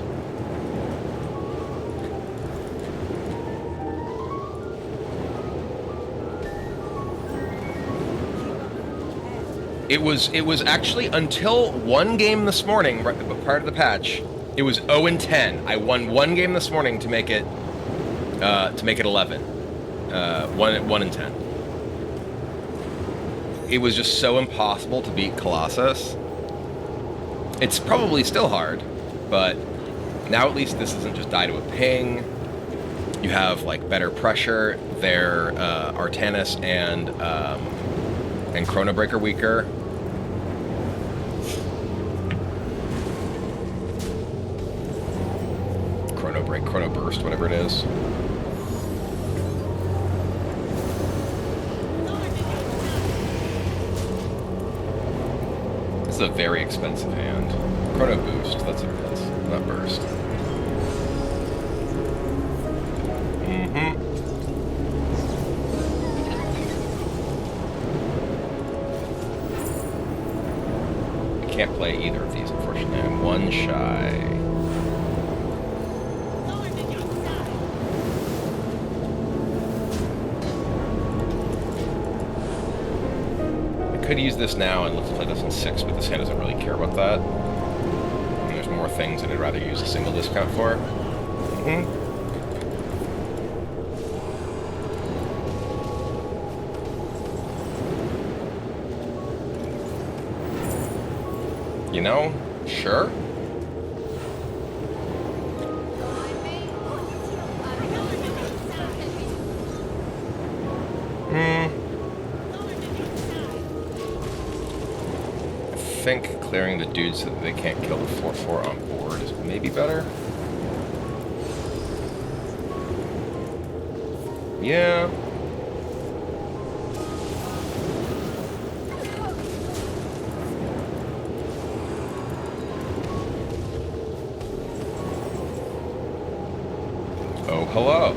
S11: It was actually until one game this morning, right prior to the patch, it was 0-10. I won one game this morning to make it 11. 1-10. It was just so impossible to beat Colossus. It's probably still hard, but now at least this isn't just die to a ping. You have like better pressure. Their Artanis and Chrono Breaker weaker. Chrono Burst, whatever it is. This is a very expensive hand. Chrono Boost, that's what it is, not Burst. I can't play either of these, unfortunately. I'm one shy. could use this now and let's play this in 6, but this hand doesn't really care about that. And there's more things that I'd rather use a single discount for. You know, sure. I think clearing the dudes so that they can't kill the 4/4 on board is maybe better. Yeah. Oh, hello.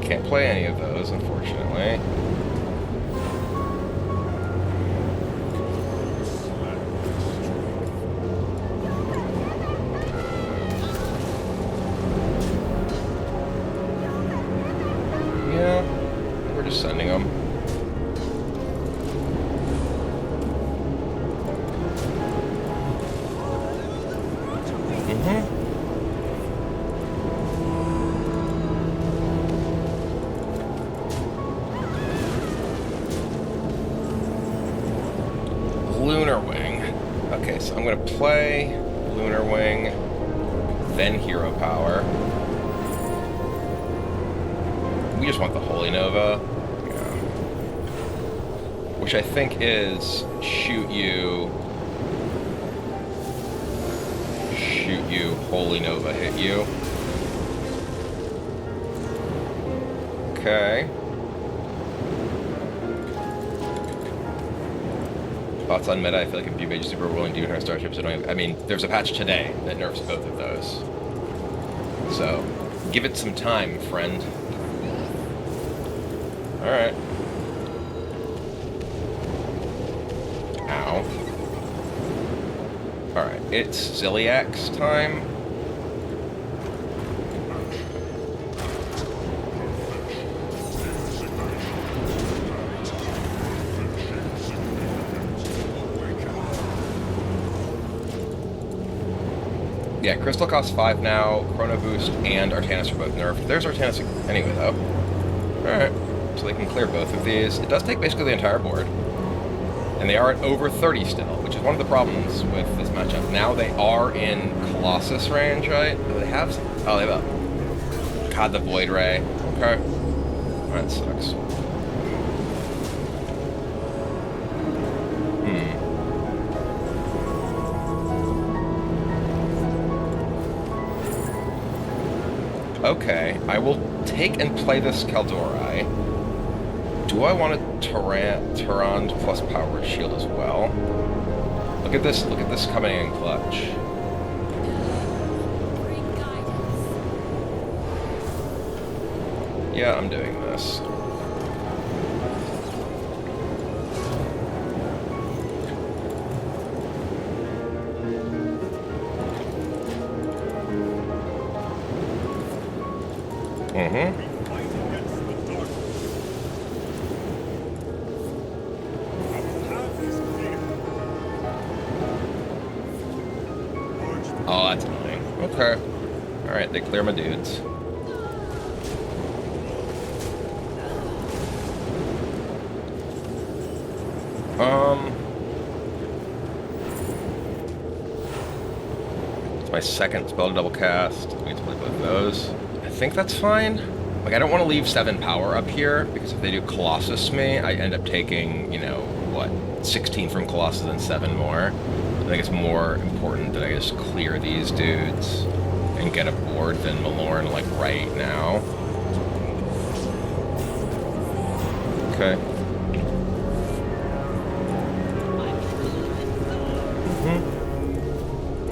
S11: Can't play any of those, unfortunately. Yeah, we're just sending them. Lunar Wing. Okay, so I'm gonna play Lunar Wing, then Hero Power. We just want the Holy Nova. Yeah. Which I think is shoot you, Holy Nova, hit you. Okay. Thoughts on meta? I feel like if Mage super willing to do her starships, I mean, there's a patch today that nerfs both of those. So, give it some time, friend. Alright. Ow. Alright, it's Ziliak's time. Yeah, Crystal costs 5 now, Chrono Boost and Artanis are both nerfed. There's Artanis anyway, though. Alright, so they can clear both of these. It does take basically the entire board. And they are at over 30 still, which is one of the problems with this matchup. Now they are in Colossus range, right? Do they have some? Oh, they have a... God, the Void Ray. Okay. That sucks. Okay, I will take and play this Kaldorai. Do I want a Tyrant plus Power Shield as well? Look at this coming in clutch. Yeah, I'm doing this. Oh, that's annoying. Okay. Alright, they clear my dudes. It's my second spell to double cast. We get to play both of those. I think that's fine. Like, I don't want to leave 7 power up here, because if they do Colossus me, I end up taking, you know, what, 16 from Colossus and 7 more. I think it's more important that I just clear these dudes and get a board than Malorn, like, right now. Okay.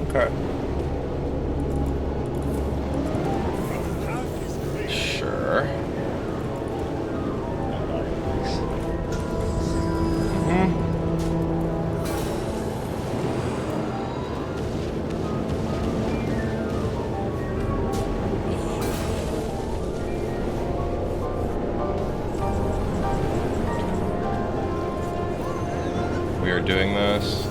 S11: Okay. Sure. we are doing this.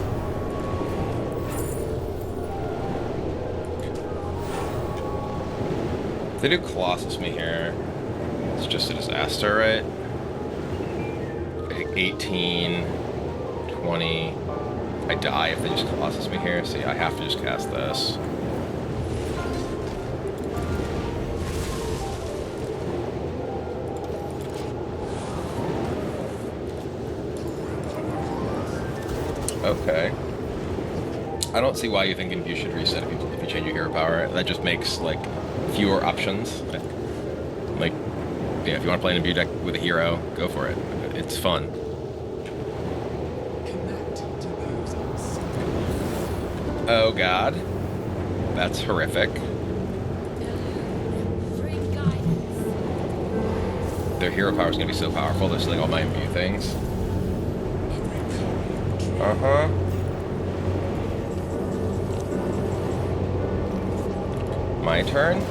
S11: If they do Colossus me here, it's just a disaster, right? 18, 20. I die if they just Colossus me here. See, I have to just cast this. Okay. I don't see why you think you should reset if you change your hero power. That just makes, like, fewer options. Like, yeah, if you want to play an imbue deck with a hero, go for it. It's fun. Oh god. That's horrific. Their hero power is going to be so powerful, they're stealing all my imbue things. Uh-huh. My turn?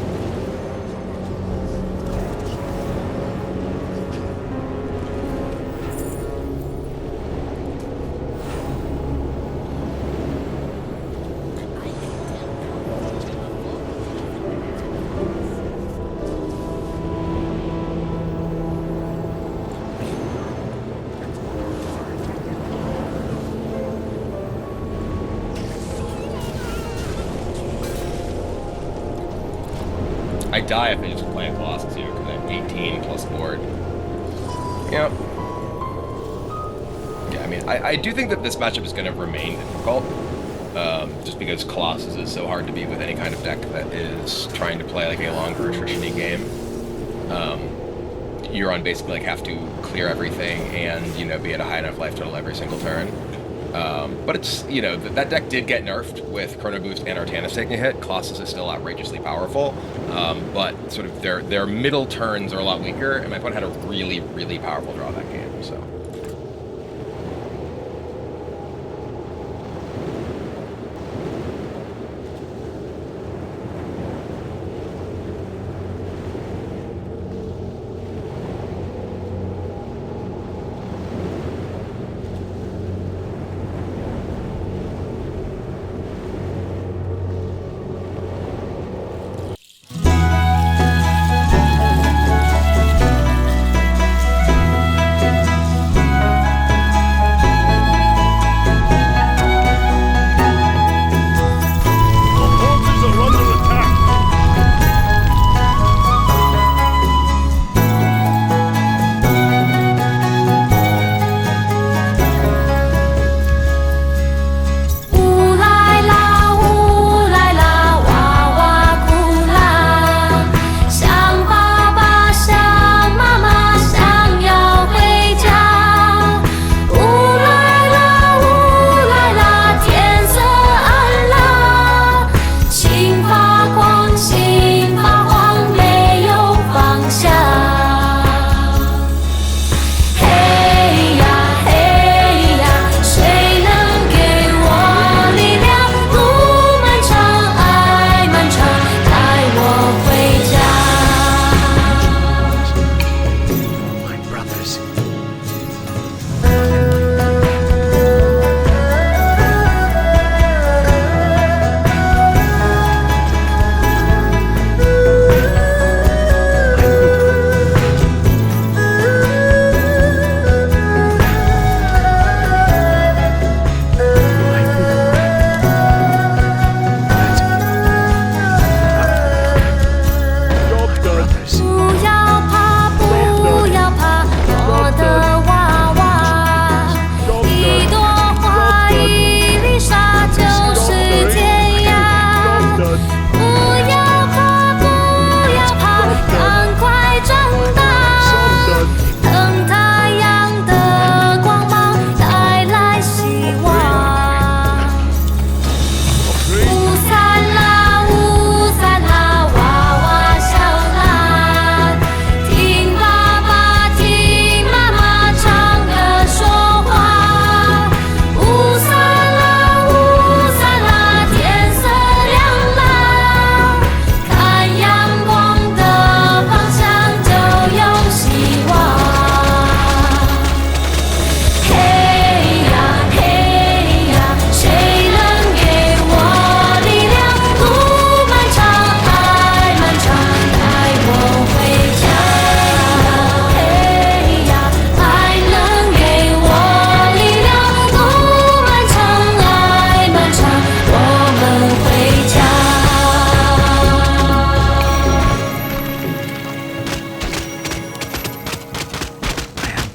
S11: I die if they just play a Colossus here because I have 18 plus board. Yep. Yeah, I mean, I do think that this matchup is going to remain difficult, just because Colossus is so hard to beat with any kind of deck that is trying to play like a longer attrition-y game. You're on basically like have to clear everything and, you know, be at a high enough life total every single turn. But it's, you know, that deck did get nerfed with Chrono Boost and Artanis taking a hit. Colossus is still outrageously powerful, but sort of their middle turns are a lot weaker, and my opponent had a really, really powerful draw that game, so.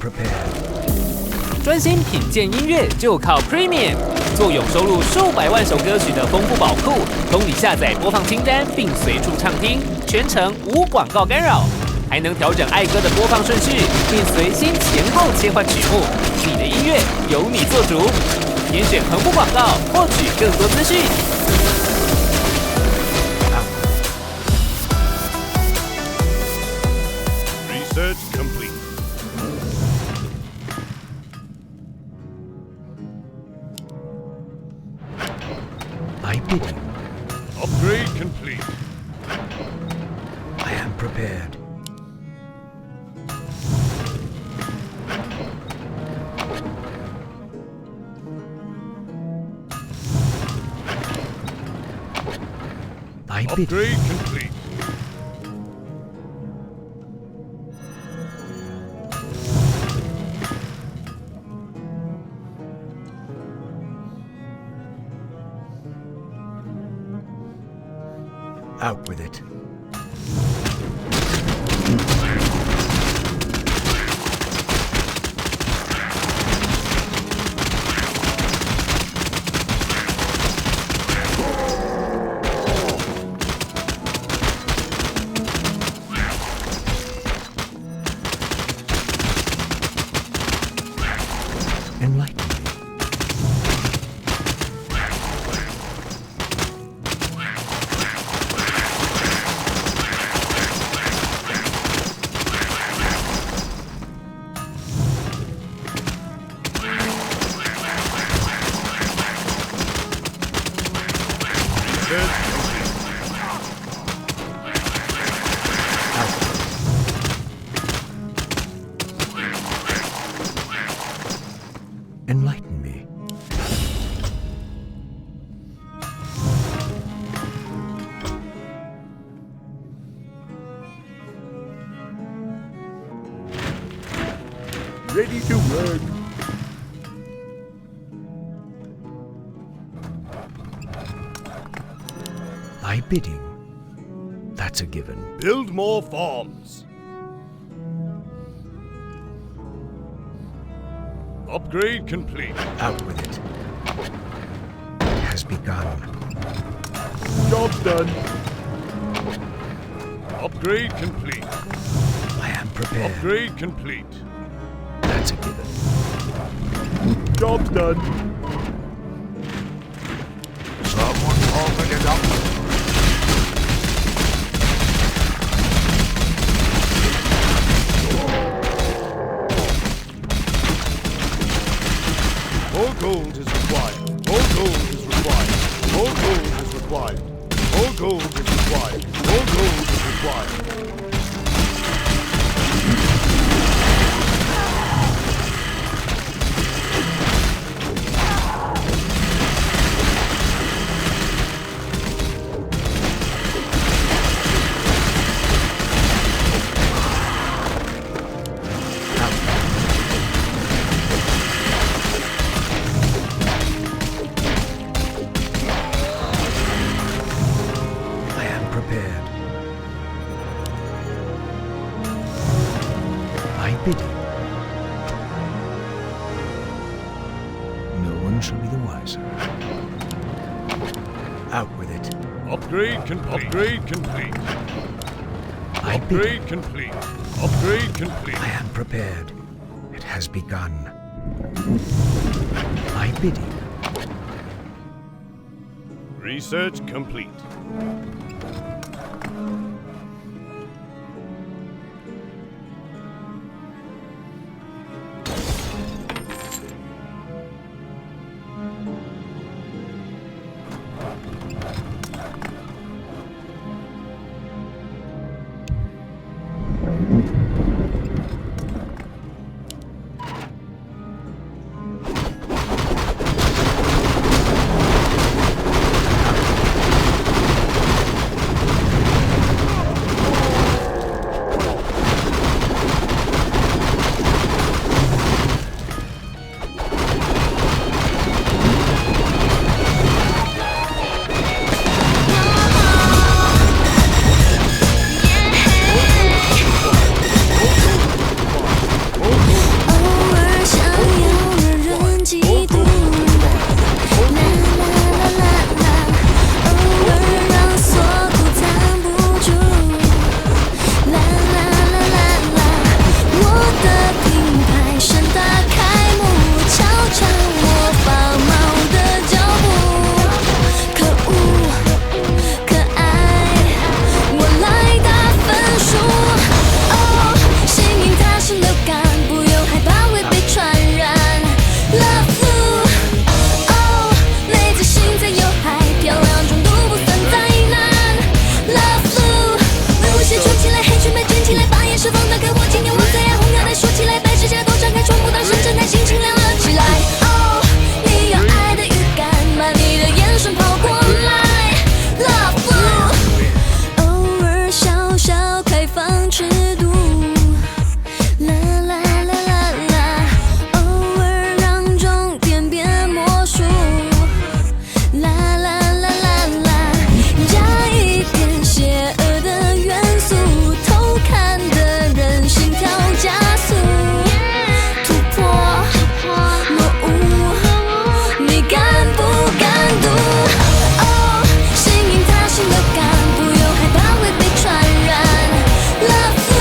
S19: prepared.
S3: 专心品鉴音乐就靠 Premium， 坐拥收录数百万首歌曲的丰富宝库，供你下载播放清单并随处畅听，全程无广告干扰，还能调整爱歌的播放顺序，并随心前后切换曲目。你的音乐由你做主，点选横幅广告获取更多资讯。
S20: Research complete.
S19: I bidding.
S20: Upgrade complete.
S19: I am prepared. I bidding.
S20: Upgrade complete.
S19: Out with it. Enlighten me. Enlighten me.
S20: Ready to work.
S19: I bidding. That's a given.
S20: Build more farms. Upgrade complete.
S19: Out with it. It has begun.
S20: Job's done. Upgrade complete.
S19: I am prepared.
S20: Upgrade complete.
S19: That's a given.
S20: Job's done.
S19: Someone open it up.
S20: More gold is required. More gold is required. More gold is required. More gold is required. More gold is required.
S19: bidding. No one shall be the wiser. Out with it.
S20: Upgrade complete. Upgrade complete.
S19: I
S20: Upgrade complete. Upgrade complete.
S19: I am prepared. It has begun. I bidding.
S20: Research complete.
S21: 心情亮了起来。哦，你有爱的预感吗？你的眼神跑过来 ，Love Blue， 偶尔小小开放尺度，啦啦啦啦啦，偶尔让重点变魔术，啦啦啦啦啦，加一点邪恶的元素，偷看的人心跳加速，突破落伍，你敢不敢赌？哦，心因他心的感，不用害怕会被传染。Love you，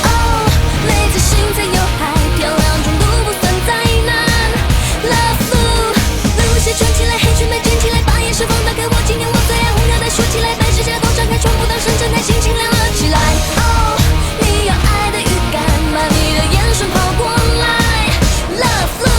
S21: 哦，每次心在有海，漂亮中度不算灾难。Love you， 路线串起来，黑裙被卷起来，把眼神放大给我，今天我最爱红腰带竖起来，白世界都张开，窗户当深沉，心情亮了起来。哦，你有爱的预感吗？你的眼神跑过来 ，Love you，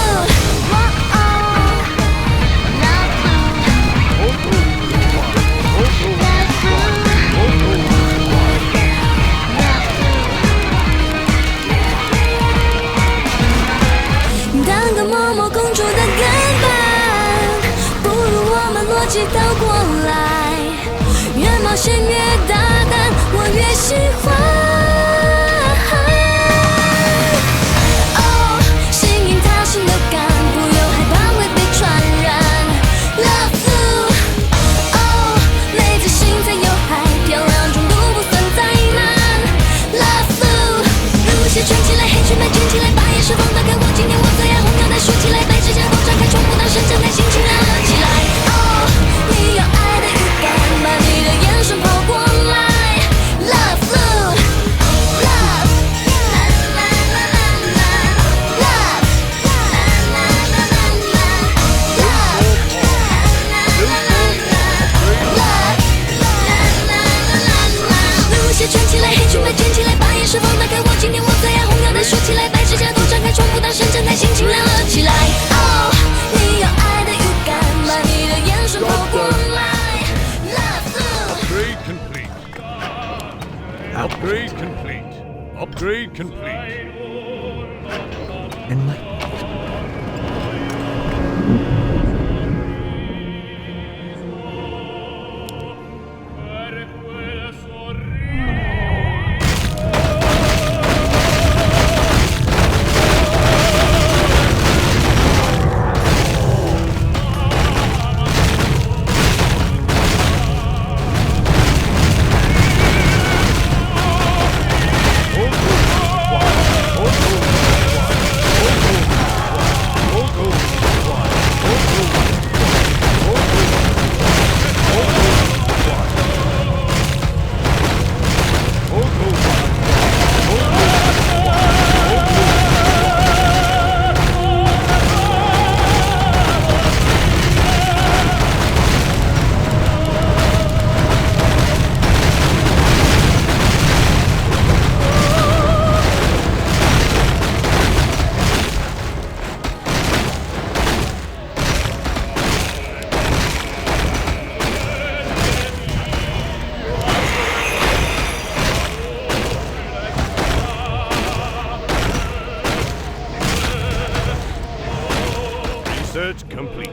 S21: 当个某某公主的跟班，不如我们逻辑倒过来，越冒险越大胆，我越喜欢。哦，心因他心的感，不用害怕会被传染。Love you， 哦，每次心在有海，漂亮中度不算灾难。Love you， 路线串起来，黑裙被卷起来，把眼神放大给我，今天我最爱红腰带竖起来，白世界都张开，窗户当深沉，心情亮了起来。哦，你有爱的预感吗？你的眼神跑过来 ，Love you，Love， 啦啦啦啦啦 ，Love， 啦啦啦啦啦 ，Love， 啦啦啦啦 ，Love， 啦啦啦啦，路线串起来，黑裙被卷起来，把眼神放大给我，今天我最爱红腰带竖起来，白世界都张开，窗户当深沉，心情亮了起来。哦，你有爱的预感吗？你的眼神跑过来 ，Love you。
S20: Upgrade complete. Upgrade complete.
S19: Enlighten.
S20: Research complete.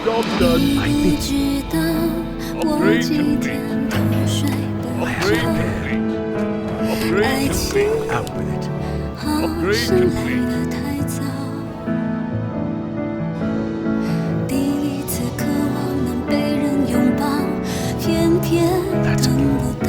S20: Job done.
S21: 你知道我今天都睡不着，爱情好像来得太早，第一次渴望能被人拥抱，偏偏等不到。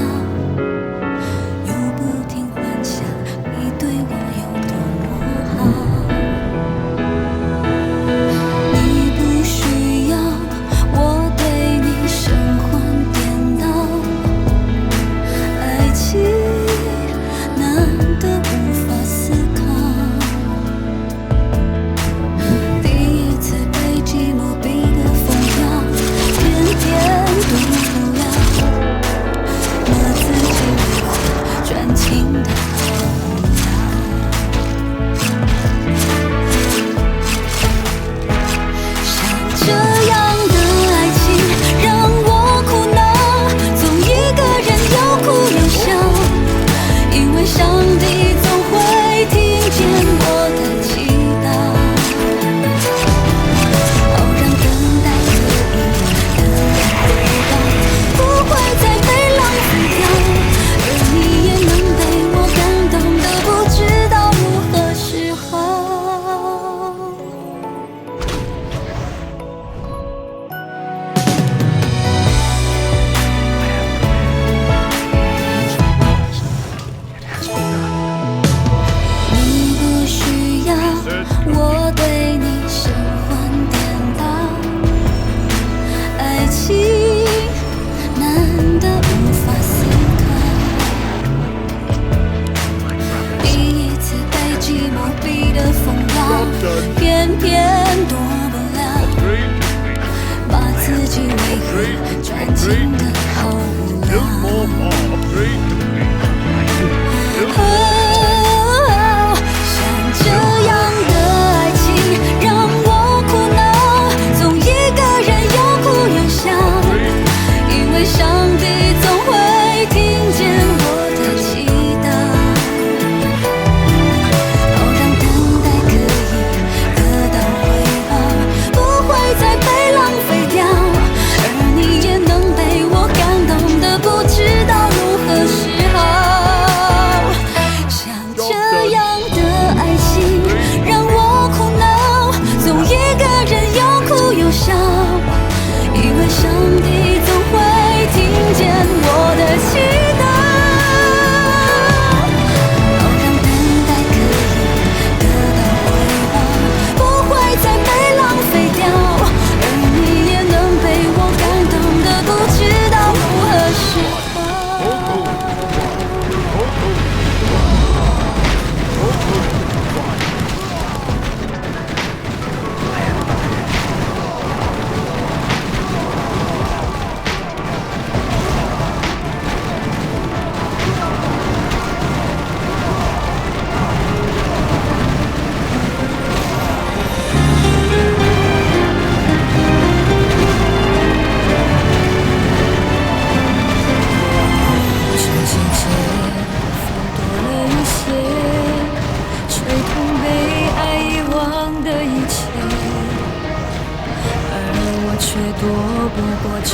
S21: 不过这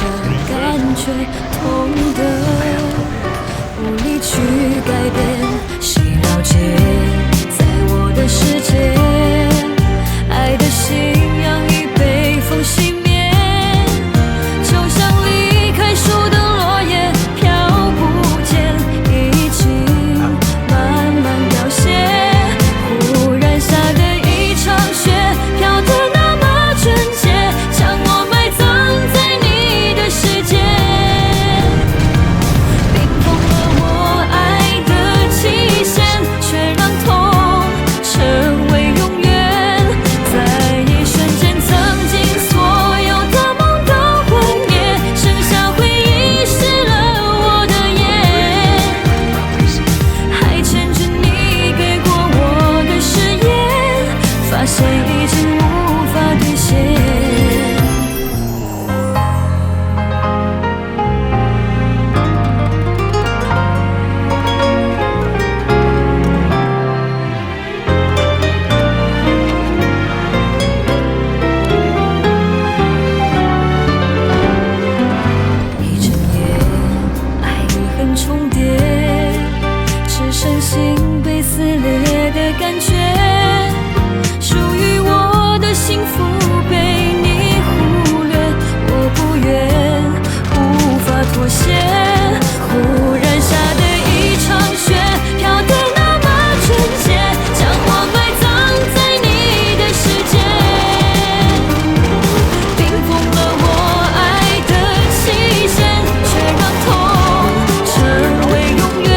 S21: 感觉痛的无力去改变。谁了解，在我的世界，爱的信仰已被风熄灭，就像离开树的落叶飘不见，已经慢慢凋谢。忽然下的一场雪，飘得那么纯洁，将我埋葬在你的世界，冰封了我爱的期限，却让痛成为永远。在一瞬间，曾经所有的梦都幻灭，剩下回忆湿了我的眼，还牵着你给过我的誓言，发现已经无法兑现。一整夜，爱与恨重叠，只剩心被撕裂的感觉。属于我的幸福被你忽略，我不愿，无法妥协。忽然下的一场雪，飘得那么纯洁，将我埋葬在你的世界，冰封了我爱的期限，却让痛成为永远。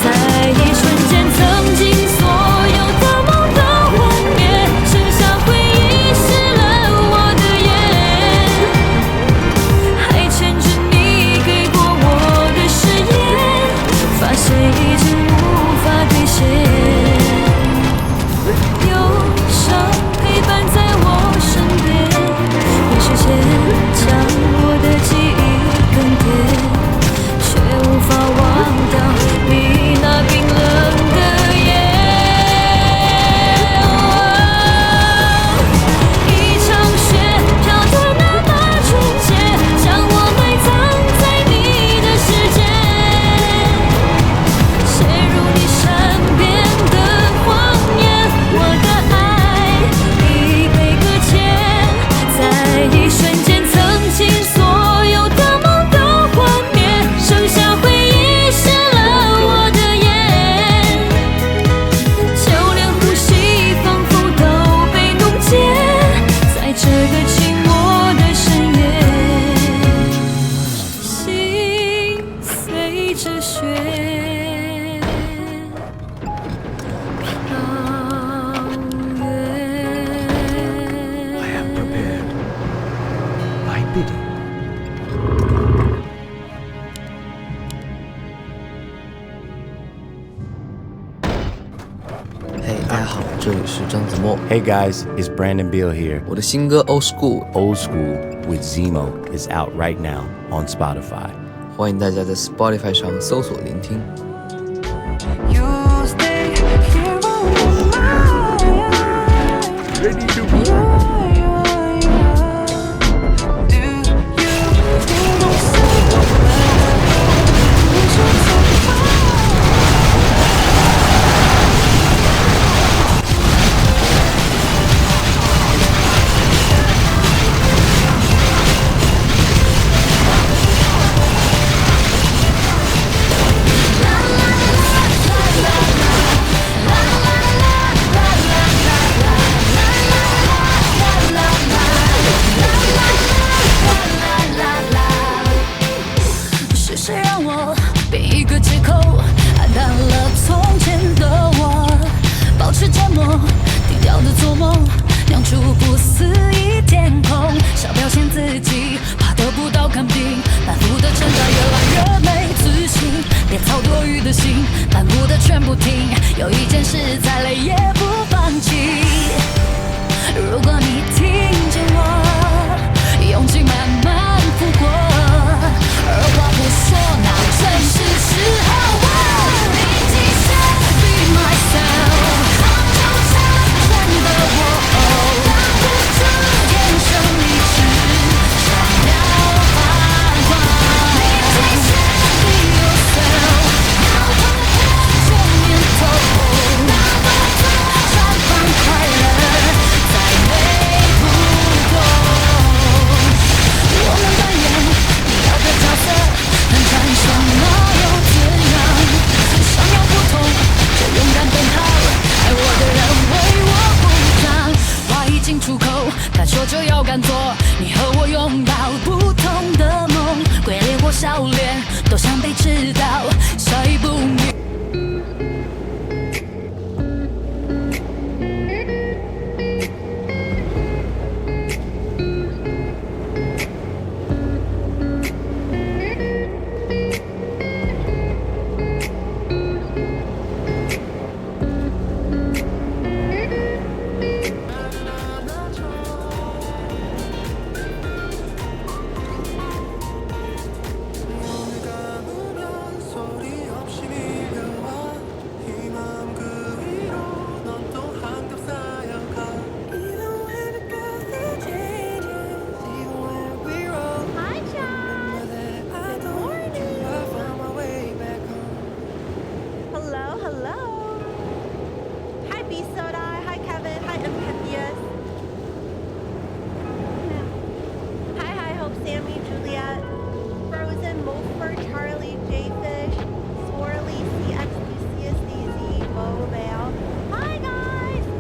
S21: 在一瞬间，曾经所有的梦都幻灭，剩下回忆湿了我的眼，还牵着你给过我的誓言，发现已经无法兑现。忧伤陪伴在我身边，被时间将我的记忆更迭，却无法忘掉你那冰冷的眼。一场雪飘得那么纯洁，将我埋葬在你的世界，陷入你身边的谎言，我的爱已被搁浅。在一瞬间，曾经所有的梦都幻灭，剩下回忆湿了我的眼，就连呼吸仿佛都被冻结，在这个寂寞的深夜，心随着雪飘远。
S19: I am prepared. I bid it.
S8: 嘿，大家好，这里是张子墨。
S6: Hey guys, it's Brandon Beal here.
S8: 我的新歌《Old School》
S6: Old School with Zemo is out right now on Spotify.
S8: 欢迎大家在 Spotify 上搜索聆听。
S20: Ready to
S21: 是谁让我编一个借口，黯淡了从前的我，保持缄默，低调的做梦，酿出不肆意天空，想表现自己，怕得不到肯定，反复的挣扎越来越没自信，别操多余的心，反复的全部听，有一件事再累也不放弃。如果你听见我，勇气慢慢扑过，二话不说，那正是时候。Be myself， 真的我，挡不住天生丽质，闪亮。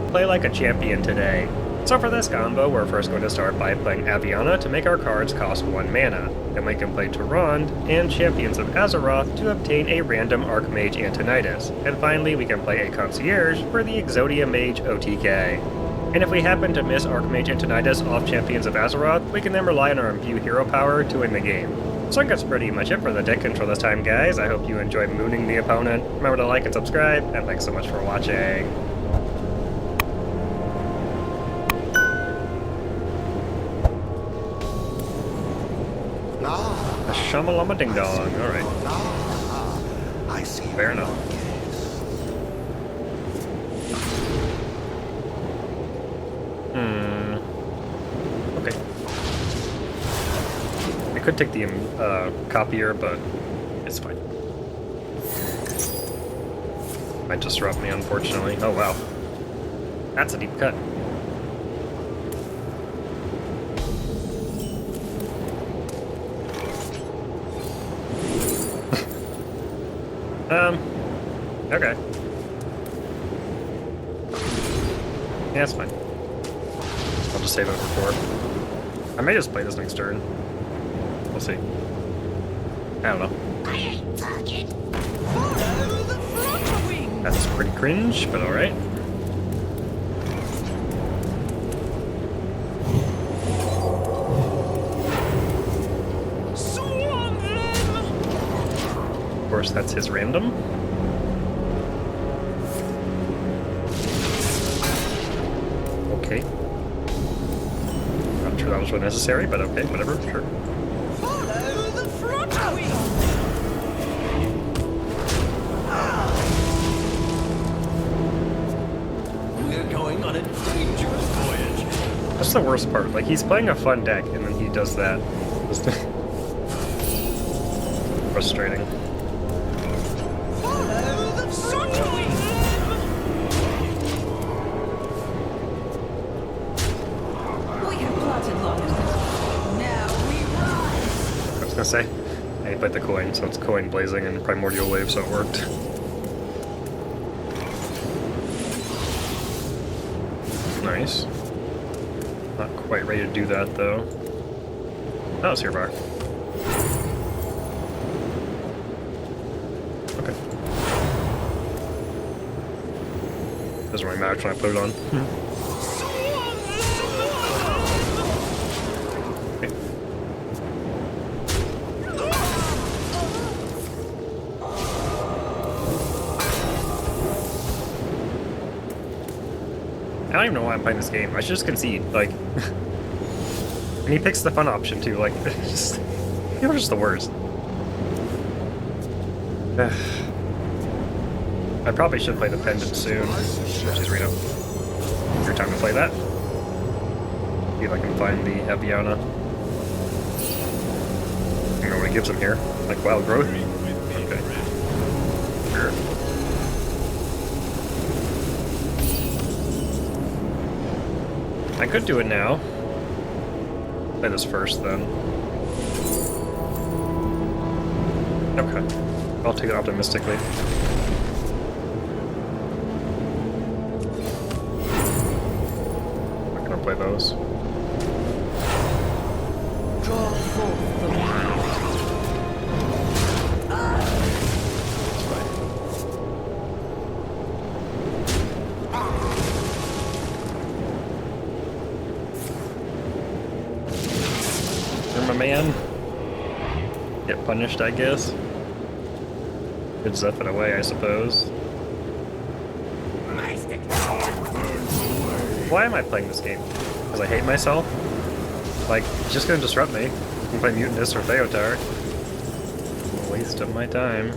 S13: play like a champion today. So for this combo, we're first going to start by playing Aviana to make our cards cost 1 mana. Then we can play Tyrande and Champions of Azeroth to obtain a random Archmage Antonidas. And finally, we can play a Concierge for the Exodia Mage OTK. And if we happen to miss Archmage Antonidas off Champions of Azeroth, we can then rely on our Imbue hero power to win the game. So I think that's pretty much it for the deck control this time, guys. I hope you enjoyed mooning the opponent. Remember to like and subscribe, and thanks so much for watching. A shamalama ding dong, alright.
S19: I see.
S13: Fair enough. Okay. I could take the copier, but it's fine. Might disrupt me, unfortunately. Oh wow. That's a deep cut. Okay. Yeah, it's fine. I'll just save it for 4. I may just play this next turn. We'll see. I don't know. That's pretty cringe, but alright. Of course, that's his random. Okay. Not sure that was really necessary, but okay, whatever, sure.
S18: Follow the front wheel. We're going on a dangerous voyage.
S13: That's the worst part. Like, he's playing a fun deck, and then he does that. Just frustrating.
S18: Follow the front wheel. We have plotted long enough. Now we rise.
S13: I was gonna say, I played the coin, so it's coin blazing and primordial wave, so it worked. Nice. Not quite ready to do that though. Oh, it's here bar. Okay. Doesn't really matter when I put it on. I don't even know why I'm playing this game. I should just concede, like... and he picks the fun option, too, like, just... You're just the worst. I probably should play the Pendant soon. Jeez, Reno. Your time to play that. See if I can find the Aviana. I don't know what it gives him here. Like, wild growth? Okay. Sure. I could do it now. Play this first, then. Okay. I'll take it optimistically. I'm gonna play those.
S18: Draw forth the wild.
S13: My man. Get punished, I guess. Good stuff in a way, I suppose. Why am I playing this game? Because I hate myself? Like, it's just gonna disrupt me. I can play Mutanist or Theotar. A waste of my time.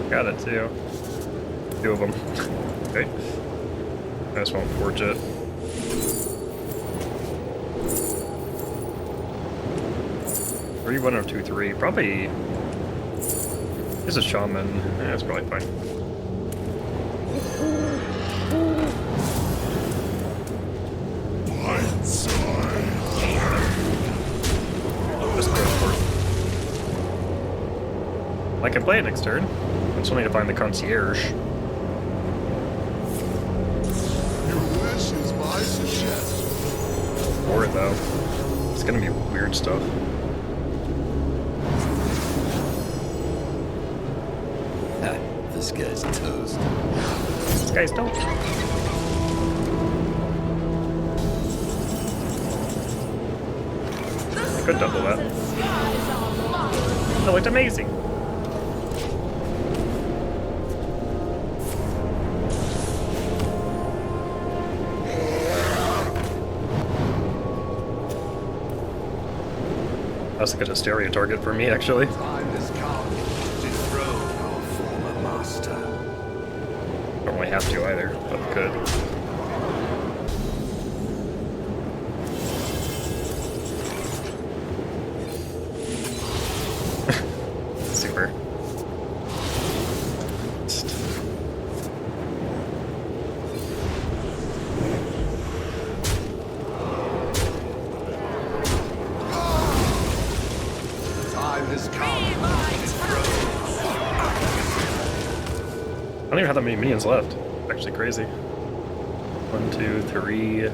S13: Got it too. 2 of them. Okay. I just won't forge it. Three, 1 or 2, 3. Probably. This is Shaman. Yeah, that's probably fine. Just go for it. I can play it next turn. I just need to find the Concierge. Or though. It's gonna be weird stuff.
S14: This guy's toast.
S13: This guy's toast. I could double that. That looked amazing. That's like a stereo target for me, actually.
S19: Time has come to dethrone our former master.
S13: Don't really have to either, but we could. Super.
S19: Time has come.
S13: I don't even have that many minions left. Actually crazy. 1, 2, 3,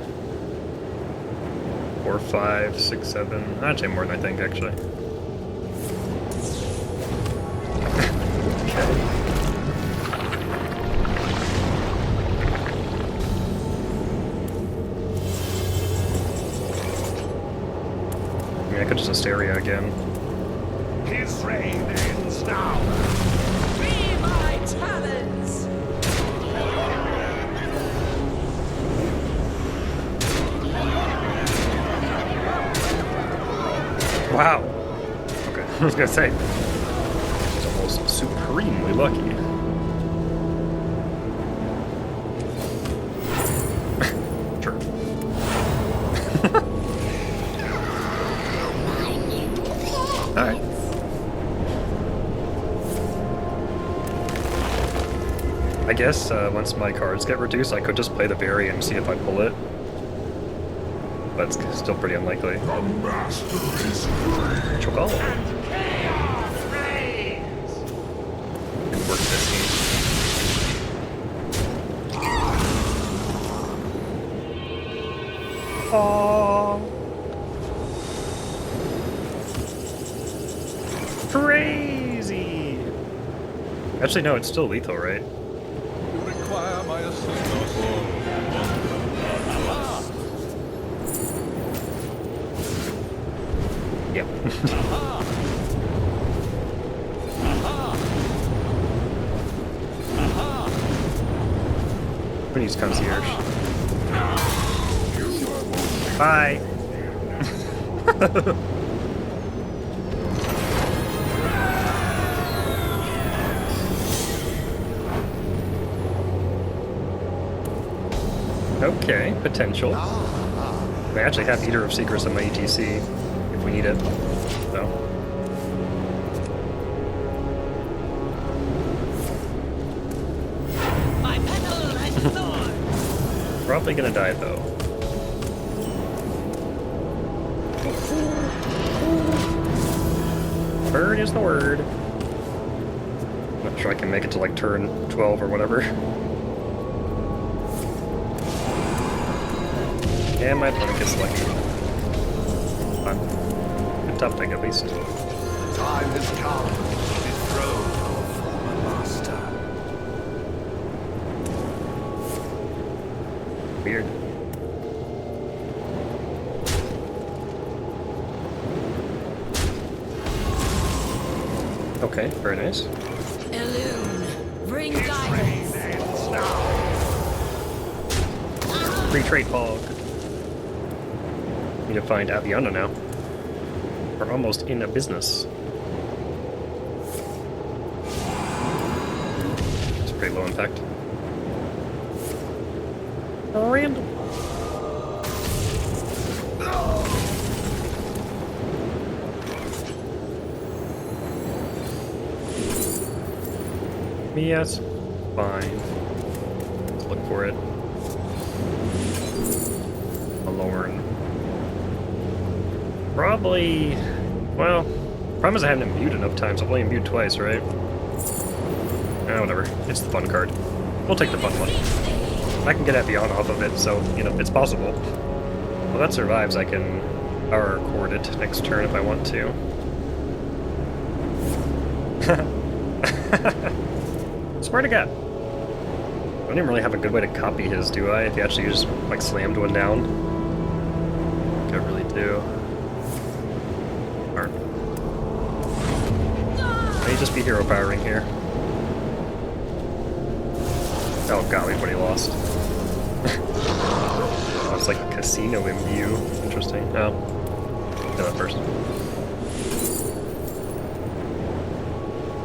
S13: 4, 5, 6, 7. I'd say more than I think, actually. I mean, I could just Asteria again.
S19: His reign ends now.
S21: Be my talons!
S13: Wow. Okay, I was gonna say. It's almost supremely lucky. Sure. Alright. I guess once my cards get reduced, I could just play the variant and see if I pull it. But it's still pretty unlikely.
S19: The master is free.
S13: Chocobo.
S19: Chaos reigns.
S13: Could work this game. Aww. Crazy. Actually, no, it's still lethal, right?
S20: You require my assistance.
S13: Yep. We need concierge. Bye. Okay, potential. I actually have Eater of Secrets on my ETC if we need it. So.
S21: My petal and sword!
S13: Probably gonna die though. Bird is the word. Not sure I can make it to like turn 12 or whatever. And my opponent gets lucky. Fun. Good top deck at least.
S19: Time has come to dethrone our former master.
S13: Weird. Okay, very nice.
S21: Illume, bring guidance!
S13: Free trade hog. Need to find Aviana now. We're almost in a business. It's pretty low impact. Random. Yes, fine. Let's look for it. Alorn. Probably. Well, problem is I haven't imbued enough times. I've only imbued twice, right? Ah, whatever. It's the fun card. We'll take the fun one. I can get Aviana off of it, so, you know, it's possible. Well, that survives, I can power chord it next turn if I want to. Swear to God. I don't even really have a good way to copy his, do I? If he actually just, like, slammed one down. I really do. Or... may just be hero powering here. Oh god, everybody lost. Oh, it's like a casino imbue. Interesting. Oh. Yeah, that person.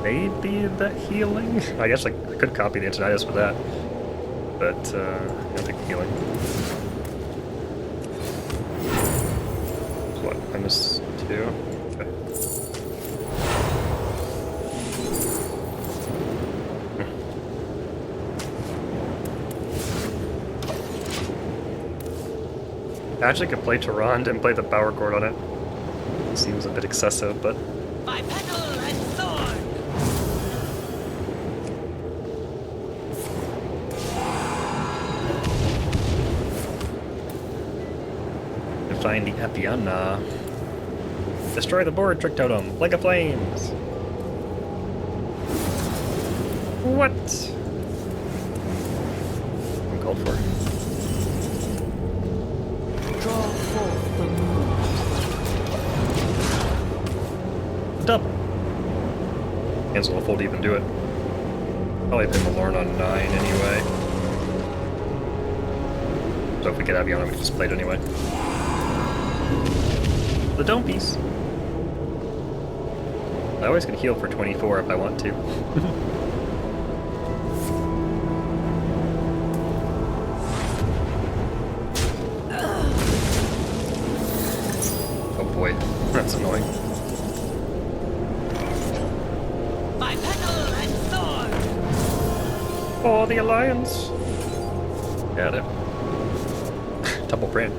S13: Maybe the healing? I guess I could copy the Antonidas with that. But, I don't think healing. What? -2? Okay. I actually could play Tyrande and play the power chord on it. Seems a bit excessive, but...
S21: My petal and sword!
S13: To find the Apiana. Destroy the board, Trick Totem! Like a flames! What? I'm called for.
S21: Draw forth the moon.
S13: Double. Cancel a fold to even do it. Probably put the Lorne on 9 anyway. So if we get Aviana, we can just play it anyway. The Dome Piece. I always can heal for 24 if I want to. Oh boy, that's annoying.
S21: My petal and sword!
S13: For the Alliance! Got it. Double brand.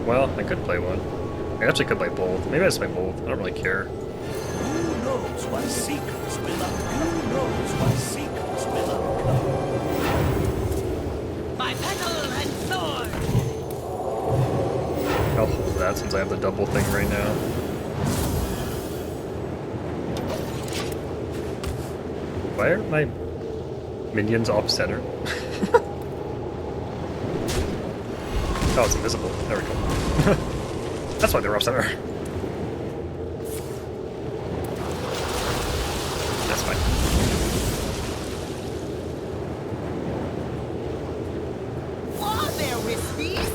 S13: Well, I could play one. I actually could play both. Maybe I just play both. I don't really care.
S22: Who knows what secrets will uncover? Who knows what secrets will uncover?
S21: My petal and sword!
S13: I'll hold that since I have the double thing right now. Why are my minions off center? Oh, it's invisible. There we go. That's why they're off center. That's fine.
S21: Are there wispies?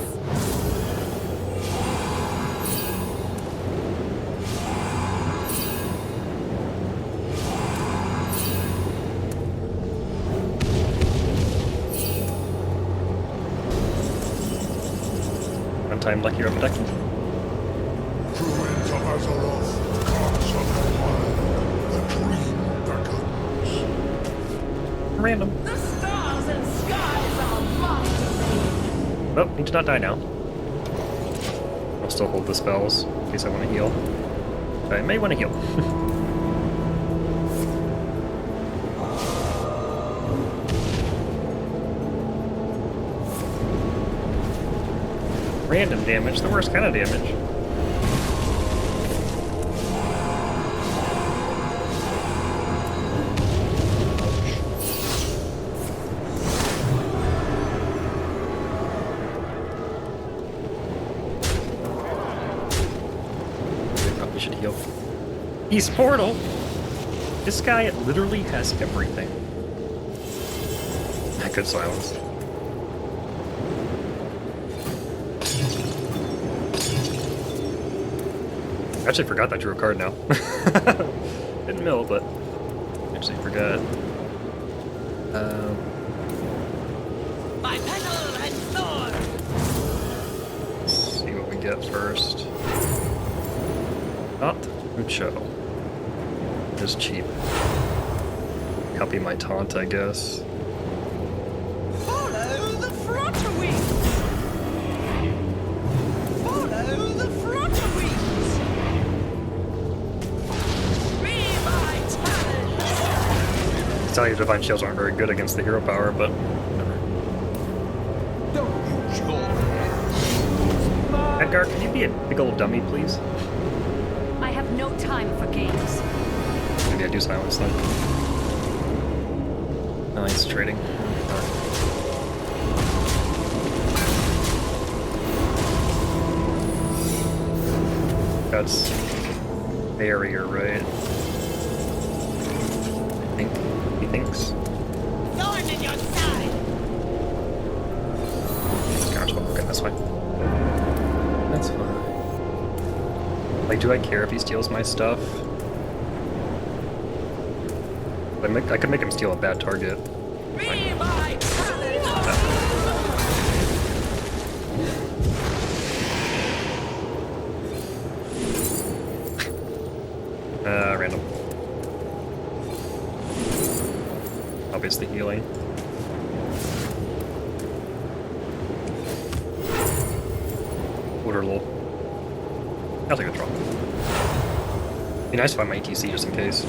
S13: One time lucky you're protected.
S22: Druids of Azeroth, gods of the wild, the dream beckons.
S13: Random.
S21: The stars and skies are mine.
S13: Oh, need to not die now. I'll still hold the spells in case I want to heal. I may want to heal. Random damage, the worst kind of damage. Probably should heal. He's Portal! This guy literally has everything. I could silence. I actually forgot that I drew a card now. Didn't mill, but actually forgot.
S21: My petal and sword!
S13: Let's see what we get first. Not Mucho. Just cheap. Copy my taunt, I guess.
S21: Follow the flutter wings! Follow the flutter wings! Be my talent!
S13: I tell you, Divine Shields aren't very good against the hero power, but whatever. Gar, can you be a big old dummy, please?
S21: I have no time for games.
S13: Maybe I do silence then. Oh, he's trading. That's barrier, right? I think he thinks.
S21: Thorn in your side.
S13: Okay, that's fine. That's fine. Like, do I care if he steals my stuff? I could make him steal a bad target. Random. Obviously healing. Order lol. I'll take a draw. Be nice if I have my ETC just in case.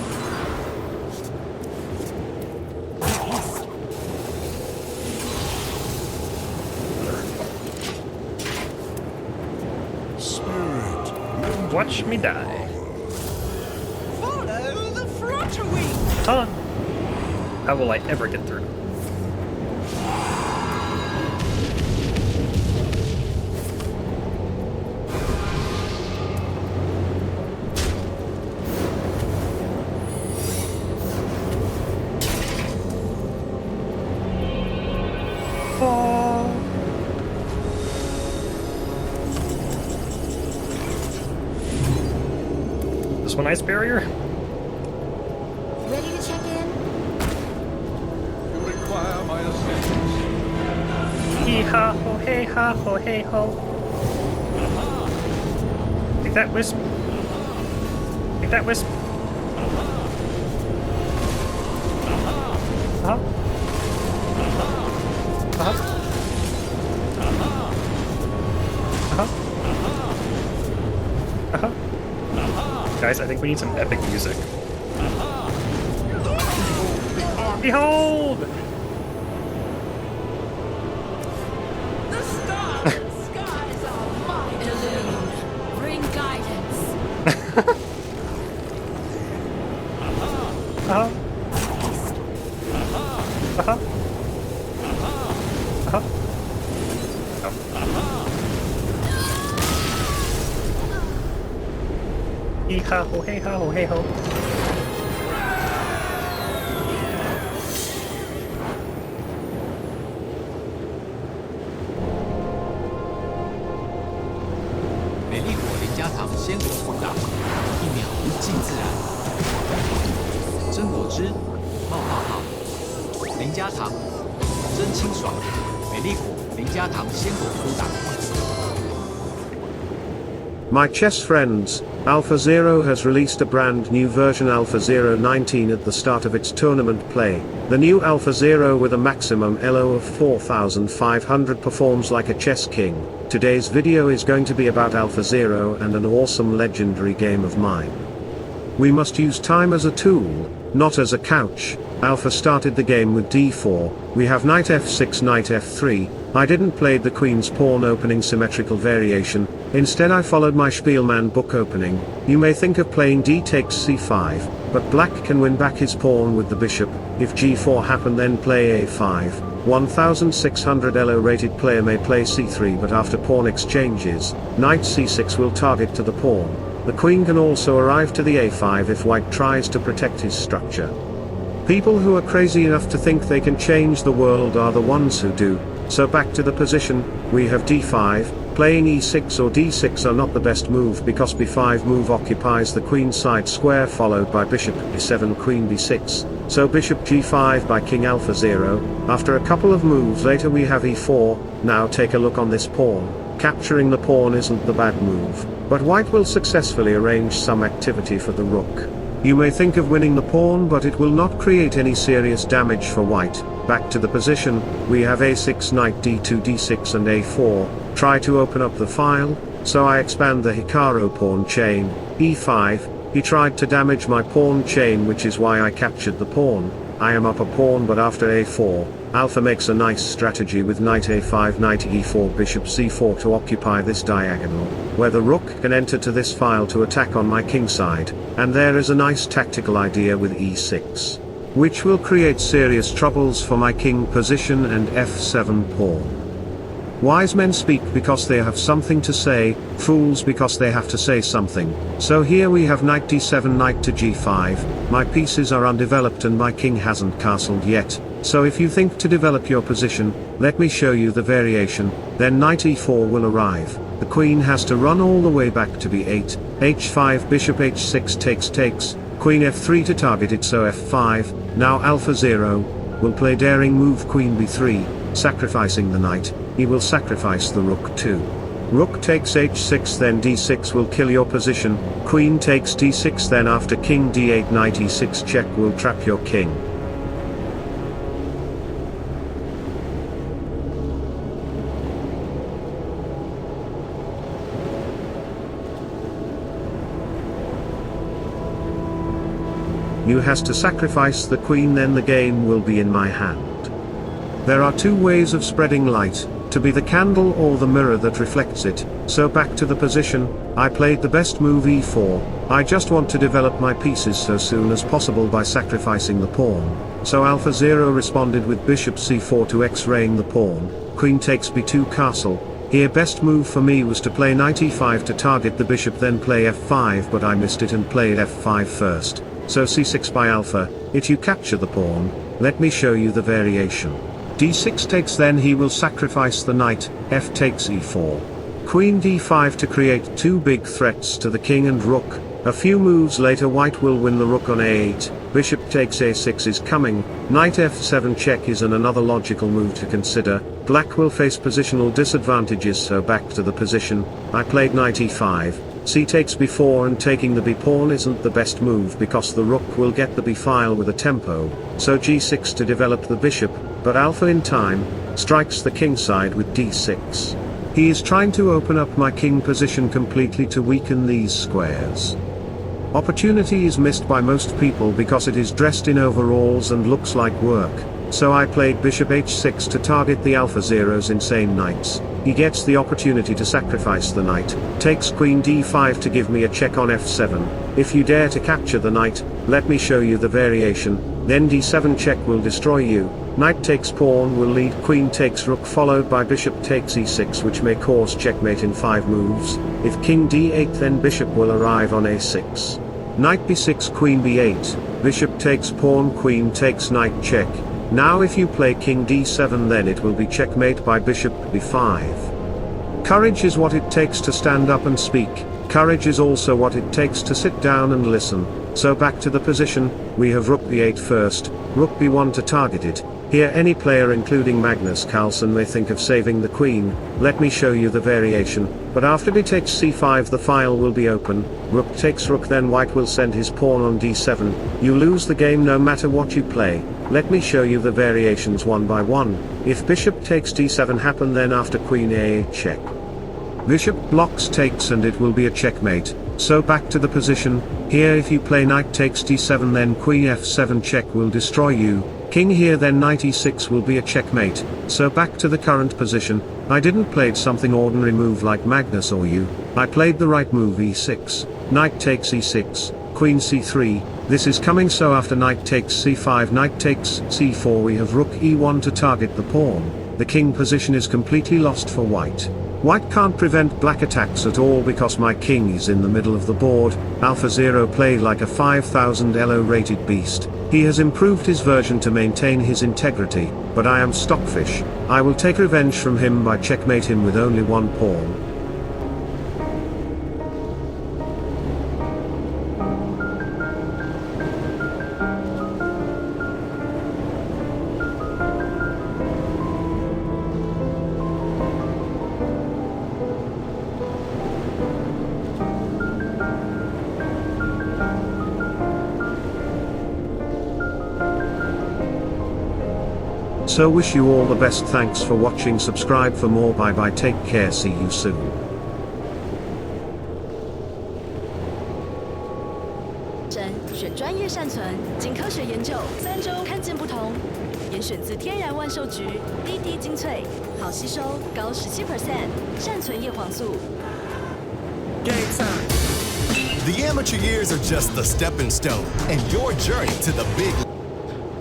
S13: Watch me die.
S21: Follow the flutter wing.
S13: Huh? How will I ever get through? This one ice barrier?
S4: Ready to check in?
S22: You require my assistance.
S13: Hee ha ho hey ha ho hey ho. Take that wisp. Take that wisp. Uh-huh. Uh-huh. Uh-huh. Uh-huh. Guys, I think we need some epic music. Behold!
S21: The skies are mine alone. Bring guidance.
S13: Uh-huh. Uh-huh. Uh-huh. Hee ha ho hey ha ho hey ho.
S3: 美丽果林家堂鲜果粗打，一秒尽自然。真果汁，林家堂，真清爽。美丽果林家堂鲜果粗打。
S7: My chess friends, AlphaZero has released a brand new version AlphaZero 19 at the start of its tournament play. The new AlphaZero with a maximum ELO of 4500 performs like a chess king. Today's video is going to be about AlphaZero and an awesome legendary game of mine. We must use time as a tool, not as a couch. Alpha started the game with d4, we have knight f6 knight f3, I didn't play the queen's pawn opening symmetrical variation, instead I followed my Spielman book opening. You may think of playing d takes c5, but black can win back his pawn with the bishop. If g4 happen then play a5, 1600 ELO rated player may play c3 but after pawn exchanges, knight c6 will target to the pawn. The queen can also arrive to the a5 if white tries to protect his structure. People who are crazy enough to think they can change the world are the ones who do. So back to the position, we have d5, playing e6 or d6 are not the best move because b5 move occupies the queen side square followed by bishop e7 queen b6, so bishop g5 by king AlphaZero. After a couple of moves later we have e4, now take a look on this pawn. Capturing the pawn isn't the bad move, but white will successfully arrange some activity for the rook. You may think of winning the pawn but it will not create any serious damage for white. Back to the position, we have a6 knight d2 d6 and a4, try to open up the file, so I expand the Hikaru pawn chain, e5, he tried to damage my pawn chain which is why I captured the pawn. I am up a pawn but after a4, Alpha makes a nice strategy with knight a5, knight e4, bishop c4 to occupy this diagonal, where the rook can enter to this file to attack on my king side, and there is a nice tactical idea with e6, which will create serious troubles for my king position and f7 pawn. Wise men speak because they have something to say, fools because they have to say something. So here we have knight d7, knight to g5, my pieces are undeveloped and my king hasn't castled yet, so if you think to develop your position, let me show you the variation, then knight e4 will arrive, the queen has to run all the way back to b8, h5, bishop h6 takes, queen f3 to target it, so f5, now Alpha 0, will play daring move queen b3, sacrificing the knight, he will sacrifice the rook too. Rook takes h6, then d6 will kill your position, queen takes d6, then after king d8 knight e6 check will trap your king. You has to sacrifice the queen, then the game will be in my hand. There are two ways of spreading light, to be the candle or the mirror that reflects it, so back to the position, I played the best move e4, I just want to develop my pieces so soon as possible by sacrificing the pawn, so Alpha 0 responded with bishop c4 to x-raying the pawn, queen takes b2 castle, here best move for me was to play knight e5 to target the bishop, then play f5, but I missed it and played f5 first, so c6 by Alpha, if you capture the pawn, let me show you the variation. d6 takes, then he will sacrifice the knight, f takes e4. Queen d5 to create two big threats to the king and rook, a few moves later white will win the rook on a8, bishop takes a6 is coming, knight f7 check is another logical move to consider, black will face positional disadvantages, so back to the position, I played knight e5, c takes b4, and taking the b pawn isn't the best move because the rook will get the b file with a tempo, so g6 to develop the bishop, but Alpha in time, strikes the king side with d6. He is trying to open up my king position completely to weaken these squares. Opportunity is missed by most people because it is dressed in overalls and looks like work, so I played bishop h6 to target the Alpha 0's insane knights, he gets the opportunity to sacrifice the knight, takes queen d5 to give me a check on f7, if you dare to capture the knight, let me show you the variation, then d7 check will destroy you, knight takes pawn will lead, queen takes rook followed by bishop takes e6, which may cause checkmate in 5 moves, if king d8 then bishop will arrive on a6. Knight b6 queen b8, bishop takes pawn, queen takes knight check, now if you play king d7 then it will be checkmate by bishop b5. Courage is what it takes to stand up and speak, courage is also what it takes to sit down and listen, so back to the position, we have rook b8 first, rook b1 to target it, here any player including Magnus Carlsen may think of saving the queen, let me show you the variation, but after b takes c5 the file will be open, rook takes rook, then white will send his pawn on d7, you lose the game no matter what you play, let me show you the variations one by one, if bishop takes d7 happen, then after queen a8 check. Bishop blocks takes and it will be a checkmate, so back to the position, here if you play knight takes d7 then queen f7 check will destroy you, king here then knight e6 will be a checkmate, so back to the current position, I didn't played something ordinary move like Magnus or you, I played the right move e6, knight takes e6, queen c3, this is coming, so after knight takes c5 knight takes c4 we have rook e1 to target the pawn, the king position is completely lost for white. White can't prevent black attacks at all because my king is in the middle of the board, Alpha 0 played like a 5000 elo rated beast, he has improved his version to maintain his integrity, but I am stockfish, I will take revenge from him by checkmate him with only one pawn. So wish you all the best, thanks for watching, subscribe for more, bye bye, take care, see you soon.
S21: 选专业善存，经科学研究，3周看见不同。严选自天然万寿菊，滴滴精粹，好吸收，高17%，善存叶黄素。
S15: Game time. The amateur years are just the stepping stone, and your journey to the big.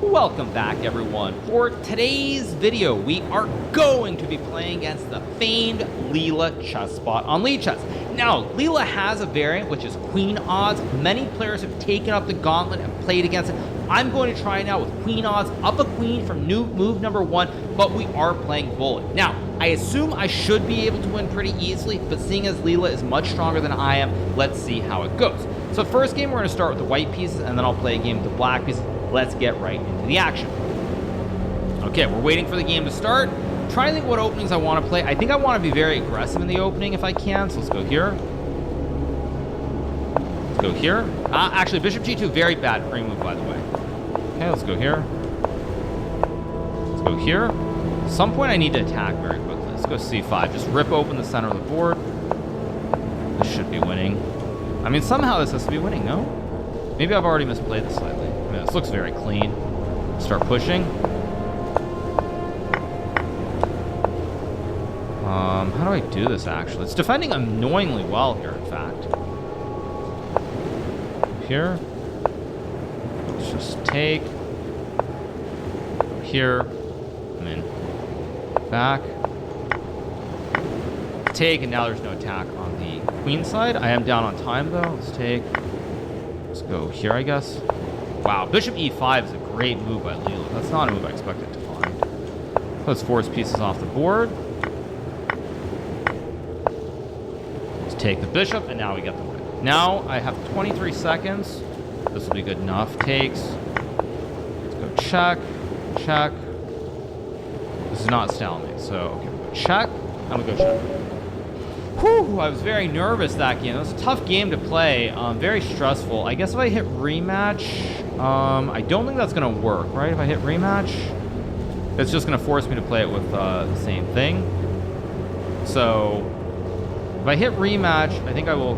S17: Welcome back, everyone. For today's video, we are going to be playing against the famed Leela chess spot on Lead Chess. Now, Leela has a variant, which is Queen odds. Many players have taken up the gauntlet and played against it. I'm going to try it out with Queen odds, up a queen from move number 1, but we are playing bullet. Now, I assume I should be able to win pretty easily, but seeing as Leela is much stronger than I am, let's see how it goes. So first game, we're going to start with the white pieces, and then I'll play a game with the black pieces. Let's get right into the action. Okay, we're waiting for the game to start. Trying to think what openings I want to play. I think I want to be very aggressive in the opening if I can, so let's go here. Let's go here. Actually, Bishop G2, very bad free move, by the way. Okay, let's go here. Let's go here. At some point, I need to attack very quickly. Let's go C5. Just rip open the center of the board. This should be winning. I mean, somehow this has to be winning, no? Maybe I've already misplayed this slightly. I mean, this looks very clean. Start pushing. How do I do this, actually? It's defending annoyingly well here, in fact. Here. Let's just take. Here. I'm in. Back. Take, and now there's no attack on the queen side. I am down on time, though. Let's take. Let's go here, I guess. Wow, Bishop E5 is a great move by Leela. That's not a move I expected to find. Let's force pieces off the board. Let's take the bishop, and now we get the win. Now I have 23 seconds. This will be good enough. Takes. Let's go check, check. This is not stalemate, so okay, we'll go check, and we'll go check. Whew, I was very nervous that game. It was a tough game to play, very stressful. I guess if I hit rematch, I don't think that's gonna work, right? If I hit rematch, it's just gonna force me to play it with the same thing. So, if I hit rematch, I think I will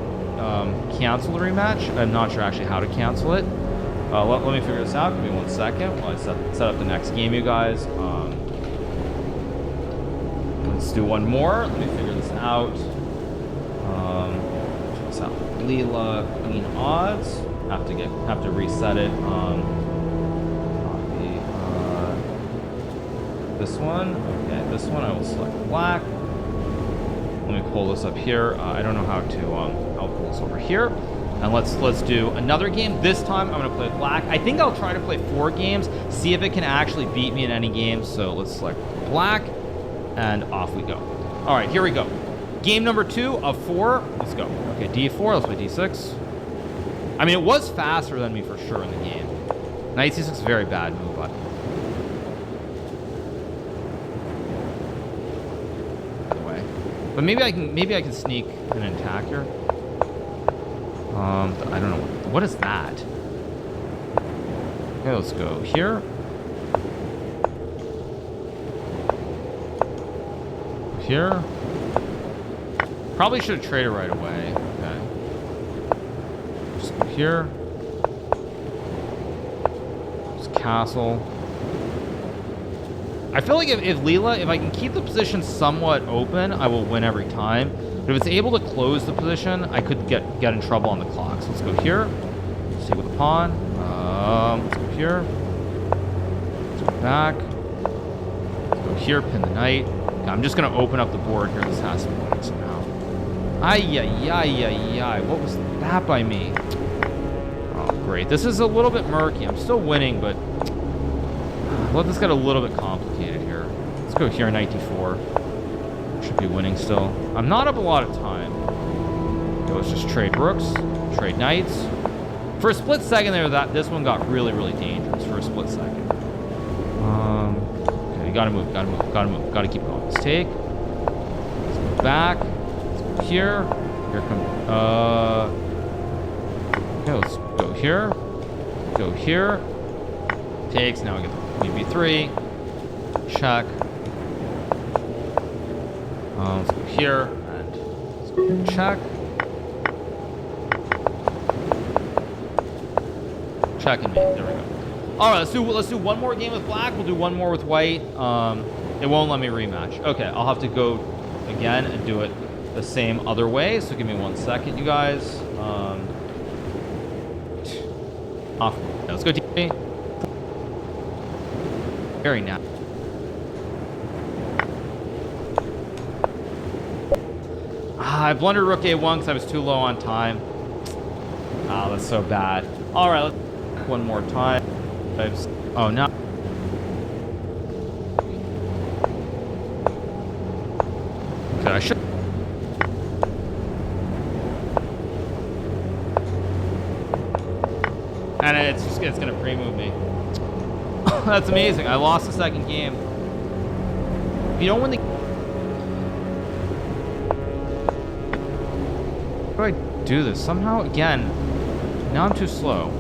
S17: cancel the rematch. I'm not sure actually how to cancel it. Let me figure this out. Give me 1 second while I set up the next game, you guys. Let's do one more. Let me figure this out. Check this out. Leela queen odds. Have to reset it. Copy. This one. Okay, this one I will select black. Let me pull this up here. I don't know how to. I'll pull this over here. And let's do another game. This time I'm gonna play black. I think I'll try to play 4 games. See if it can actually beat me in any games. So let's select black. And off we go. All right, here we go. Game number 2 of 4. Let's go. Okay, D4. Let's play D6. I mean, it was faster than me for sure in the game. Knight C6 is a very bad move, by the way. But maybe I can sneak an attack here. I don't know. What is that? Okay, let's go here. Here. Probably should have traded right away. Okay. Just go here. Just castle. I feel like if Leela, if I can keep the position somewhat open, I will win every time. But if it's able to close the position, I could get in trouble on the clock. So let's go here. Let's take with the pawn. Let's go here. Let's go back. Let's go here, pin the knight. I'm just going to open up the board here. This has to be winning somehow. Ay. What was that by me? Oh, great. This is a little bit murky. I'm still winning, but let this get a little bit complicated here. Let's go here, knight d4. Should be winning still. I'm not up a lot of time. Okay, let's just trade rooks, trade knights. For a split second there, this one got really, really dangerous for a split second. Okay, gotta move. Gotta keep going. Let's take. Let's go back. Let's go here. Here comes. Okay, let's go here. Go here. Takes. Now we get the queen b3. Check. Let's go here and let's go check. Check and mate. There we go. All right, let's do one more game with black. We'll do one more with white. It won't let me rematch. Okay, I'll have to go again and do it the same other way. So give me 1 second, you guys. Off. Let's go TV. Very now. I blundered rook a1 because I was too low on time. Ah, that's so bad. All right, let's one more time. Oh no. Okay, I should. And it's gonna pre-move me. That's amazing. I lost the second game. If you don't win the. How do I do this? Somehow again. Now I'm too slow.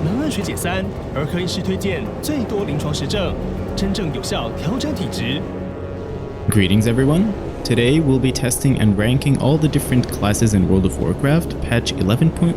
S9: 能按学姐3，儿科医师推荐最多临床实证，真正有效调整体质。
S16: Greetings everyone! Today we'll be testing and ranking all the different classes in World of Warcraft patch 11.1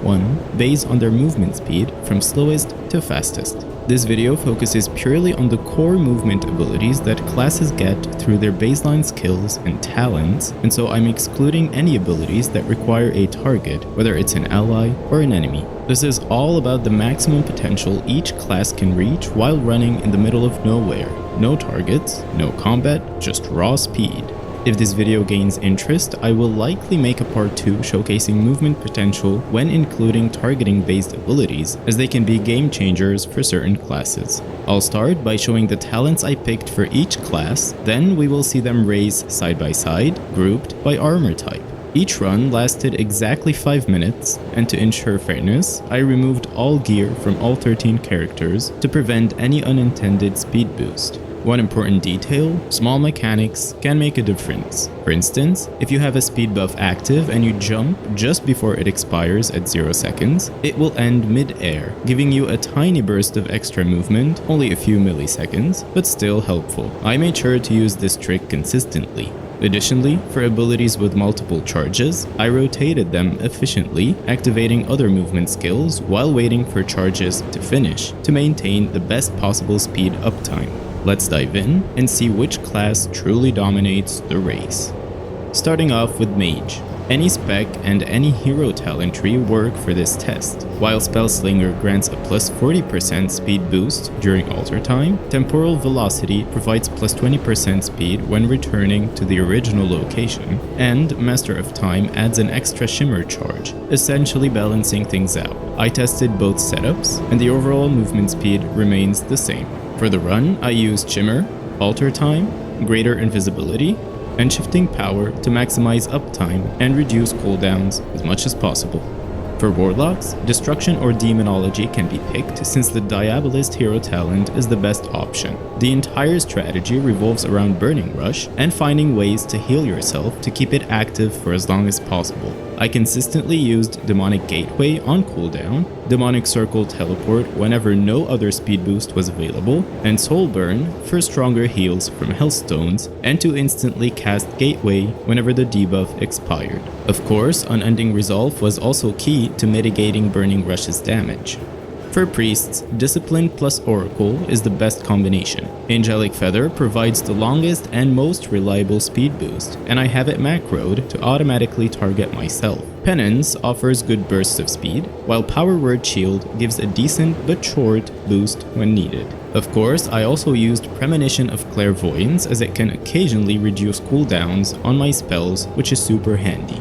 S16: based on their movement speed from slowest to fastest. This video focuses purely on the core movement abilities that classes get through their baseline skills and talents, and so I'm excluding any abilities that require a target, whether it's an ally or an enemy. This is all about the maximum potential each class can reach while running in the middle of nowhere. No targets, no combat, just raw speed. If this video gains interest, I will likely make a part 2 showcasing movement potential when including targeting based abilities, as they can be game changers for certain classes. I'll start by showing the talents I picked for each class, then we will see them race side by side, grouped by armor type. Each run lasted exactly 5 minutes, and to ensure fairness, I removed all gear from all 13 characters to prevent any unintended speed boost. One important detail, small mechanics can make a difference. For instance, if you have a speed buff active and you jump just before it expires at 0 seconds, it will end mid-air, giving you a tiny burst of extra movement, only a few milliseconds, but still helpful. I made sure to use this trick consistently. Additionally, for abilities with multiple charges, I rotated them efficiently, activating other movement skills while waiting for charges to finish to maintain the best possible speed uptime. Let's dive in and see which class truly dominates the race. Starting off with Mage. Any spec and any hero talent tree work for this test. While Spellslinger grants a plus 40% speed boost during altar time, Temporal Velocity provides plus 20% speed when returning to the original location, and Master of Time adds an extra shimmer charge, essentially balancing things out. I tested both setups, and the overall movement speed remains the same. For the run, I used Shimmer, Altar Time, Greater Invisibility, and Shifting Power to maximize uptime and reduce cooldowns as much as possible. For Warlocks, Destruction or Demonology can be picked since the Diabolist hero talent is the best option. The entire strategy revolves around Burning Rush and finding ways to heal yourself to keep it active for as long as possible. I consistently used Demonic Gateway on cooldown, Demonic Circle Teleport whenever no other speed boost was available, and Soul Burn for stronger heals from Hellstones and to instantly cast Gateway whenever the debuff expired. Of course, Unending Resolve was also key to mitigating Burning Rush's damage. For Priests, Discipline plus Oracle is the best combination. Angelic Feather provides the longest and most reliable speed boost, and I have it macroed to automatically target myself. Penance offers good bursts of speed, while Power Word Shield gives a decent but short boost when needed. Of course, I also used Premonition of Clairvoyance as it can occasionally reduce cooldowns on my spells, which is super handy.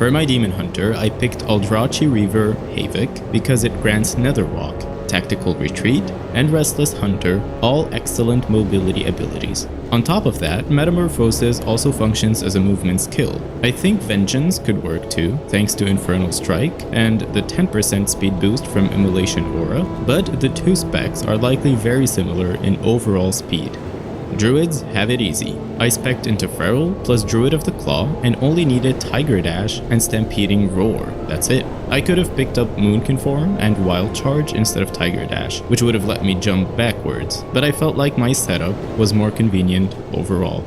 S16: For my Demon Hunter, I picked Eldrazi Reaver Havok because it grants Netherwalk, Tactical Retreat, and Restless Hunter, all excellent mobility abilities. On top of that, Metamorphosis also functions as a movement skill. I think Vengeance could work too, thanks to Infernal Strike and the 10% speed boost from Immolation Aura, but the two specs are likely very similar in overall speed. Druids have it easy. I spec'd into Feral plus Druid of the Claw and only needed Tiger Dash and Stampeding Roar, that's it. I could have picked up Moonconform and Wild Charge instead of Tiger Dash, which would have let me jump backwards, but I felt like my setup was more convenient overall.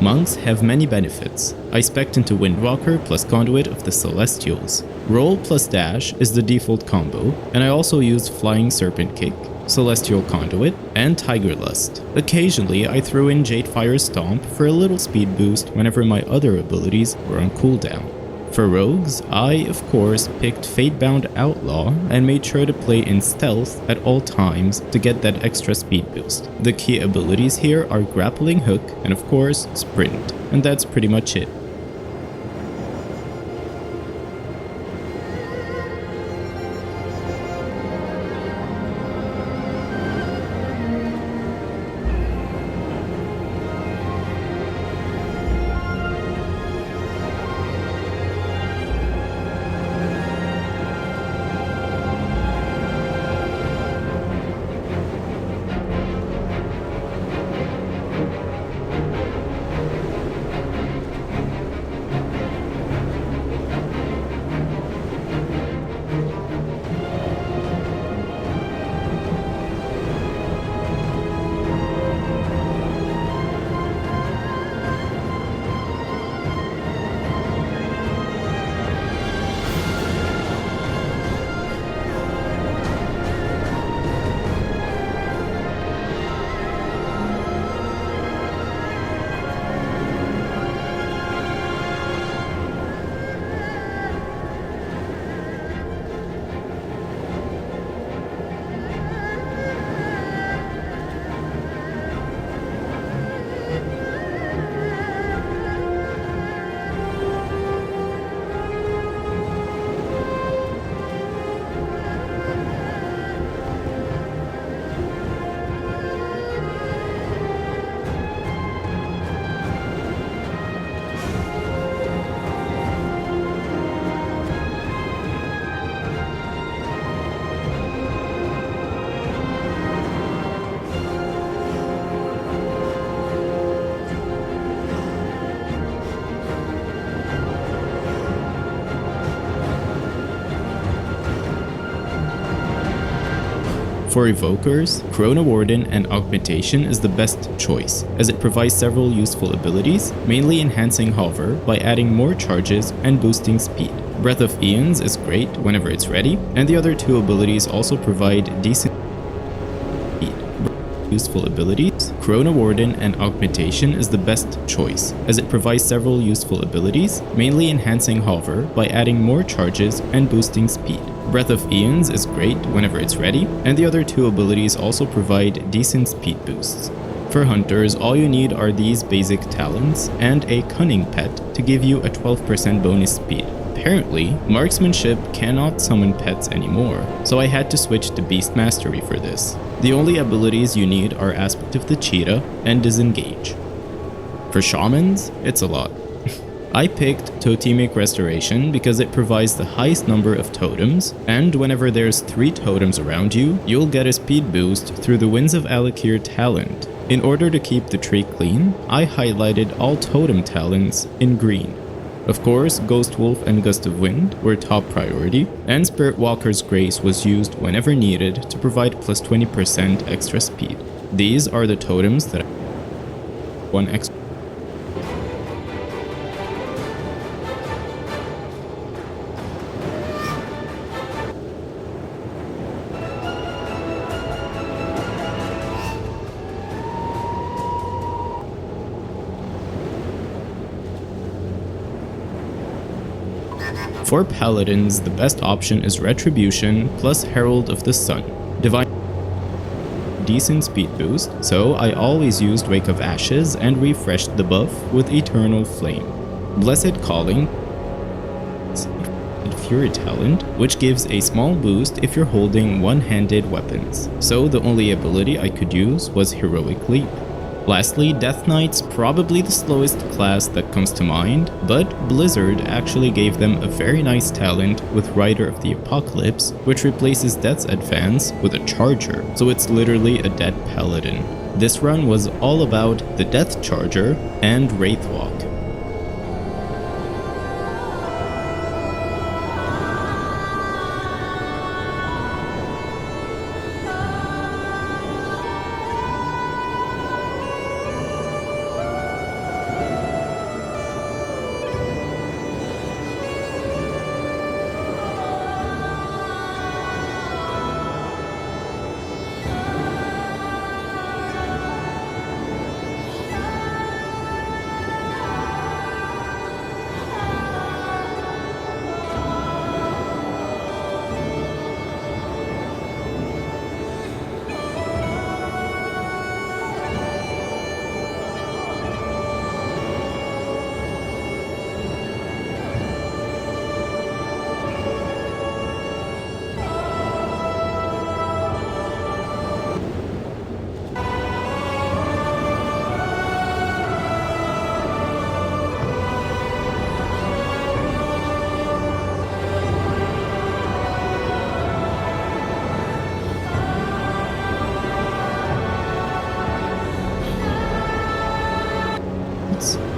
S16: Monks have many benefits. I spec'd into Windwalker plus Conduit of the Celestials. Roll plus Dash is the default combo, and I also used Flying Serpent Kick, Celestial Conduit, and Tiger Lust. Occasionally, I threw in Jadefire Stomp for a little speed boost whenever my other abilities were on cooldown. For rogues, I, of course, picked Fatebound Outlaw and made sure to play in stealth at all times to get that extra speed boost. The key abilities here are Grappling Hook and, of course, Sprint, and that's pretty much it. For evokers, Corona Warden and Augmentation is the best choice, as it provides several useful abilities, mainly enhancing Hover by adding more charges and boosting speed. Breath of Aeons is great whenever it's ready, and the other two abilities also provide decent speed. Useful abilities, Corona Warden and Augmentation is the best choice, as it provides several useful abilities, mainly enhancing Hover by adding more charges and boosting speed. Breath of Aeons is great whenever it's ready, and the other two abilities also provide decent speed boosts. For hunters, all you need are these basic talents and a cunning pet to give you a 12% bonus speed. Apparently, marksmanship cannot summon pets anymore, so I had to switch to Beast Mastery for this. The only abilities you need are Aspect of the Cheetah and Disengage. For shamans, it's a lot. I picked Totemic Restoration because it provides the highest number of totems, and whenever there's 3 totems around you, you'll get a speed boost through the Winds of Alakir talent. In order to keep the tree clean, I highlighted all totem talents in green. Of course, Ghost Wolf and Gust of Wind were top priority, and Spirit Walker's Grace was used whenever needed to provide plus 20% extra speed. These are the totems that one extra. For Paladins, the best option is Retribution plus Herald of the Sun. Divine decent speed boost, so I always used Wake of Ashes and refreshed the buff with Eternal Flame. Blessed Calling Fury talent, which gives a small boost if you're holding one-handed weapons, so the only ability I could use was Heroic Leap. Lastly, Death Knight's probably the slowest class that comes to mind, but Blizzard actually gave them a very nice talent with Rider of the Apocalypse, which replaces Death's Advance with a Charger, so it's literally a dead paladin. This run was all about the Death Charger and Wraithwalk.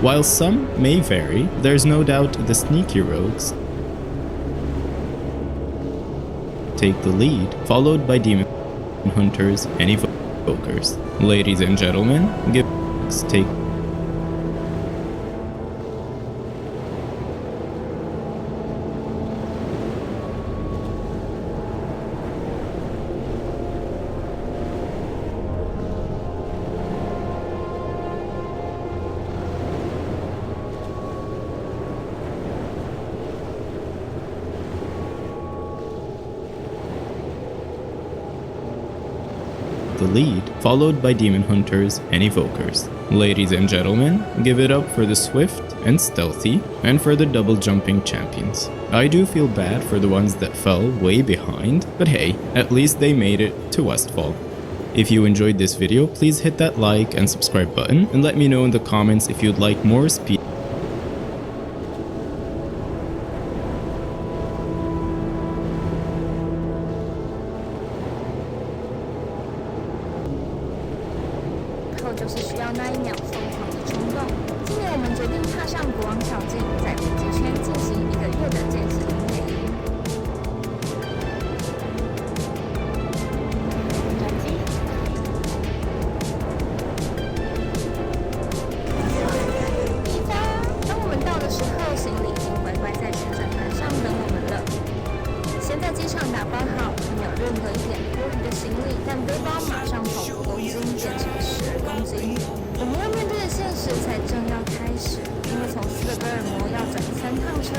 S16: While some may vary, there's no doubt the sneaky rogues take the lead, followed by demon hunters and evokers. Ladies and gentlemen, take the lead, followed by demon hunters and evokers. Ladies and gentlemen, give it up for the swift and stealthy, and for the double jumping champions. I do feel bad for the ones that fell way behind, but hey, at least they made it to Westfall. If you enjoyed this video, please hit that like and subscribe button, and let me know in the comments if you'd like more speed.
S2: 就是需要那一秒疯狂的冲动。今年我们决定踏上国王小径，在北极圈进行1个月的健行营。机场打包好，没有任何一点多余的行李，但背包马上从5公斤变成12公斤。我们要面对的现实才正要开始，因为从斯德哥尔摩要转3趟车，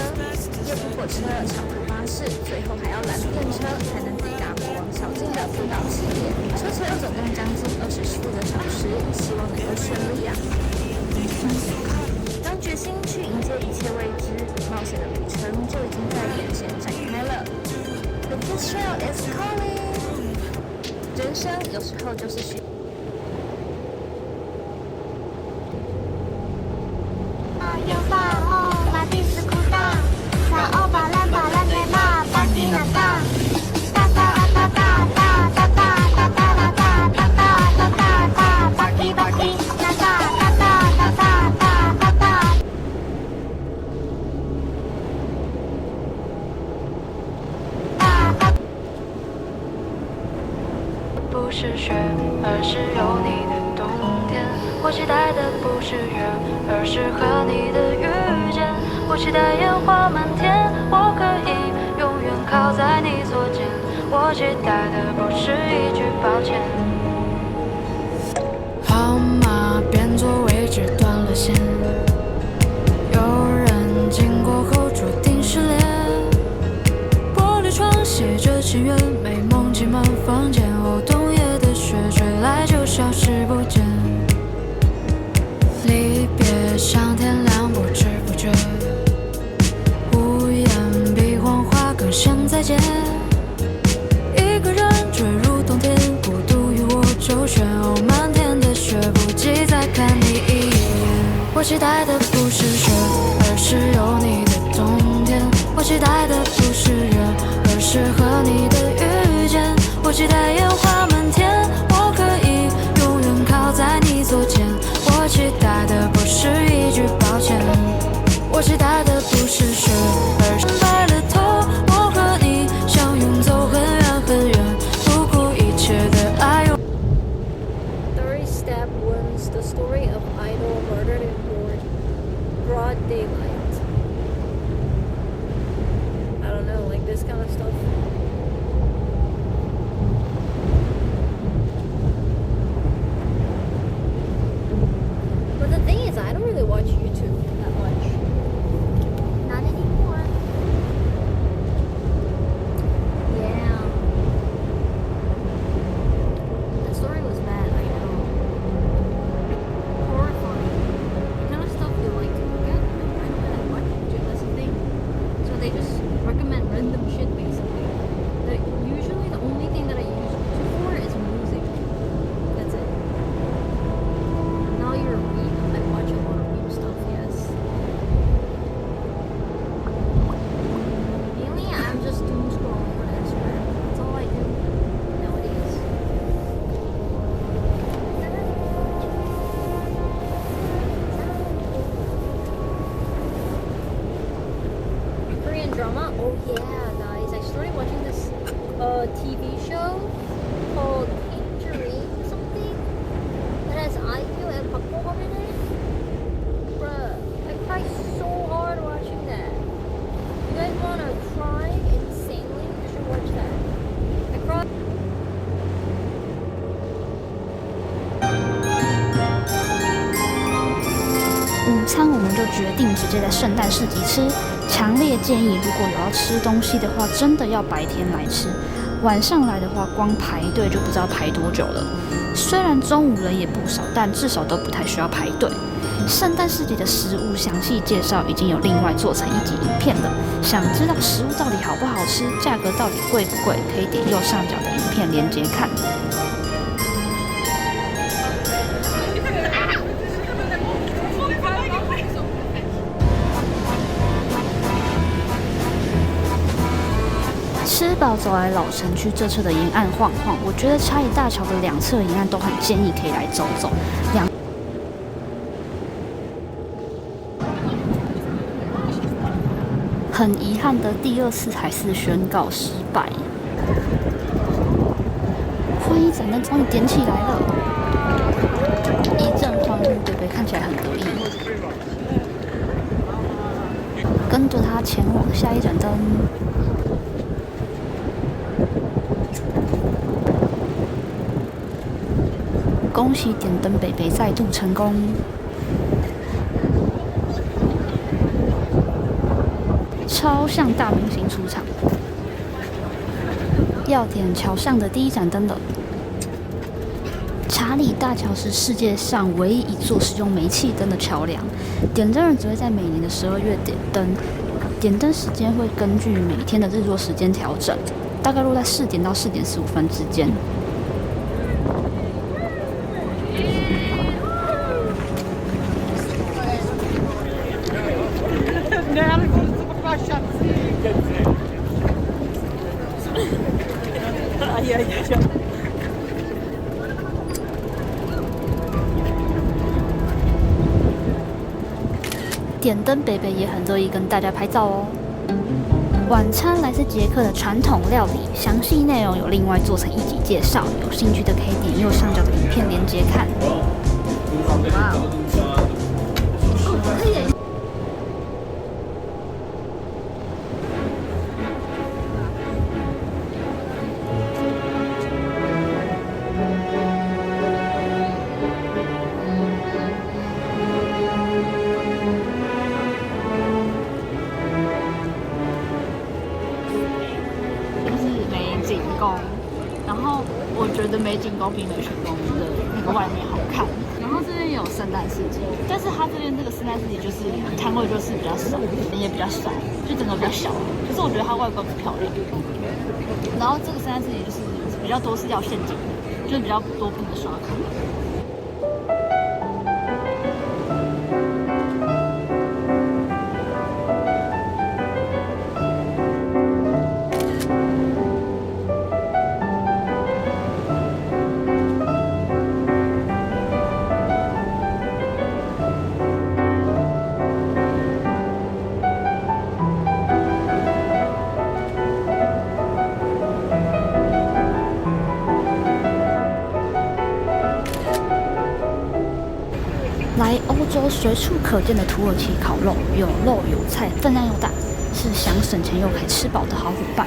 S2: 夜铺火车、长途巴士，最后还要拦电车，才能抵达国王小径的辅导起点。车程总共将近24个小时，希望能够顺利啊！当决心去迎接一切未知，冒险的旅程就已经在眼前展开了。The Kiss Trail is calling。人生有时候就是需。
S4: 有大哦，马蒂斯库大，萨欧巴兰巴兰内马巴蒂纳大，哒哒哒哒哒哒哒哒哒哒哒哒哒哒哒，巴蒂巴蒂，哒哒哒哒哒哒哒哒哒。
S5: 不是雪，而是有你的冬天。我期待的不是月，而是和你的遇见。我期待烟花满天，我可以永远靠在你左肩。我期待的不是一句抱歉。号码变作位置断了线，有人经过后注定失联。玻璃窗写着情缘，美梦挤满房间。哦，冬夜的雪吹来就消失不见。离别像天亮，不知不觉，无言比谎话更像再见。一个人坠入冬天，孤独与我周旋。哦，漫天的雪，不及再看你一眼。我期待的不是雪，而是有你的冬天。我期待的不是月，而是和你的遇见。我期待烟花满天，我可以永远靠在你左肩。我期待的不是一句抱歉，我期待的不是雪，而是白了头。我和你相拥走很远很远，不顾一切的爱。
S1: Story Step 1's the story of idol murdered in broad daylight. I don't know, like this kind of stuff. But the thing is, I don't really watch YouTube that much. Not anymore. Yeah. The story was bad, I know. Horrifying. The kind of stuff they like to look at. I don't really watch YouTube, that's the thing. So they just recommend random shit, basically. Usually the only thing that I use YouTube for is music. That's it. Now you're a meme. I watch a lot of meme stuff, yes. Mainly, I'm just doom scrolling on Instagram. That's all I do nowadays. Korean drama? Oh yeah, guys. I started watching this TV show called Tangerine or something that has IU and Park Bo Gum in it. Bruh, I cried so hard watching that. You guys wanna cry insanely? You should watch that. I cried.
S10: 午餐我们就决定直接在圣诞市集吃，强烈建议如果有要吃东西的话，真的要白天来吃。晚上来的话，光排队就不知道排多久了。虽然中午人也不少，但至少都不太需要排队。圣诞市集的食物详细介绍已经有另外做成一集影片了，想知道食物到底好不好吃，价格到底贵不贵，可以点右上角的影片连结看。吃饱走来老城区这侧的沿岸晃晃，我觉得查理大桥的两侧沿岸都很建议可以来走走。很遗憾的，第2次还是宣告失败。欢迎盏灯终于点起来了，一阵欢呼，贝贝看起来很得意。跟着他前往下一盏灯。恭喜点灯北北再度成功。超像大明星出场，要点桥上的第一盏灯了。查理大桥是世界上唯一一座使用煤气灯的桥梁，点灯人只会在每年的12月点灯，点灯时间会根据每天的日落时间调整，大概落在4点到4点15分之间。点灯北北也很乐意跟大家拍照哦。晚餐来自捷克的传统料理，详细内容有另外做成一集介绍，有兴趣的可以点右上角的影片连结看。然后我觉得美景宫比美泉宫的那个外面好看。然后这边也有圣诞市集，但是它这边这个圣诞市集就是摊位就是比较少，人也比较少，就整个比较小。可是我觉得它外观很漂亮。然后这个圣诞市集就是比较多是要现金的，就是比较多不能刷卡。来欧洲随处可见的土耳其烤肉，有肉有菜，分量又大，是想省钱又可以吃饱的好伙伴。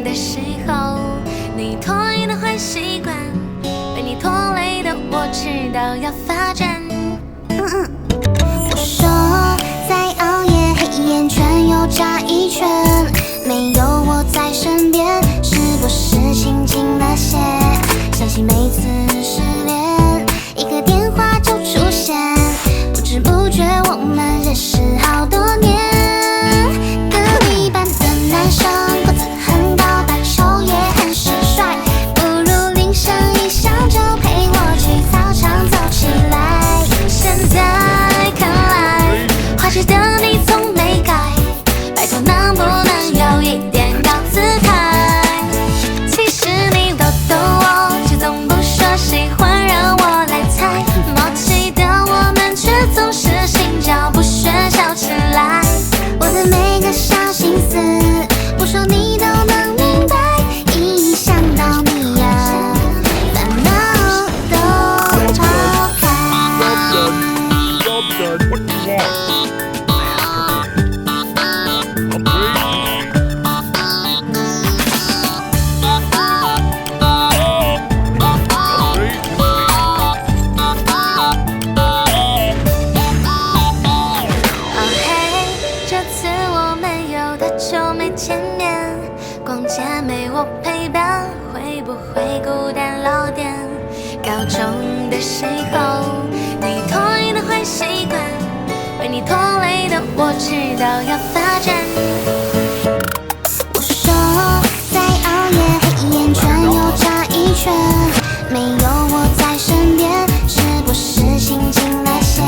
S4: 的时候，你拖延的坏习惯，被你拖累的我知道要发展。我说再熬夜，黑眼圈又扎一圈，没有我在身边，是不是心情那些？相信每次失恋，一个电话就出现，不知不觉我们认识好多年。隔壁班的男生个子很高，打球也很实帅，不如铃声一响就陪我去操场走起来。现在看来，花痴的你从没改，拜托能不能有一点高姿态？其实你都懂我，却总不说喜欢让我来猜，默契的我们却总是心照不宣笑起来。我的每个小心思，不说你都能明白，一想到你呀，烦恼都抛开。哦嘿，这次我们有多久没见面？逛街没我陪伴，会不会孤单老点？高中的时候，你拖延的坏习惯，被你拖累的我知道要发展。我说再熬夜，黑眼圈又扎一圈，没有我在身边，是不是心情那些？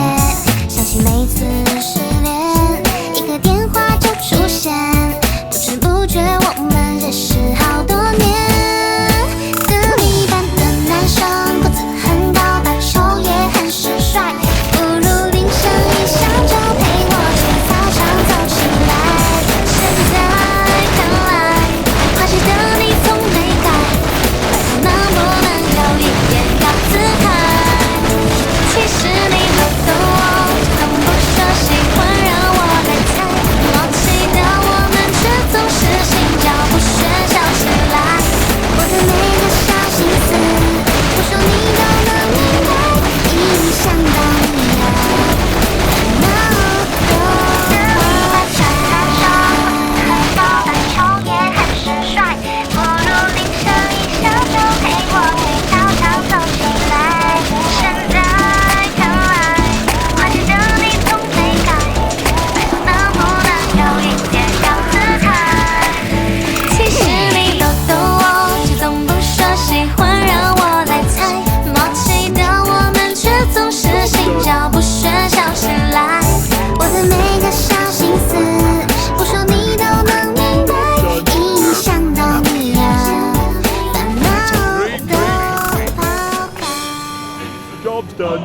S20: Job's done.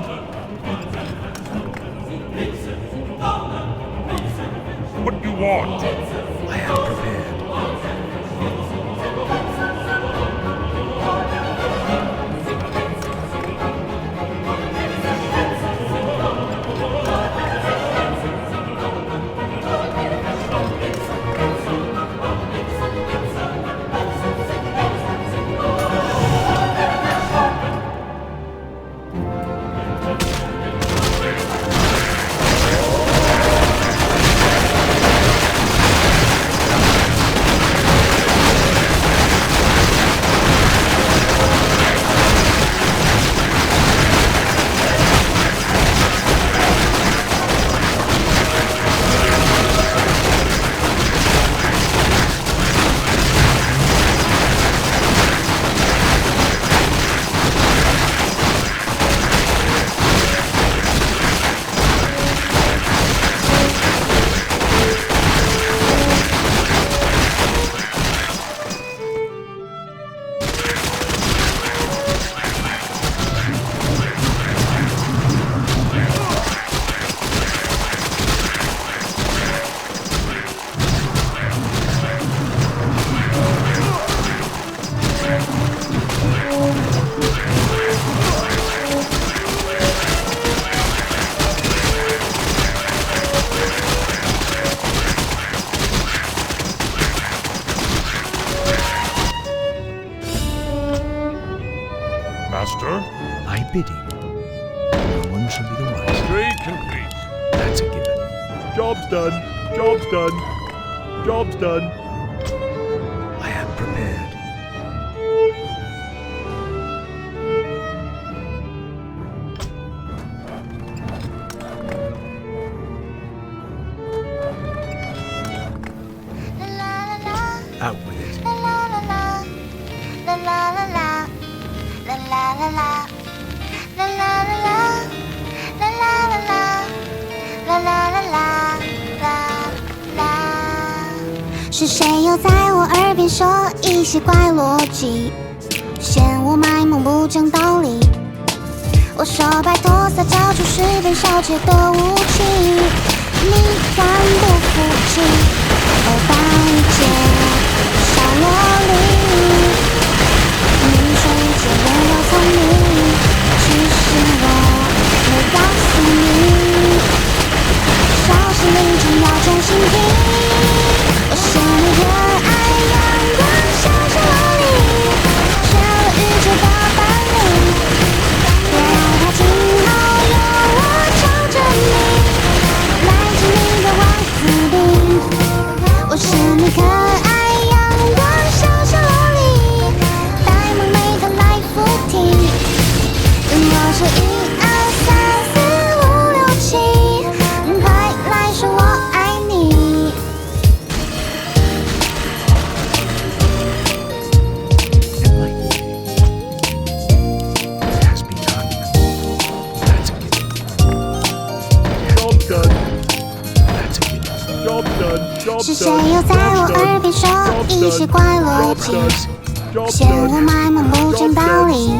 S20: What do you want?
S19: I am prepared.
S20: Master?
S19: My bidding. No one shall be the wiser.
S20: Upgrade complete.
S19: That's a given.
S20: Job's done. Job's done. Job's done.
S19: I am prepared. Out with it.
S4: 是谁又在我耳边说一些怪逻辑，嫌我卖萌不讲道理？我说拜托撒娇就是本小姐的武器，你敢不服气？哦，大御姐，小萝莉，你说御姐温柔聪明，其实我没告诉你，小心灵正要专心听。我是你可爱阳光小小萝莉，学了御姐的本领，别害怕，今后有我罩着你，来自你的王子病。我是你可爱阳光小小萝莉，呆萌妹她来附体，我是1、2、3、4、5、6、7，快来说我爱你。是谁又在我耳边说一些怪逻辑，嫌我卖萌不讲道理？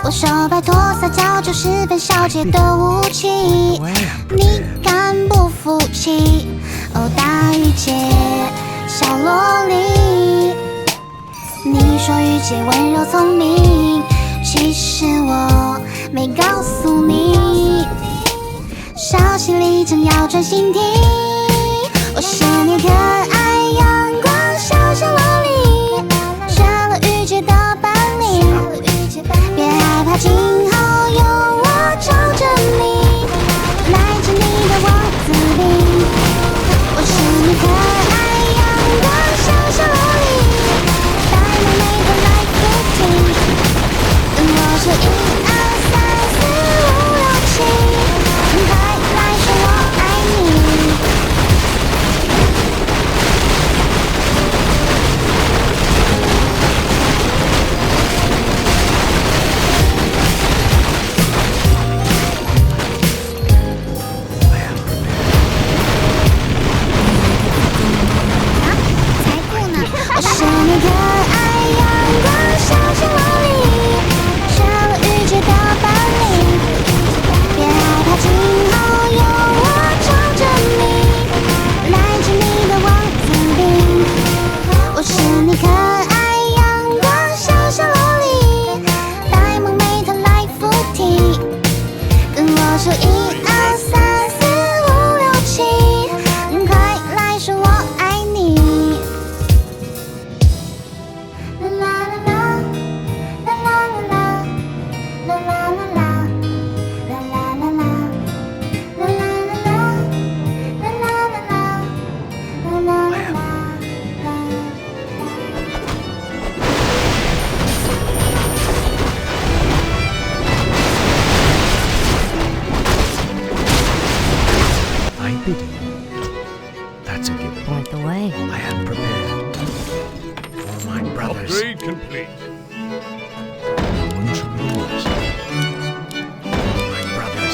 S4: 我说拜托撒娇就是本小姐的武器，你敢不服气？哦，大御姐，小萝莉，你说御姐温柔聪明，其实我没告诉你，小心里正要专心听。我是你可爱阳光小小萝莉，学了御姐的本领，别害怕，今后有我罩着你，来自你的王子病。我是你可爱阳光小小萝莉，呆萌妹她来附体，我是1、2、3、4、5、6、7，快来说我爱你。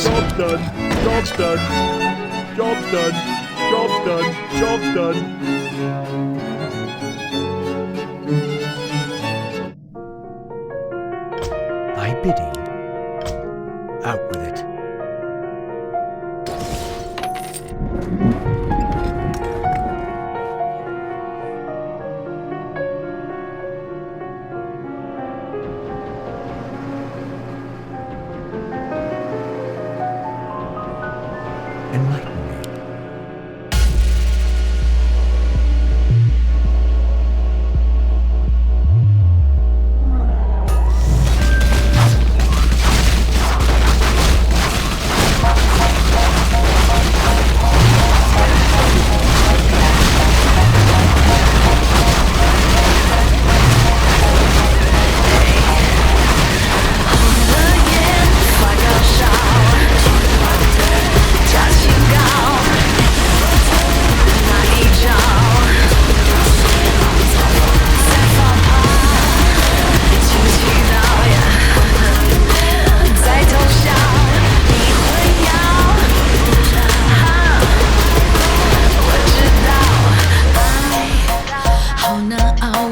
S20: Job's done. Job's done. Job's done. Job's done. Job's done.
S19: Thy bidding. Out with it. Enlighten me.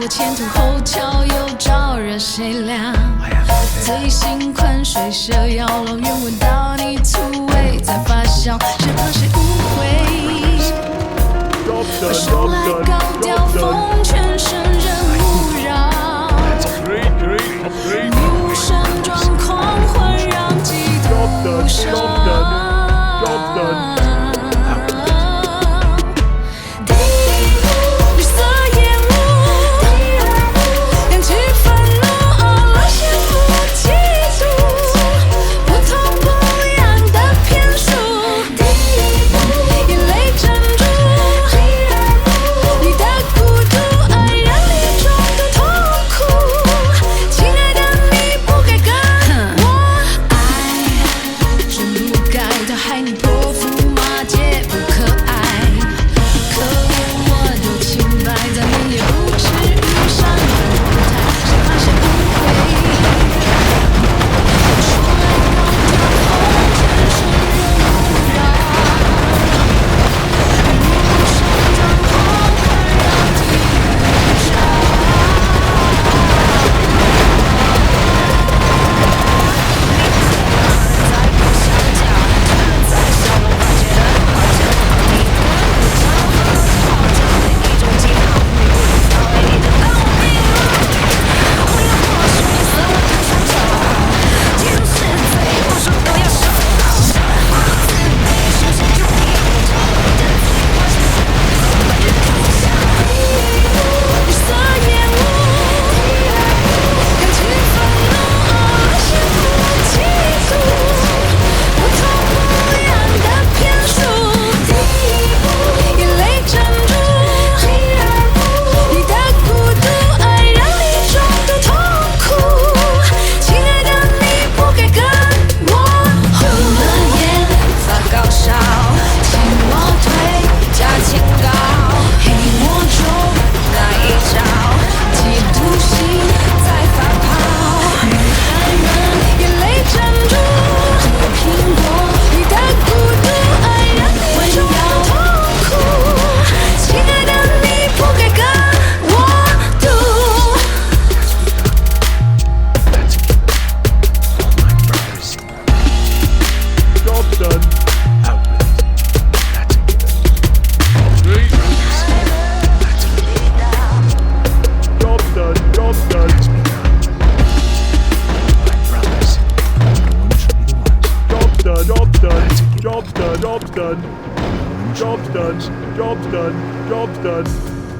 S21: 前凸后翘又招惹谁凉？最新款水蛇腰龙原闻到你突围在发酵，谁怕谁误会？我生来高调，风全身人勿扰。你无声状况环绕嫉妒伤。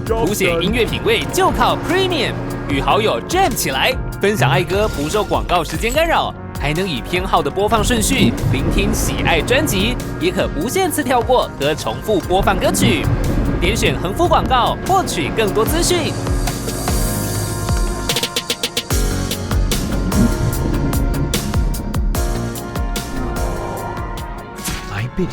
S3: 凸显音乐品味就靠 Premium， 与好友 Jam 起来，分享爱歌不受广告时间干扰，还能以偏好的播放顺序聆听喜爱专辑，也可无限次跳过和重复播放歌曲。点选横幅广告获取更多资讯。
S19: 来宾。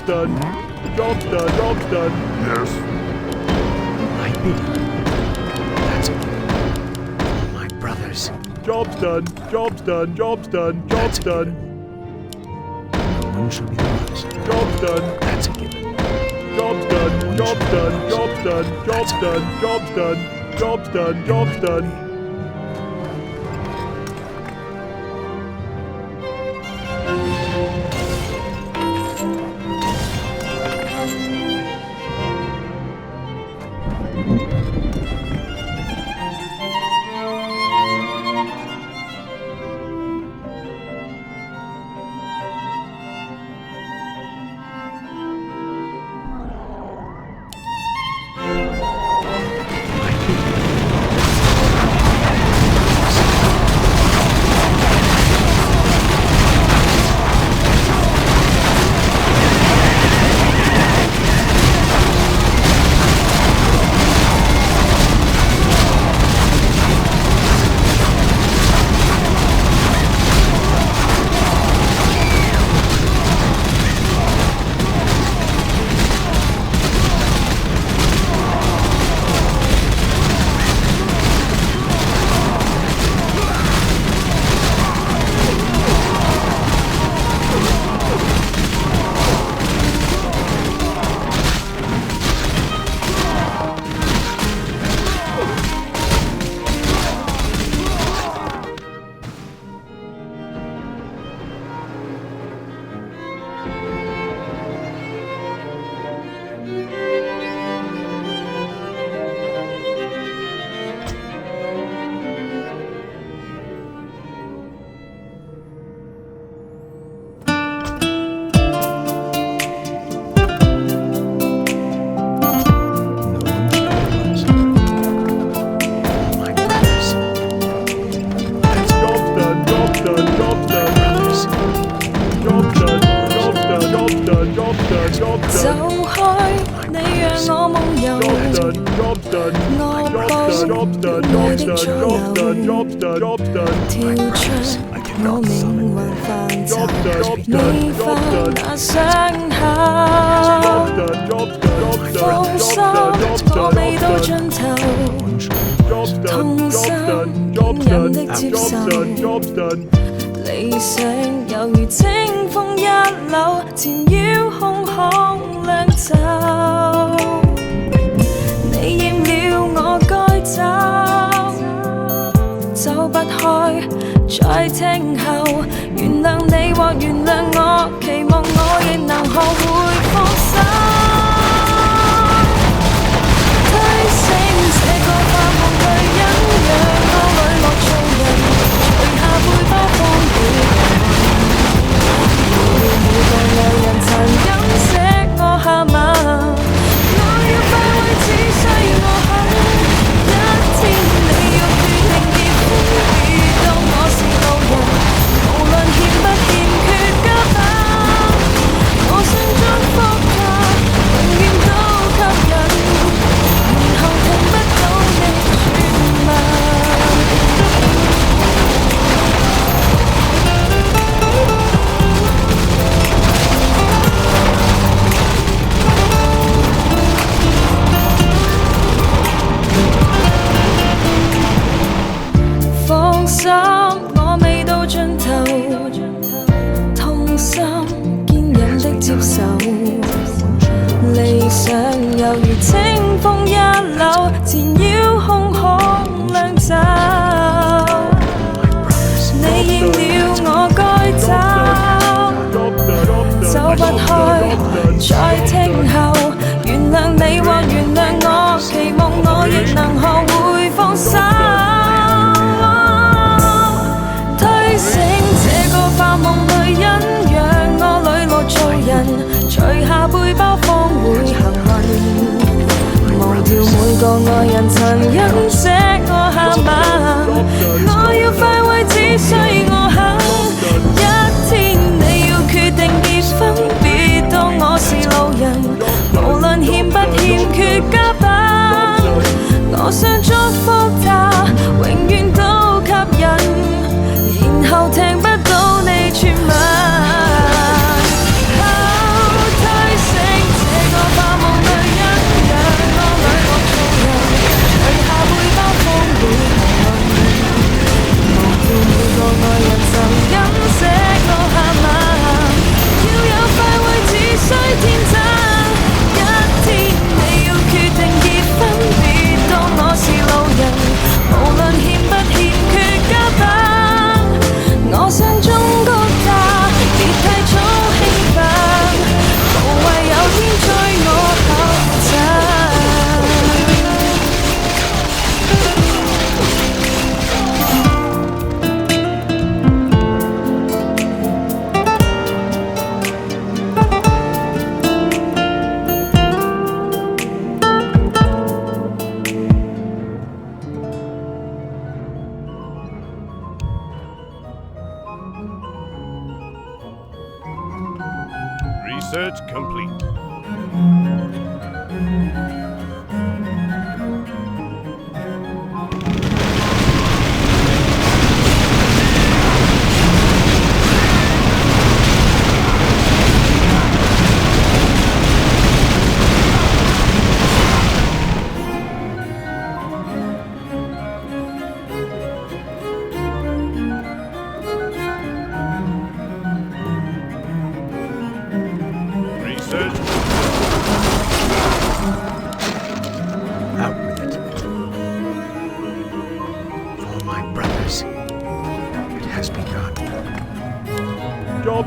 S20: done. Job's done. Job's done.
S19: Yes. My people. That's a given. My brothers.
S20: Job's done. Job's done. Job's done. Job's done.
S19: No one shall be the wiser.
S20: Job's done.
S19: That's a given.
S20: Job's done. Job's done. Job's done. Job's done. Job's done. Job's done. Job's done.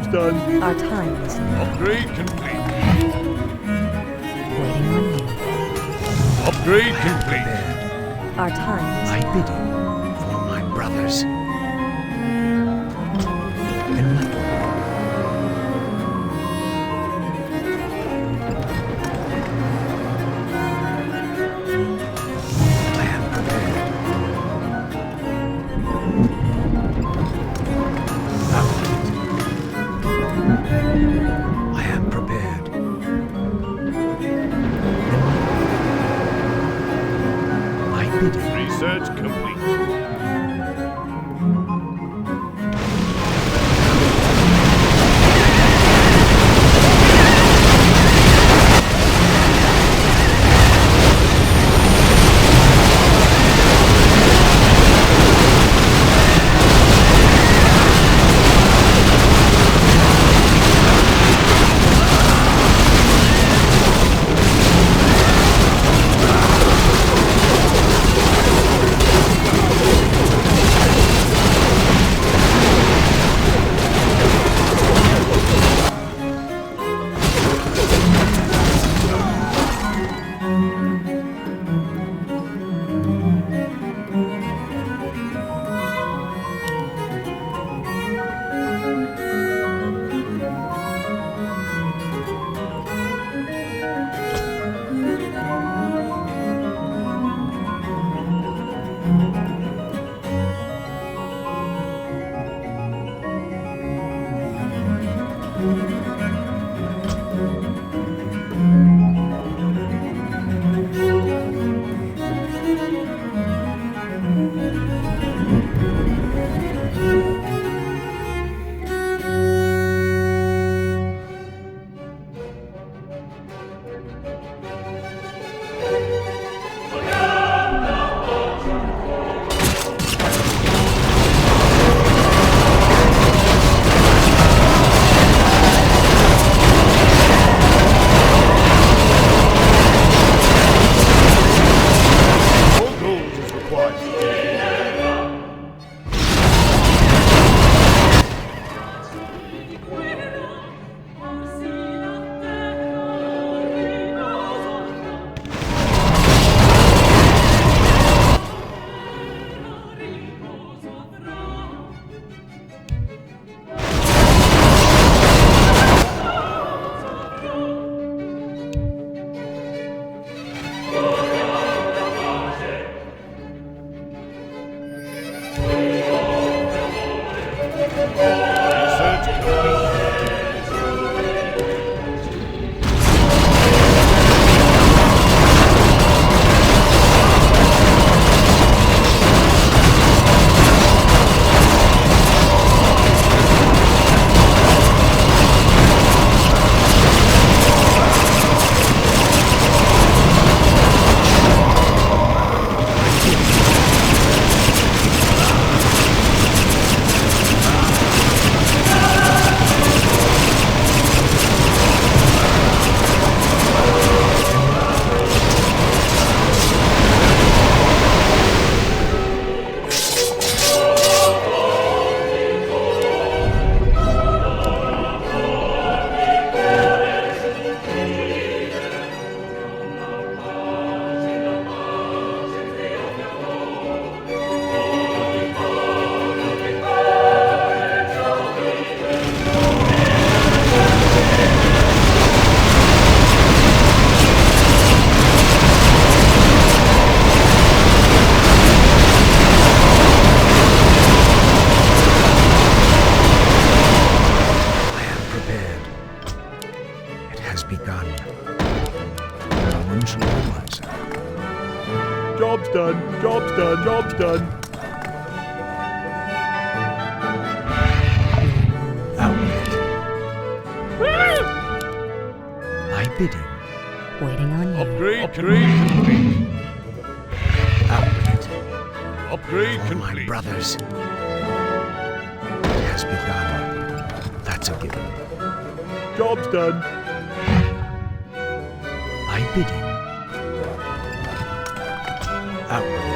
S20: Job's done.
S5: Our time is now.
S20: Upgrade complete.
S5: Waiting on you.
S20: Upgrade complete.
S5: Our time is
S19: My bidding for my brothers. In metal. I am prepared. I am prepared. My bidding.
S20: Research complete. Job's done. Job's done. Job's done.
S19: My bidding.
S5: Waiting on you.
S20: Upgrade complete.
S19: Outward.
S20: Upgrade
S19: For
S20: complete.
S19: my brothers. It has begun. That's a given.
S20: Job's done.
S19: My bidding. Outward.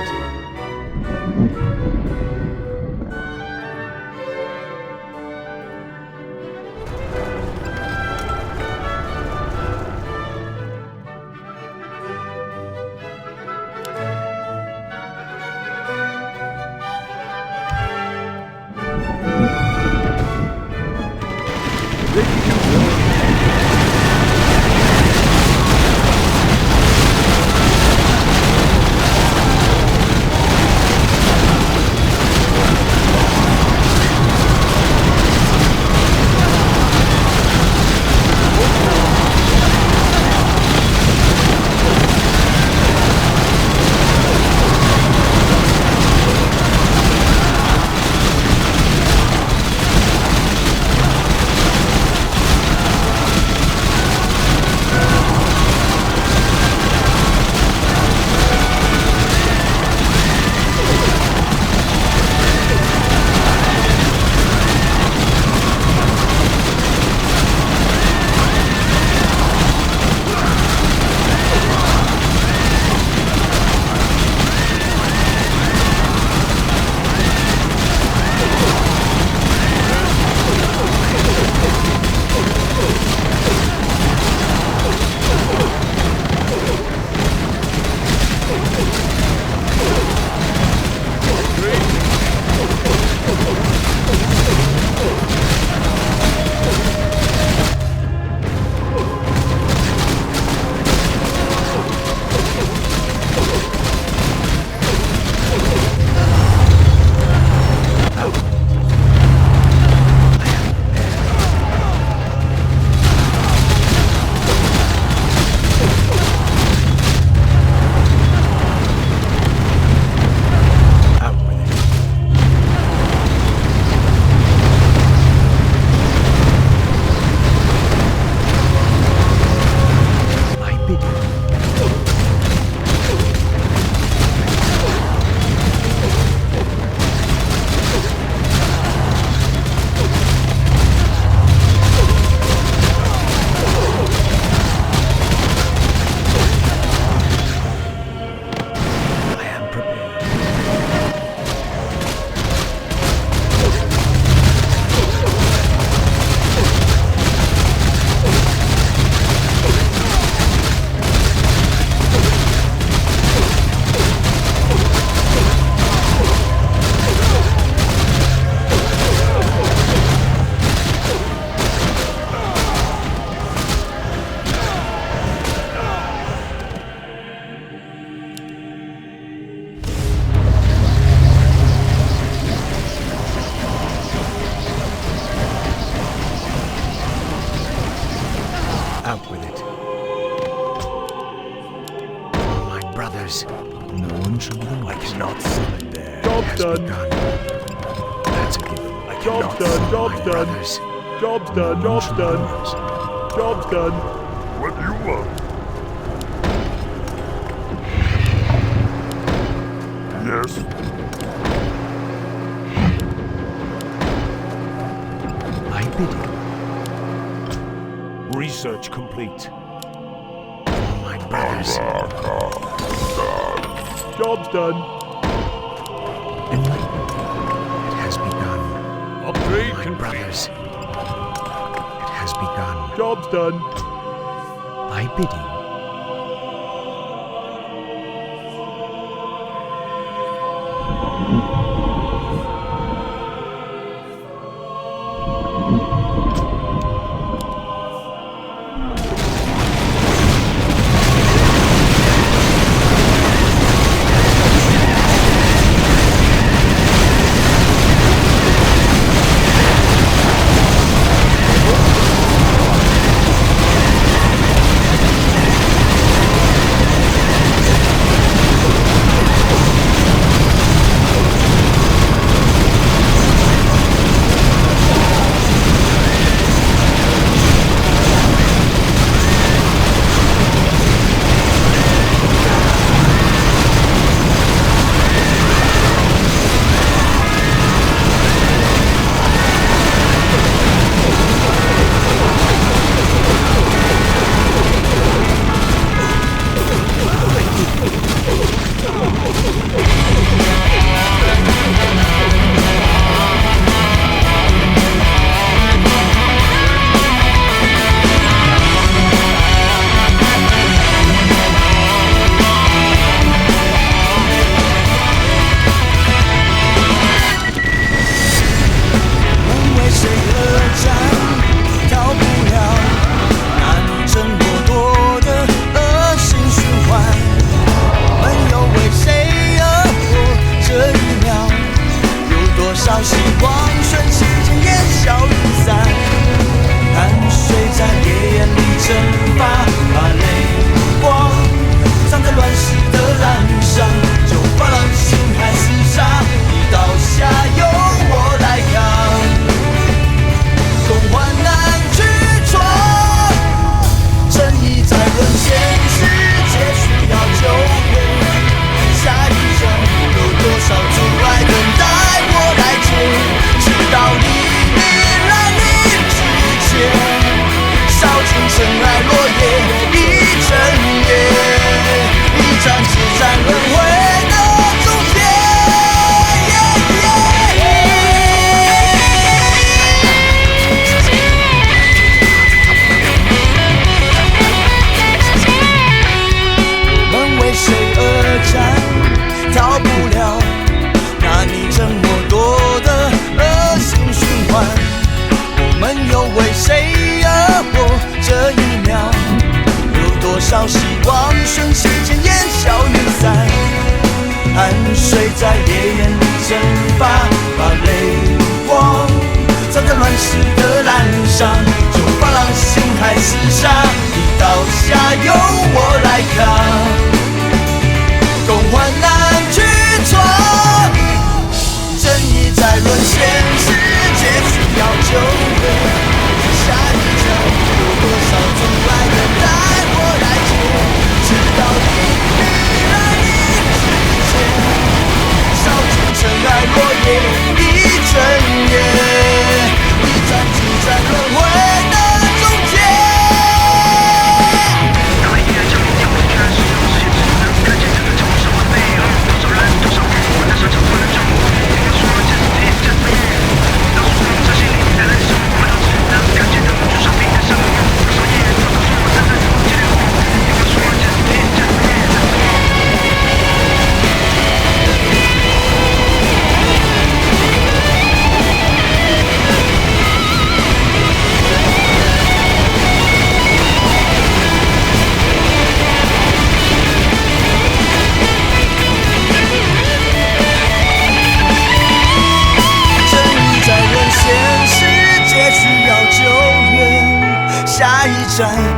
S19: Eventually the light
S20: cannot solid there.
S19: Job's
S20: has
S19: done.
S20: begun.
S19: That's a given.
S20: Job's done, job's done. Job's done, job's done. Job's done. What do you want? Yes.
S19: I bid you.
S20: Research complete.
S19: For my brothers.
S20: Job's done.
S19: Enlightenment. It has begun.
S20: Upgrade
S19: For my
S20: complete.
S19: brothers. It has begun.
S20: Job's done.
S19: I bid you.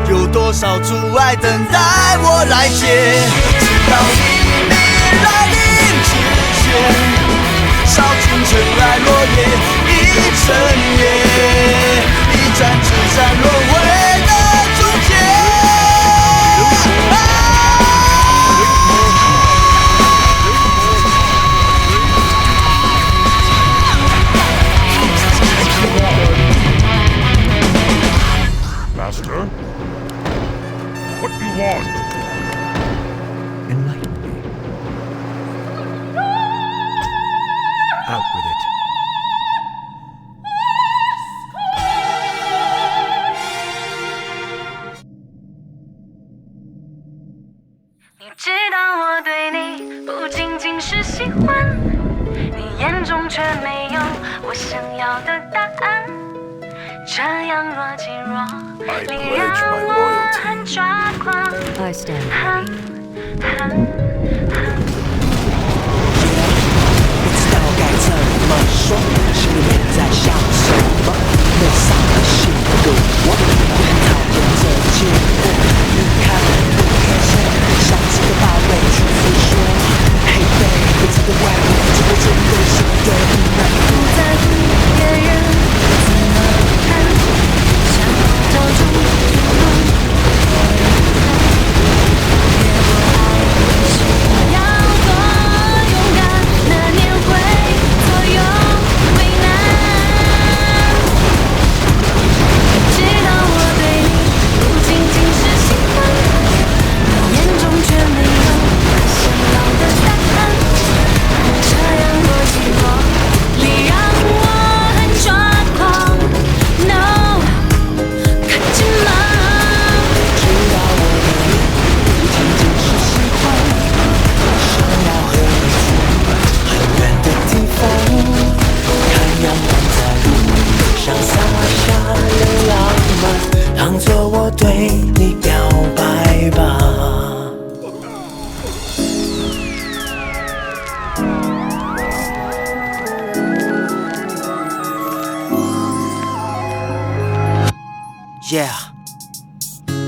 S18: 有多少阻碍等待我来解？直到黎明来临。夜，一整夜，一站只站沦为了终结。
S20: Master? What do you want?
S19: Enlighten me. Out with it.
S21: 你知道我对你不仅仅是喜欢，你眼中却没有我想要的答案。这样若即若离，让我很抓狂。
S18: I stand ready. 不知道该怎么说，心里面在想什么？没啥的心的我，也很讨厌这结果。你看我眼神，像是个宝贝去诉说。Hey baby， 这个外面，这个真的是对你难
S21: 不在乎别人怎么看，想找出出路。要多勇敢，那年会左右为难。知道我对你不仅仅是喜欢，你眼中却没有我想要的答案。这样若即若离，让我很抓狂。No， 可知吗？
S18: 知道我对你不仅仅是喜欢，想要和你去很远的地方，看阳光在路上洒下了浪漫，当作我对你表白吧。Yeah，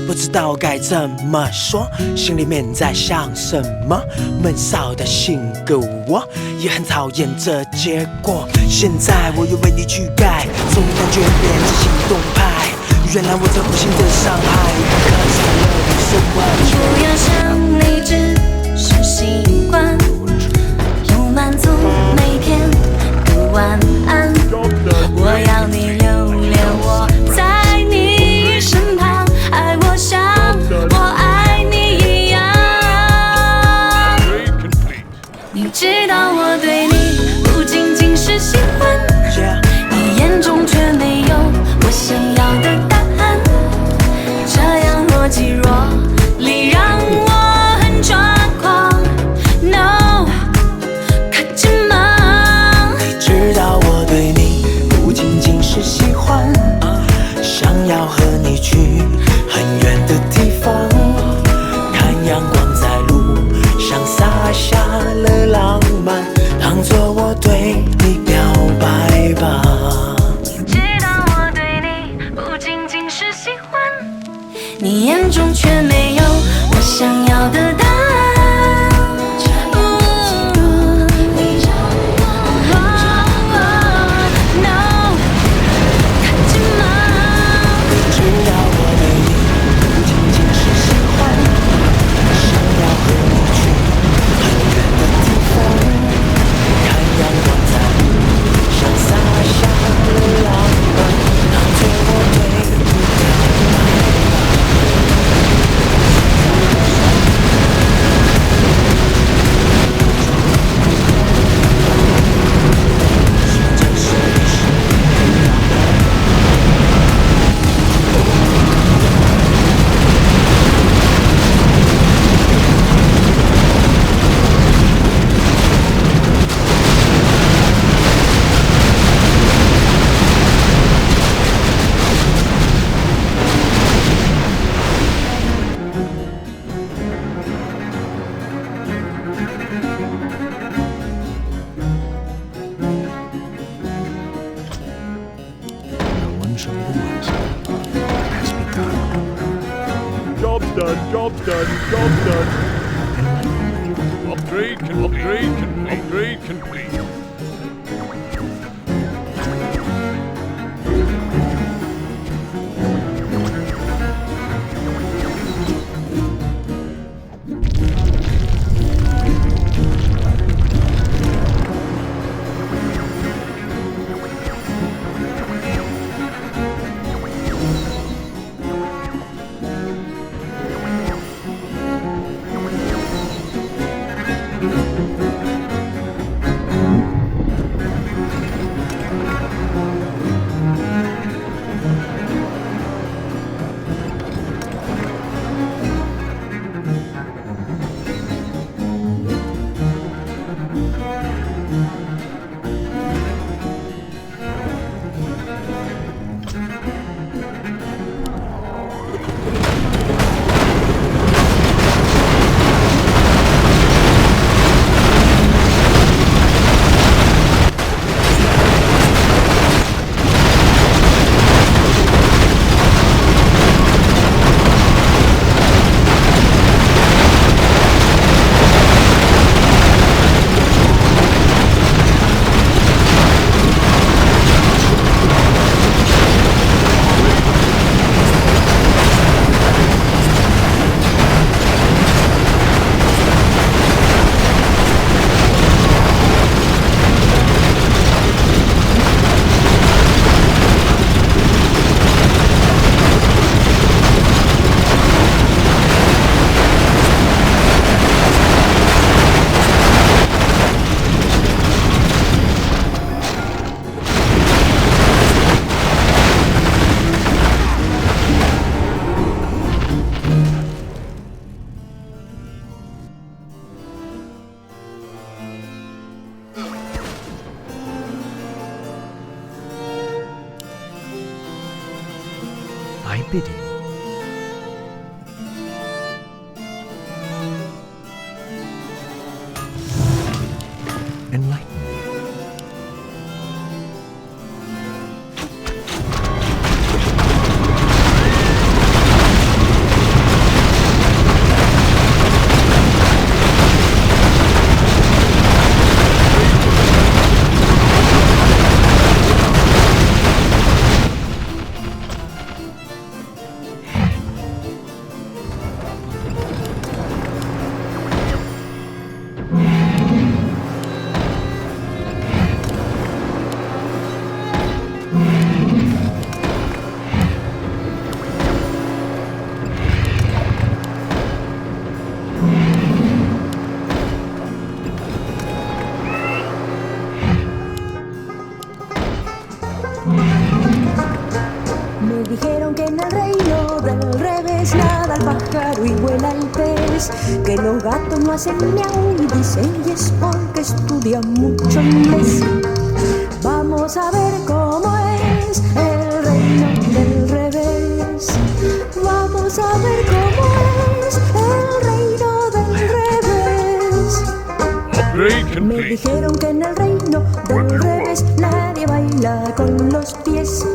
S18: 不知道该怎么说，心里面在想什么？闷骚的性格我也很讨厌这结果。现在我又为你去改，从感觉变成行动派。原来我这无形的伤害，可是了你什么？
S21: 不要想你只是习惯，不满足每天的晚安。我要你留恋我在你身旁，爱我像我爱你一样。你知道我对你不仅仅是喜欢，你眼中却没有我想要的答案。这样若即若离，让我很抓狂。No， 可知吗？
S18: 你知道我对你不仅仅是喜欢，想要和你去很远的地方，看阳光在路上洒下了浪漫，当作我对你表白吧。
S21: 知道我对你不仅仅是喜欢，你眼中却没有我想要的答案。
S20: Job's done. Upgrade complete.
S19: I pity you. Enlighten me.
S21: Me dijeron que en el reino del revés nada el pájaro y vuela el pez, que los gatos no hacen miau y dicen y es porque estudian mucho inglés. Vamos a ver cómo es el reino del revés. Vamos a ver cómo es el reino del revés. Me dijeron que en el reino del revés nadie baila con los pies,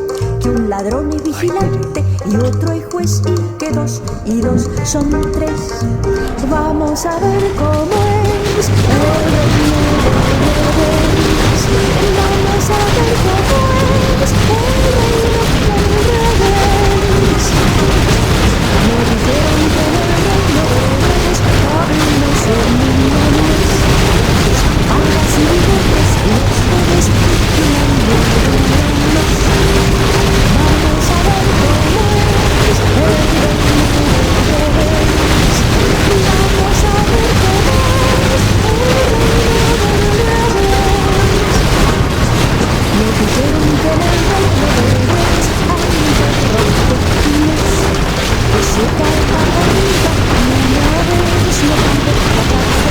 S21: que un ladrón es vigilante y otro es juez y que 2 y 2 son 3. Vamos a ver cómo es el reino del revés. Vamos a ver cómo es el reino del revés. Me dijeron que en el reino del revés no son niños, ahora sí ves los jueves y la vamos a ver cómo es el reino del revés. Vamos a ver cómo es el reino del revés. Me dijeron que en el reino del revés hay un perro pequeño que se cae para arriba y una vez no puede pagar.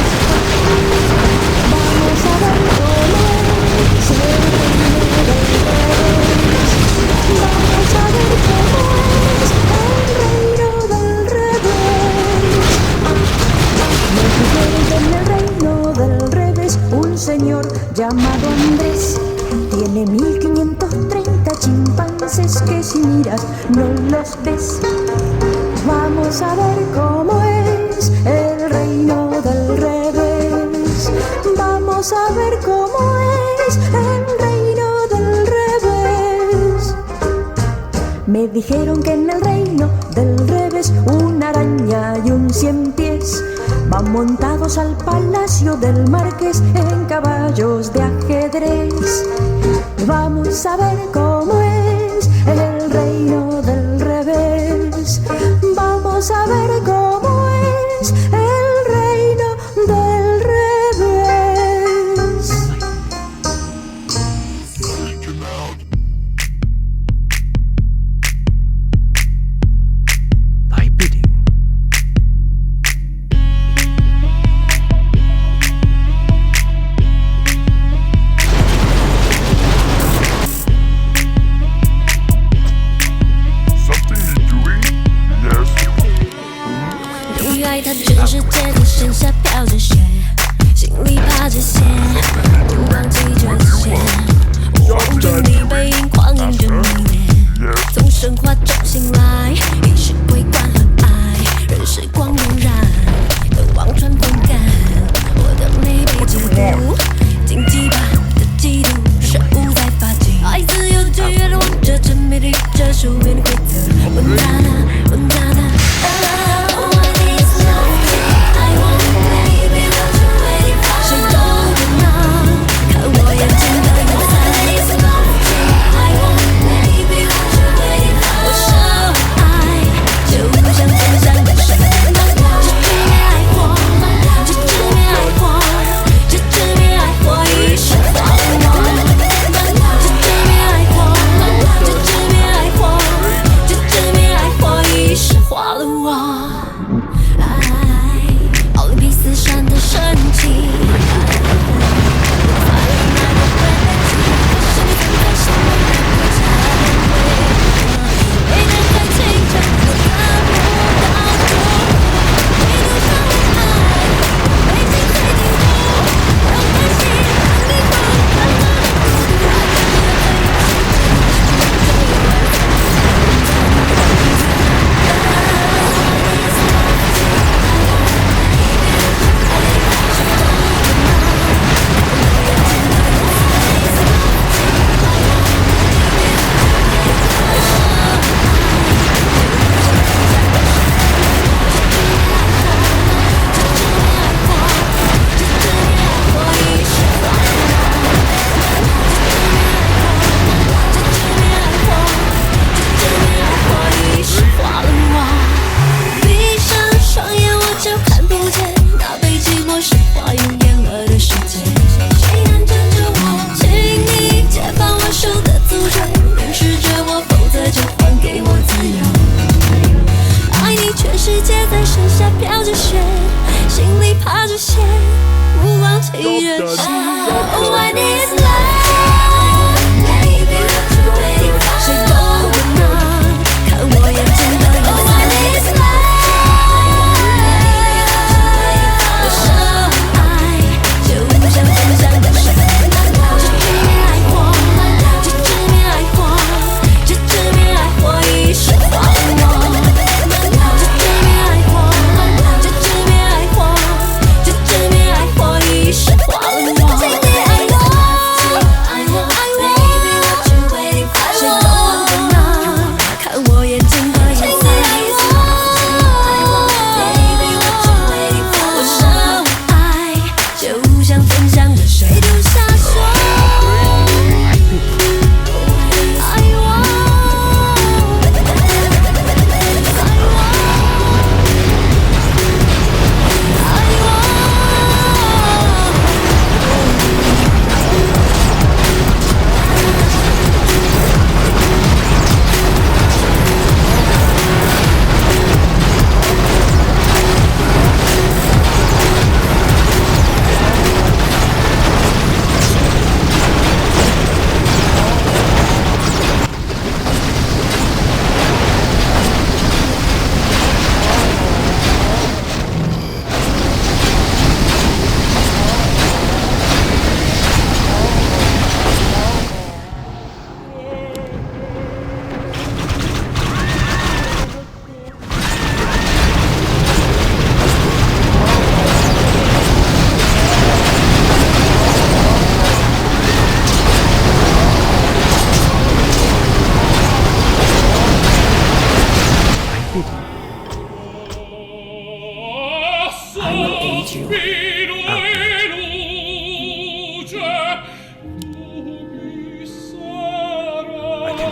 S21: Vamos a ver cómo es el reino del revés. Vamos a ver cómo es el reino del revés. Me dijeron que en el reino del revés un señor llamado Andrés tiene 1530 chimpancés que si miras no los ves. Vamos a ver cómo es el reino del revés. Vamos a ver cómo es el reino del revés. Me dijeron que en el reino del revés una araña y un 100 pies van montados al palacio del marqués en caballos de ajedrez. Vamos a ver cómo es el reino del revés. Vamos a ver cómo es el reino del revés. 荆棘般的嫉妒是无在发迹。爱自由制约了王者，沉迷于这书面规则。问他呢？问他呢？谁懂得呢？看我眼睛的颜色。我深爱，就像天上的水。这执迷爱火，这执迷爱火，这执迷爱火已是化了我。这执迷爱火，这执迷爱火，这执迷爱火已是化了我。奥林匹斯山的神奇。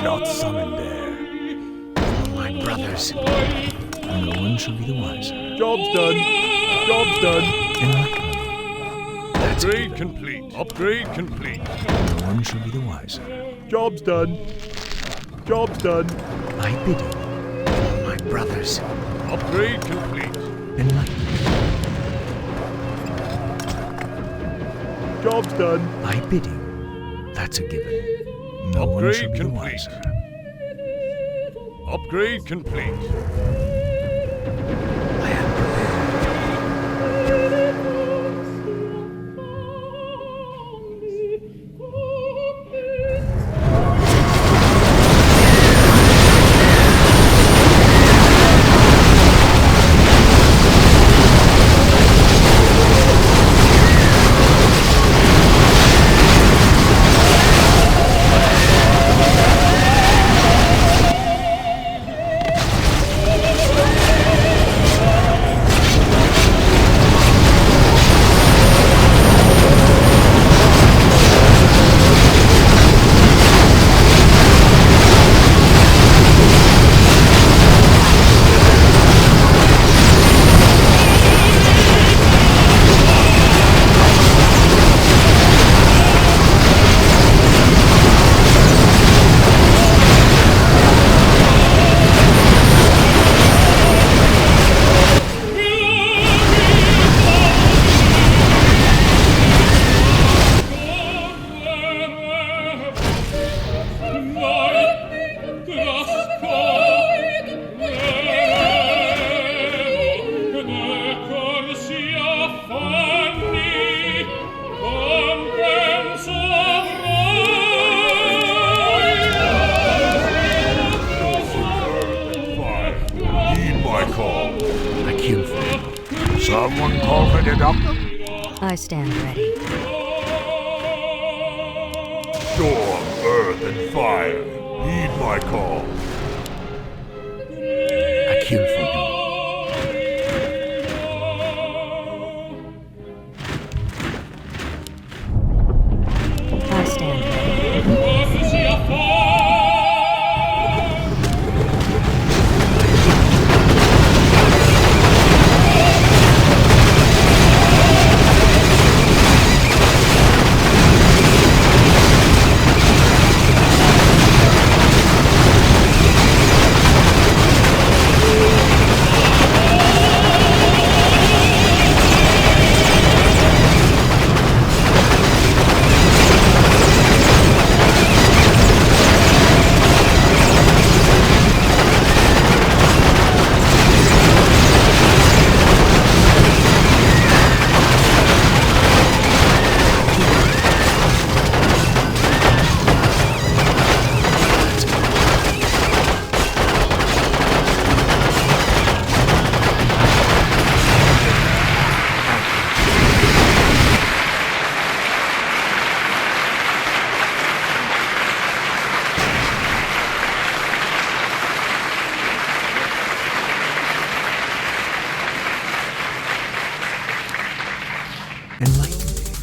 S19: Not summon there. For my brothers, no one shall be the wiser.
S20: Job's done. Job's done.
S19: Upgrade
S20: complete. Upgrade complete.
S19: No one shall be the wiser.
S20: Job's done. Job's done.
S19: My bidding for my brothers.
S20: Upgrade complete.
S19: Enlightenment.
S20: Job's done.
S19: My bidding. That's a given. No one shall be the wiser.
S20: Upgrade complete.
S19: I am prepared. Doctor?
S21: I stand ready.
S22: Storm, earth, and fire, heed my call.
S19: I kill for you.
S21: I stand ready.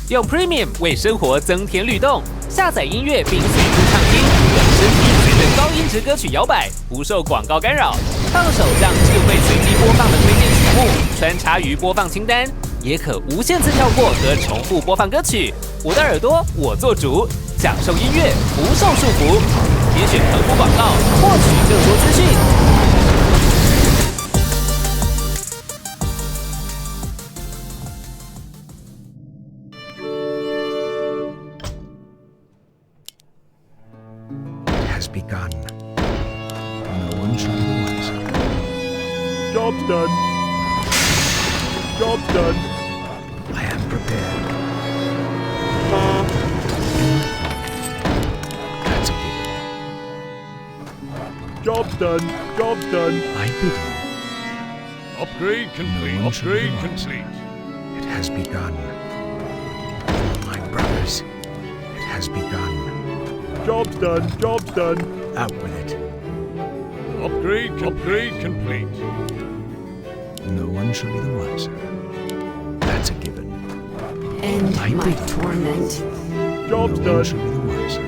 S3: 用 Premium 为生活增添律动，下载音乐并随之畅听，让身体随着高音质歌曲摇摆，不受广告干扰。放手让智慧随机播放的推荐曲目穿插于播放清单，也可无限次跳过和重复播放歌曲。我的耳朵我做主，享受音乐不受束缚。点选横幅广告获取更多资讯。
S19: Begun. No one shall be wiser.
S20: Job's done. Job's done.
S19: I am prepared. That's a given.
S20: Job's done. Job's done.
S19: I bid you.
S22: Upgrade complete. Upgrade complete.
S19: It has begun. My brothers, it has begun.
S20: Job's done. Job's done.
S19: Out with it.
S22: Upgrade complete.
S19: No one shall be the wiser. That's a given.
S21: End my torment.
S20: Job's
S19: no
S20: done.
S19: one shall be the wiser.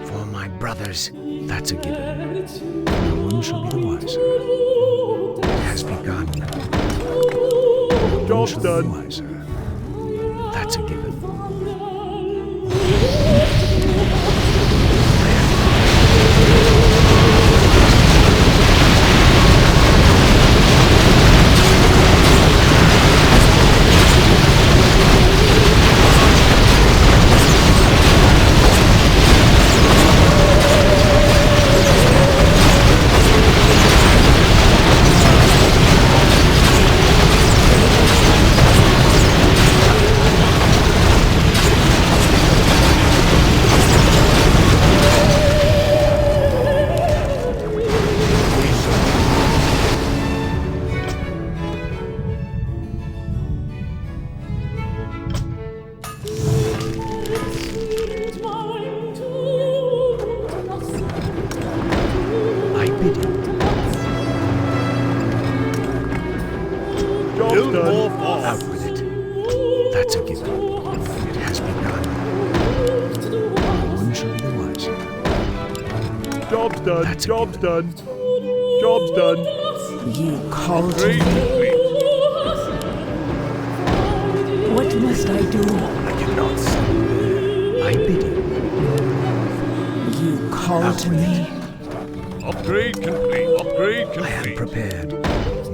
S19: For my brothers, that's a given. No one shall be the wiser. It has begun.
S20: Job's done.
S19: Wiser. That's a given. Out with it. That's a given. It has begun. No one shall be the wiser.
S20: Job's done.
S19: That's a
S20: Job's
S19: given.
S20: done. Job's done.
S21: You called to me. What must I do?
S19: I cannot say. I bid you.
S21: You called to me.
S22: Upgrade complete. Upgrade complete.
S19: I am prepared.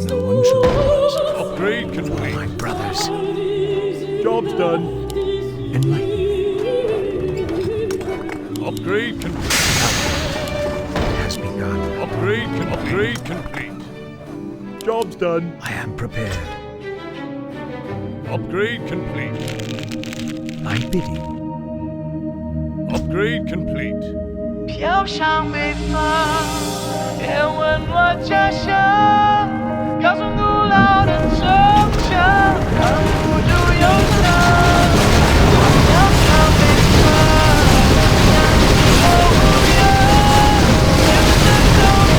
S19: No one shall be the wiser.
S22: Upgrade complete.
S19: My brothers.
S20: Job's done.
S19: Enlighten.
S22: Upgrade complete.
S19: It has begun.
S22: Upgrade complete.
S20: Job's done.
S19: I am prepared.
S22: Upgrade complete.
S19: I bid you.
S20: Upgrade complete.
S18: 飘向北方，别问我家乡，高耸古老的城墙，扛不住忧伤。飘向北方，我不要，也不能够听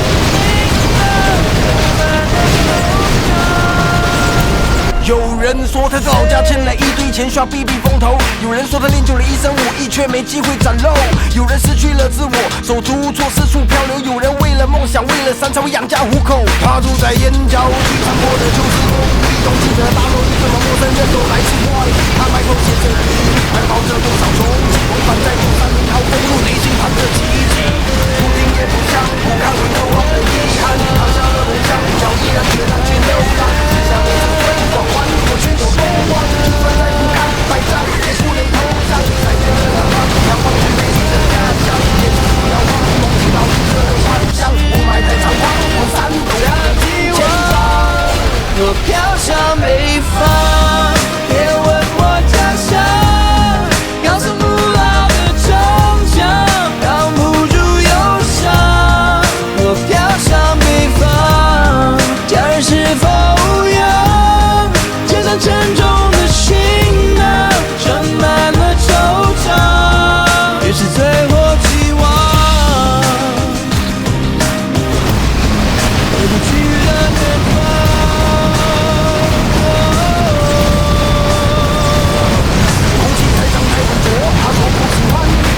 S18: 到，有人说他老家欠了一堆钱，需要避避风头；有人说他练就了一身武艺，却没机会展露；有人失去了自我，手足无措，四处漂流；有人为了梦想，为了山才会养家糊口。他住在眼角，最常过的就是梦。拥挤的大楼里，怎么陌生人都来吃坏？他埋头写着日语，还抱着多少憧憬？往返在旧山林号公路，内心盼着奇迹。不听也不想，不看回头望的遗憾，扛下了梦想，脚依然决然去流浪。只想每次追光环，过去有风光，就算再不堪百战，也不能投降。再见了南方，阳光最美丽的家乡，也是不要忘梦境到绿色的幻想。雾霾太猖狂，我闪躲前方。我飘向北方，别问我家乡，高耸古老的城墙，扛不住忧伤。我飘向北方，家人是否无恙？肩上沉重的行囊，盛满了惆怅，也是最后期望。回不去了远方。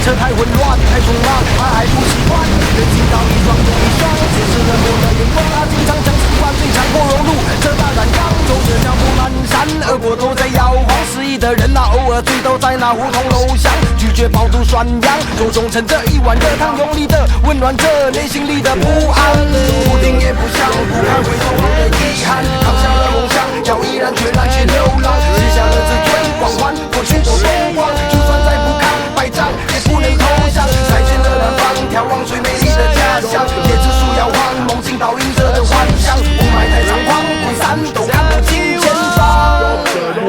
S18: 车太混乱，太匆忙，他还不习惯。人行道一双又一双，解释了我的眼光。他经常讲习惯，最强迫融入这大染缸，走着脚步蹒跚，耳朵都在摇晃。失意的人啊，偶尔醉倒在那胡同楼巷，拒绝饱读涮羊，手中盛着一碗热汤，用力的温暖着内心里的不安。不听也不想，不看回头望的遗憾，扛下了梦想，脚依然决然去流浪，写下了自尊光环，过去都风光，就算再不堪百战，也不能投降。再见了南方，眺望最美丽的家乡，椰子树摇晃，梦境倒映着的幻想。雾霾太猖狂，滚散都看不清前方。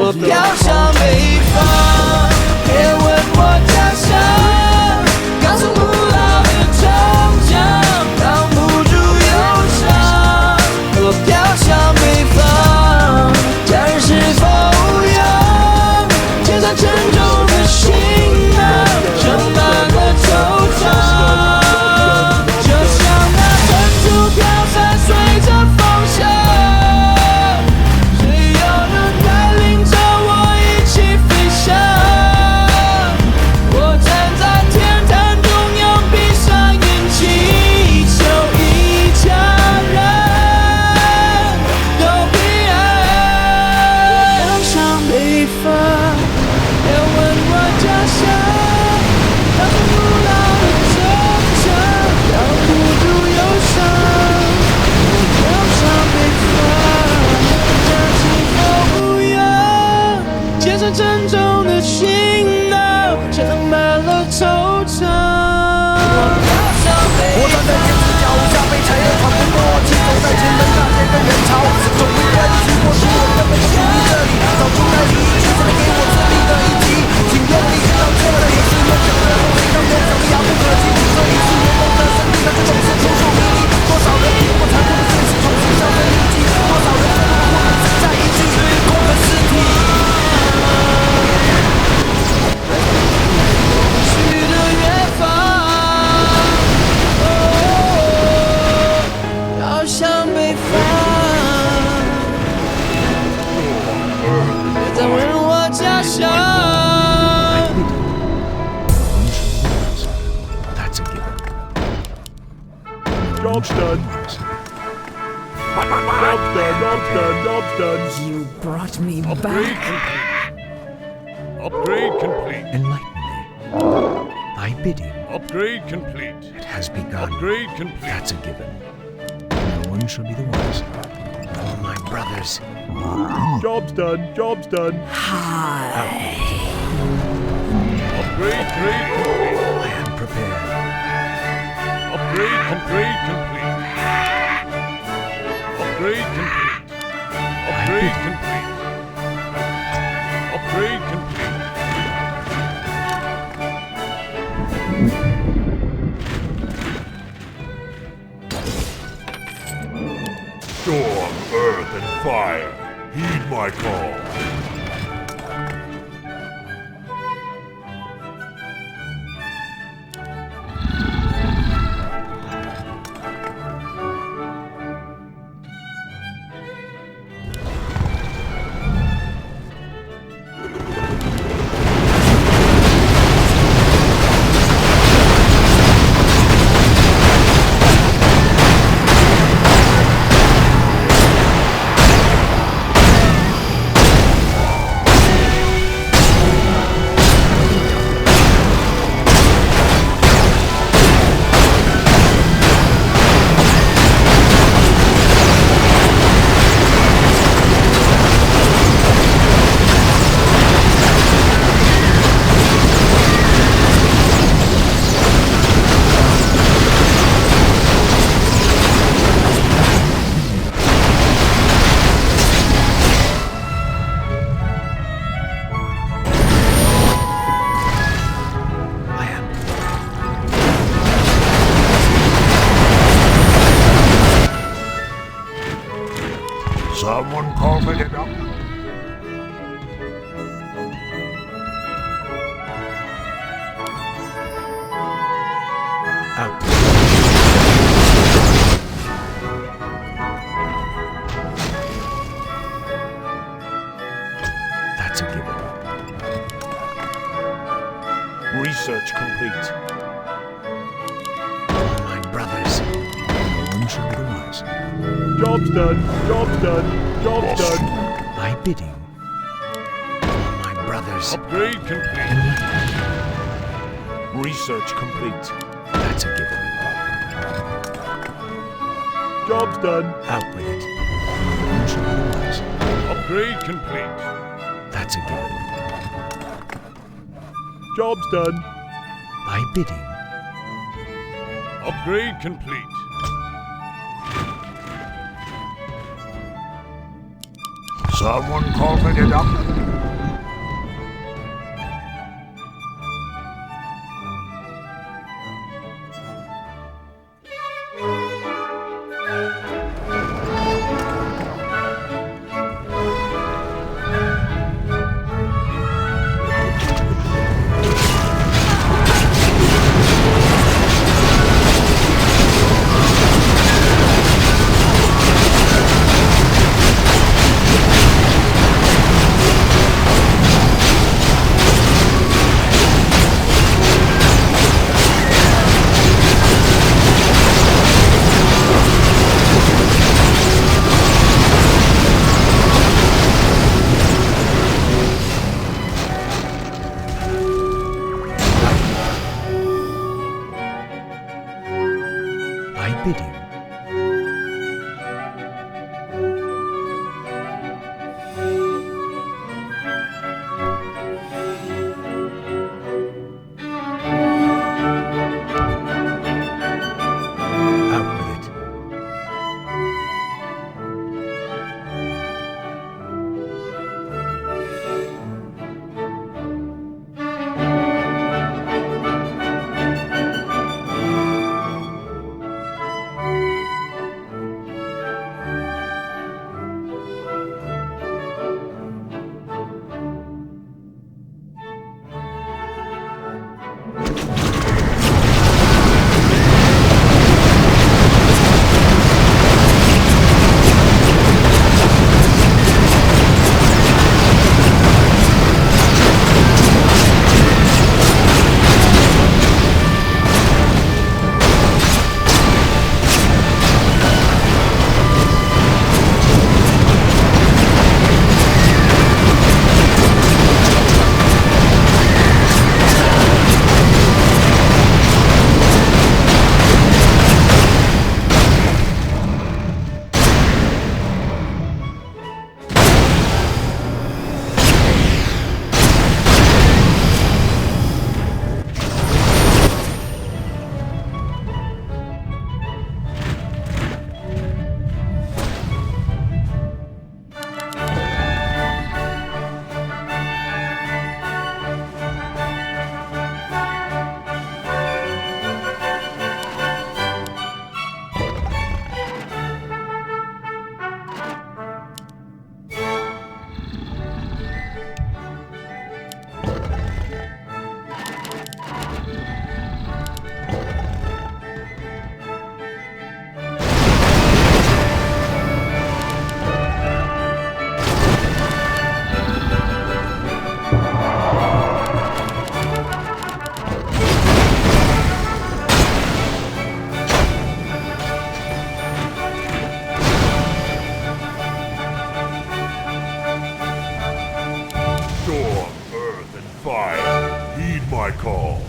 S18: 我飘向北方，别问我家乡，高耸古老的城墙，扛不住忧伤。我飘向北方，家人是否无恙？肩上沉重的行囊，盛满了惆怅，就像那珍珠飘散，随着风向。谁又能带领着我一起飞翔？我站在天坛中央，闭上眼祈求一家人都平安。飘向北方，别问我家乡。高耸古老的城墙，扛不住忧伤。我飘向北方，家是否无恙？肩上沉重的行囊，盛满了惆怅。我站在天子脚下，被踩得喘不过气，走在前门大街跟人潮，总会问起或许我根本就属于这里，找出那一句才给我自立的一击。请用力到这里是梦想的梦，让梦想遥不可及。这里是圆梦的生命，那就总是扑朔迷离。多少人拼过残酷的现实，从此销声匿迹；多少人生活只剩下一具空的尸体。去的远方，飘向北方，别再问我家乡。
S19: That's a given.
S20: Job's done. Job's done, job's done, job's done.
S19: You brought me
S20: Upgrade
S19: back.
S20: complete. Upgrade complete.
S19: Enlighten me. I bid him.
S20: Upgrade complete.
S19: It has begun.
S20: Upgrade complete.
S19: That's a given. No one shall be the wiser. All my brothers.
S20: Job's done, job's done.
S19: Hi.
S20: Upgrade complete.
S19: I am prepared.
S20: Upgrade complete. Upgrade complete. Upgrade complete. Upgrade complete. Storm, earth, and fire, heed my call. Someone call for the doctor.
S19: Out. That's a given.
S20: Research complete.
S19: My brothers, no one shall be the wiser.
S20: Job's done, job's done, job's done.
S19: My bidding. My brothers.
S20: Upgrade complete. Research complete.
S19: That's a given.
S20: Job's done.
S19: Out with it. No one shall be the wiser.
S20: Upgrade complete.
S19: That's a given.
S20: Job's done.
S19: My bidding.
S20: Upgrade complete. Someone call for the doctor.
S19: Bidding. Out with it.
S20: call.